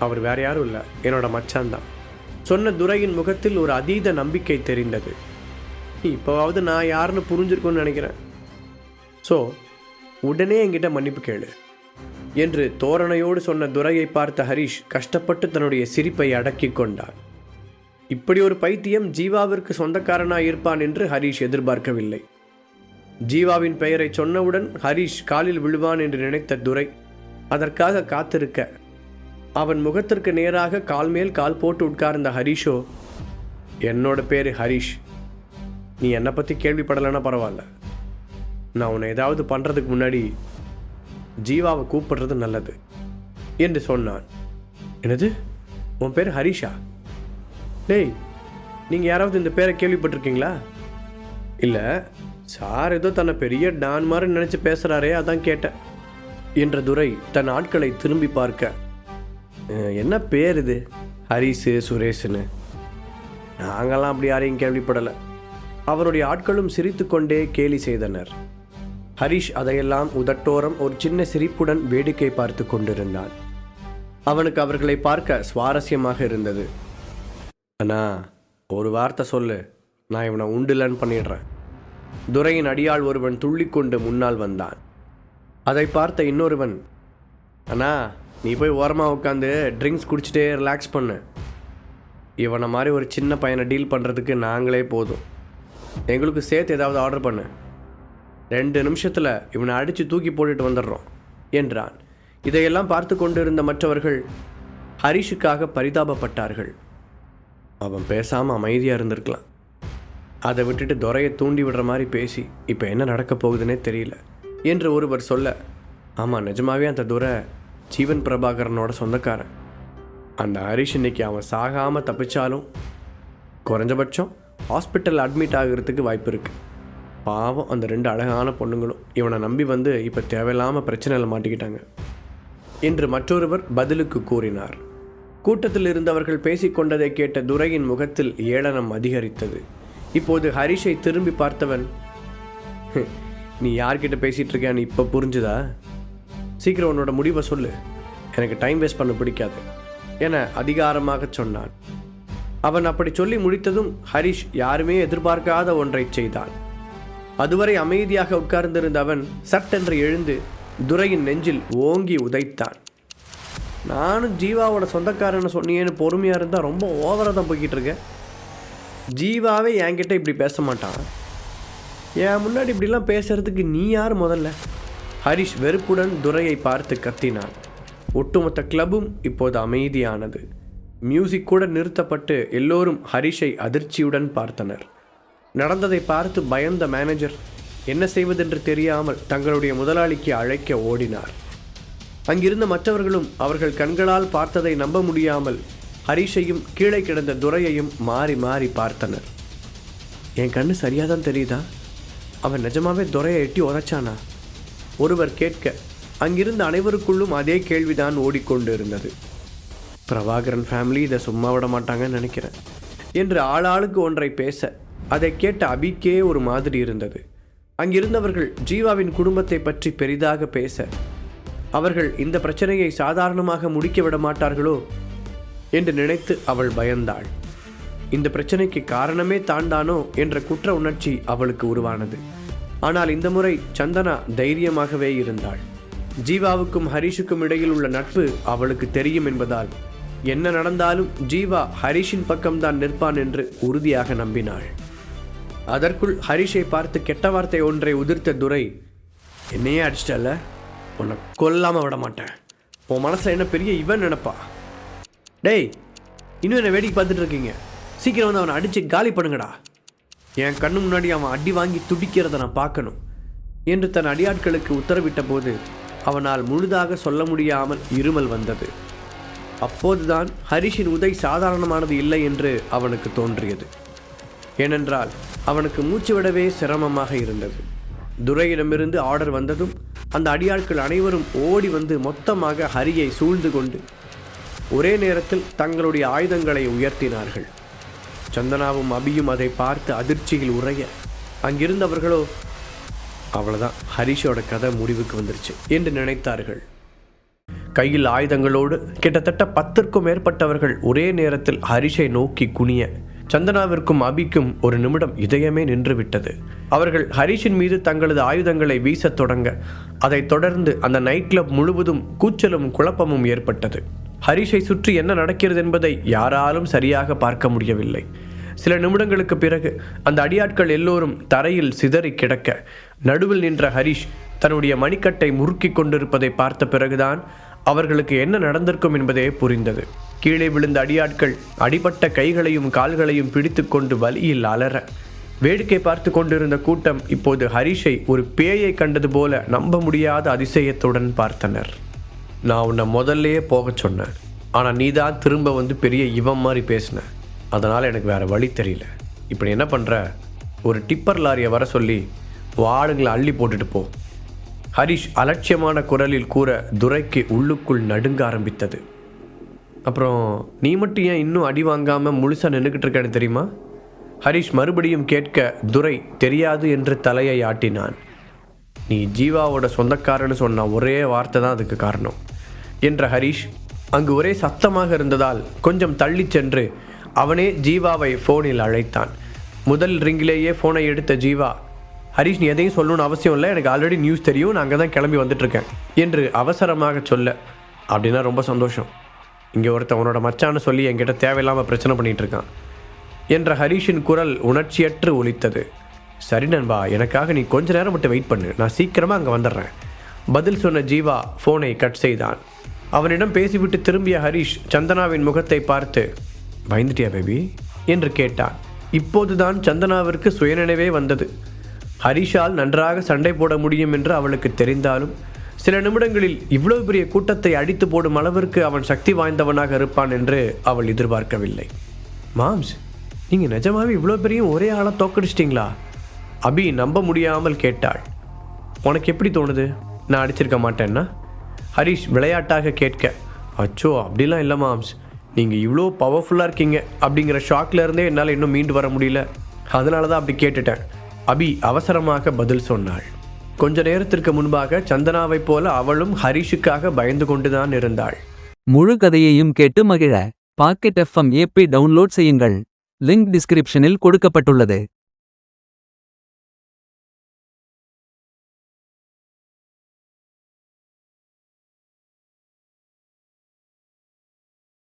அவர் வேற யாரும் இல்லை, என்னோட மச்சான் தான் சொன்ன துரையின் முகத்தில் ஒரு அதீத நம்பிக்கை தெரிந்தது. நீ இப்போவாவது நான் யாருன்னு புரிஞ்சிருக்குன்னு நினைக்கிறேன். ஸோ உடனே என்கிட்ட மன்னிப்பு கேளு என்று தோரணையோடு சொன்ன துரையை பார்த்த ஹரிஷ் கஷ்டப்பட்டு தன்னுடைய சிரிப்பை அடக்கி கொண்டான். இப்படி ஒரு பைத்தியம் ஜீவாவிற்கு சொந்தக்காரனாக இருப்பான் என்று ஹரிஷ் எதிர்பார்க்கவில்லை. ஜீவாவின் பெயரை சொன்னவுடன் ஹரிஷ் காலில் விழுவான் என்று நினைத்த துரை அதற்காக காத்திருக்க, அவன் முகத்திற்கு நேராக கால் மேல் கால் போட்டு உட்கார்ந்த ஹரிஷோ, என்னோட பேர் ஹரிஷ், நீ என்னை பற்றி கேள்விப்படலைன்னா பரவாயில்ல, நான் உன்னை ஏதாவது பண்ணுறதுக்கு முன்னாடி ஜீவாவை கூப்பிடுறது நல்லது என்று சொன்னான். என்னது, உன் பேர் ஹரிஷா? டேய், நீங்கள் யாராவது இந்த பேரை கேள்விப்பட்டிருக்கீங்களா? இல்லை, சார் ஏதோ தன்னை பெரிய டான் மாதிரி நினச்சி பேசுகிறாரே, அதான் கேட்டேன் என்ற துரை தன் ஆட்களை திரும்பி பார்க்க, என்ன பேர் இது, ஹரிஷு சுரேஷுன்னு? நாங்கள்லாம் அப்படி யாரையும் கேள்விப்படலை. அவருடைய ஆட்களும் சிரித்து கொண்டே கேலி செய்தனர். ஹரிஷ் அதையெல்லாம் உதட்டோரம் ஒரு சின்ன சிரிப்புடன் வேடிக்கை பார்த்து கொண்டிருந்தான். அவனுக்கு அவர்களை பார்க்க சுவாரஸ்யமாக இருந்தது. அண்ணா, ஒரு வார்த்தை சொல்லு, நான் இவனை உண்டுலன்னு பண்ணிடுறேன். துரையின் அடியாள் ஒருவன் துள்ளிக்கொண்டு முன்னால் வந்தான். அதை பார்த்த இன்னொருவன், அண்ணா நீ போய் ஓரமாக உட்காந்து ட்ரிங்க்ஸ் குடிச்சிட்டே ரிலாக்ஸ் பண்ணு. இவனை மாதிரி ஒரு சின்ன பையனை டீல் பண்ணுறதுக்கு நாங்களே போதும். எங்களுக்கு சேர்த்து ஏதாவது ஆர்டர் பண்ணு. 2 நிமிஷத்தில் இவனை அடித்து தூக்கி போட்டுட்டு வந்துடுறோம் என்றான். இதையெல்லாம் பார்த்து கொண்டிருந்த மற்றவர்கள் ஹரிஷுக்காக பரிதாபப்பட்டார்கள். அவன் பேசாமல் அமைதியாக இருந்திருக்கலாம். அதை விட்டுட்டு துரையை தூண்டி விடுற மாதிரி பேசி இப்போ என்ன நடக்க போகுதுன்னே தெரியல என்று ஒருவர் சொல்ல, ஆமாம் நிஜமாவே அந்த துரை ஜீவன் பிரபாகரனோட சொந்தக்காரன். அந்த ஹரிஷ் இன்னைக்கு அவன் சாகாமல் தப்பிச்சாலும் குறைஞ்சபட்சம் ஹாஸ்பிட்டல் அட்மிட் ஆகிறதுக்கு வாய்ப்பு இருக்குது. பாவம் அந்த 2 அழகான பொண்ணுங்களும் இவனை நம்பி வந்து இப்போ தேவையில்லாமல் பிரச்சனையில் மாட்டிக்கிட்டாங்க என்று மற்றொருவர் பதிலுக்கு கூறினார். கூட்டத்தில் இருந்தவர்கள் பேசிக்கொண்டதை கேட்ட துரையின் முகத்தில் ஏளனம் அதிகரித்தது. இப்போது ஹரிஷை திரும்பி பார்த்தவன், நீ யார்கிட்ட பேசிகிட்டு இருக்கான்னு இப்போ புரிஞ்சுதா? சீக்கிரம் உன்னோட முடிவை சொல்லு, எனக்கு டைம் வேஸ்ட் பண்ண பிடிக்காது என அதிகாரமாக சொன்னான். அவன் அப்படி சொல்லி முடித்ததும் ஹரிஷ் யாருமே எதிர்பார்க்காத ஒன்றை செய்தான். அதுவரை அமைதியாக உட்கார்ந்திருந்த அவன் சட்டென்று எழுந்து துரையின் நெஞ்சில் ஓங்கி உதைத்தான். நானும் ஜீவாவோட சொந்தக்காரன்னு சொன்னியேன்னு பொறுமையாக இருந்தால் ரொம்ப ஓவராக தான் போய்கிட்டு இருக்கேன். ஜீவாவே என்கிட்ட இப்படி பேச மாட்டான். என் முன்னாடி இப்படிலாம் பேசுறதுக்கு நீ யார் முதல்ல? ஹரிஷ் வெறுப்புடன் துரையை பார்த்து கத்தினான். ஒட்டுமொத்த கிளப்பும் இப்போது அமைதியானது. மியூசிக் கூட நிறுத்தப்பட்டு எல்லோரும் ஹரிஷை அதிர்ச்சியுடன் பார்த்தனர். நடந்ததை பார்த்து பயந்த மேனேஜர் என்ன செய்வதென்று தெரியாமல் தங்களுடைய முதலாளிக்கு அழைக்க ஓடினார். அங்கிருந்த மற்றவர்களும் அவர்கள் கண்களால் பார்த்ததை நம்ப முடியாமல் ஹரிஷையும் கீழே கிடந்த துரையையும் மாறி மாறி பார்த்தனர். என் கண்ணு சரியாக தான் தெரியுதா? அவன் நிஜமாவே துரையை எட்டி உதைச்சானா ஒருவர் கேட்க அங்கிருந்த அனைவருக்குள்ளும் அதே கேள்விதான் ஓடிக்கொண்டு இருந்தது. பிரபாகரன் ஃபேமிலி இதை சும்மா விட மாட்டாங்கன்னு நினைக்கிறேன் என்று ஆளாளுக்கு ஒன்றை பேச அதை கேட்ட அபிக்கே ஒரு மாதிரி இருந்தது. அங்கிருந்தவர்கள் ஜீவாவின் குடும்பத்தை பற்றி பெரிதாக பேச அவர்கள் இந்த பிரச்சனையை சாதாரணமாக முடிக்க விட மாட்டார்களோ என்று நினைத்து அவள் பயந்தாள். இந்த பிரச்சனைக்கு காரணமே தான்தானோ என்ற குற்ற உணர்ச்சி அவளுக்கு உருவானது. ஆனால் இந்த முறை சந்தனா தைரியமாகவே இருந்தாள். ஜீவாவுக்கும் ஹரிஷுக்கும் இடையில் உள்ள நட்பு அவளுக்கு தெரியும் என்பதால் என்ன நடந்தாலும் ஜீவா ஹரிஷின் பக்கம்தான் நிற்பான் என்று உறுதியாக நம்பினாள். அதற்குள் ஹரிஷை பார்த்து கெட்ட வார்த்தை ஒன்றை உதிர்த்த துரை, என்னையே அடிச்சிட்டல, உன்னை கொல்லாமல் விட மாட்டேன், உன் மனசில் என்ன பெரிய இவன் நினைப்பா, டேய் இன்னும் என்னை வேடிக்கை பார்த்துட்டு இருக்கீங்க, சீக்கிரம் வந்து அவனை அடித்து காலி பண்ணுங்கடா, என் கண்ணு முன்னாடி அவன் அடி வாங்கி துடிக்கிறத நான் பார்க்கணும் என்று தன் அடியாட்களுக்கு உத்தரவிட்ட போது அவனால் முழுதாக சொல்ல முடியாமல் இருமல் வந்தது. அப்போதுதான் ஹரிஷின் உதை சாதாரணமானது இல்லை என்று அவனுக்கு தோன்றியது. ஏனென்றால் அவனுக்கு மூச்சு விடவே சிரமமாக இருந்தது. துரையிடமிருந்து ஆர்டர் வந்ததும் அந்த அடியாட்கள் அனைவரும் ஓடி வந்து மொத்தமாக ஹரியை சூழ்ந்து கொண்டு ஒரே நேரத்தில் தங்களுடைய ஆயுதங்களை உயர்த்தினார்கள். சந்தனாவும் அபியும் அதை பார்த்து அதிர்ச்சியில் உறைய அங்கிருந்தவர்களோ அவ்வளோதான், ஹரிஷோட கதை முடிவுக்கு வந்துருச்சு என்று நினைத்தார்கள். கையில் ஆயுதங்களோடு கிட்டத்தட்ட 10க்கும் மேற்பட்டவர்கள் ஒரே நேரத்தில் ஹரிஷை நோக்கி குனிய சந்தனாவிற்கும் அபிக்கும் ஒரு நிமிடம் இதயமே நின்றுவிட்டது. அவர்கள் ஹரிஷின் மீது தங்களது ஆயுதங்களை வீசத் தொடங்க அதைத் தொடர்ந்து அந்த நைட் கிளப் முழுவதும் கூச்சலும் குழப்பமும் ஏற்பட்டது. ஹரிஷை சுற்றி என்ன நடக்கிறது என்பதை யாராலும் சரியாக பார்க்க முடியவில்லை. சில நிமிடங்களுக்கு பிறகு அந்த அடியாட்கள் எல்லோரும் தரையில் சிதறி கிடக்க நடுவில் நின்ற ஹரிஷ் தன்னுடைய மணிக்கட்டை முறுக்கி கொண்டிருப்பதை பார்த்த பிறகுதான் அவர்களுக்கு என்ன நடந்திருக்கும் என்பதே புரிந்தது. கீழே விழுந்த அடியாட்கள் அடிபட்ட கைகளையும் கால்களையும் பிடித்து கொண்டு வலியில் அலற வேடிக்கை பார்த்து கொண்டிருந்த கூட்டம் இப்போது ஹரிஷை ஒரு பேயை கண்டது போல நம்ப முடியாத அதிசயத்துடன் பார்த்தனர். நான் உன்னை முதல்லையே போக சொன்னேன், ஆனால் நீ தான் திரும்ப வந்து பெரிய இவன் மாதிரி பேசின, அதனால் எனக்கு வேறு வழி தெரியல. இப்படி என்ன பண்ணுற, ஒரு டிப்பர் லாரியை வர சொல்லி வாளுங்களை அள்ளி போட்டுட்டு போ. ஹரிஷ் அலட்சியமான குரலில் கூற துரைக்கு உள்ளுக்குள் நடுங்க ஆரம்பித்தது. அப்புறம் நீ மட்டும் ஏன் இன்னும் அடி வாங்காமல் முழுசாக நின்றுக்கிட்டு இருக்கேன்னு தெரியுமா? ஹரிஷ் மறுபடியும் கேட்க துரை தெரியாது என்று தலையை ஆட்டினான். நீ ஜீவாவோட சொந்தக்காரன்னு சொன்ன ஒரே வார்த்தை தான் அதுக்கு காரணம் என்ற ஹரிஷ் அங்கு ஒரே சத்தமாக இருந்ததால் கொஞ்சம் தள்ளி சென்று அவனே ஜீவாவை ஃபோனில் அழைத்தான். முதல் ரிங்கிலேயே ஃபோனை எடுத்த ஜீவா, ஹரிஷ் நீ எதையும் சொல்லணும்னு அவசியம் இல்லை, எனக்கு ஆல்ரெடி நியூஸ் தெரியும், நான் அங்கே தான் கிளம்பி வந்துட்டுருக்கேன் என்று அவசரமாக சொல்ல, அப்படின்னா ரொம்ப சந்தோஷம், இங்கே ஒருத்தன் உன்னோட மச்சான்னு சொல்லி என்கிட்ட தேவையில்லாமல் பிரச்சனை பண்ணிகிட்டு இருக்கான் என்ற ஹரிஷின் குரல் உணர்ச்சியற்று ஒலித்தது. சரி நண்பா, எனக்காக நீ கொஞ்ச நேரம் மட்டும் வெயிட் பண்ணு, நான் சீக்கிரமாக அங்கே வந்துடுறேன் பதில் சொன்ன ஜீவா ஃபோனை கட் செய்தான். அவனிடம் பேசிவிட்டு திரும்பிய ஹரிஷ் சந்தனாவின் முகத்தை பார்த்து, பயந்துட்டியா பேபி என்று கேட்டான். இப்போதுதான் சந்தனாவிற்கு சுயநினைவே வந்தது. ஹரிஷால் நன்றாக சண்டை போட முடியும் என்று அவளுக்கு தெரிந்தாலும் சில நிமிடங்களில் இவ்வளவு பெரிய கூட்டத்தை அடித்து போடும் அளவிற்கு அவன் சக்தி வாய்ந்தவனாக இருப்பான் என்று அவள் எதிர்பார்க்கவில்லை. மாம்ஸ், நீங்கள் நிஜமாவே இவ்வளோ பெரிய ஒரே ஆளாக தோக்கடிச்சிட்டிங்களா? அபி நம்ப முடியாமல் கேட்டாள். உனக்கு எப்படி தோணுது, நான் அடிச்சிருக்க மாட்டேன்னா? ஹரிஷ் விளையாட்டாக கேட்க, அச்சோ அப்படிலாம் இல்லை மாம்ஸ், நீங்கள் இவ்வளோ பவர்ஃபுல்லாக இருக்கீங்க அப்படிங்கிற ஷாக்லேருந்தே என்னால் இன்னும் மீண்டு வர முடியல, அதனால தான் அப்படி கேட்டுட்டேன். அபி அவசரமாக பதில் சொன்னாள். கொஞ்ச நேரத்திற்கு முன்பாக சந்தனாவைப் போல அவளும் ஹரிஷுக்காக பயந்து கொண்டுதான் இருந்தாள். முழு கதையையும் கேட்டு மகிழ பாக்கெட் FM ஆப்பை டவுன்லோட் செய்யுங்கள். லிங்க் டிஸ்கிரிப்ஷனில் கொடுக்கப்பட்டுள்ளது.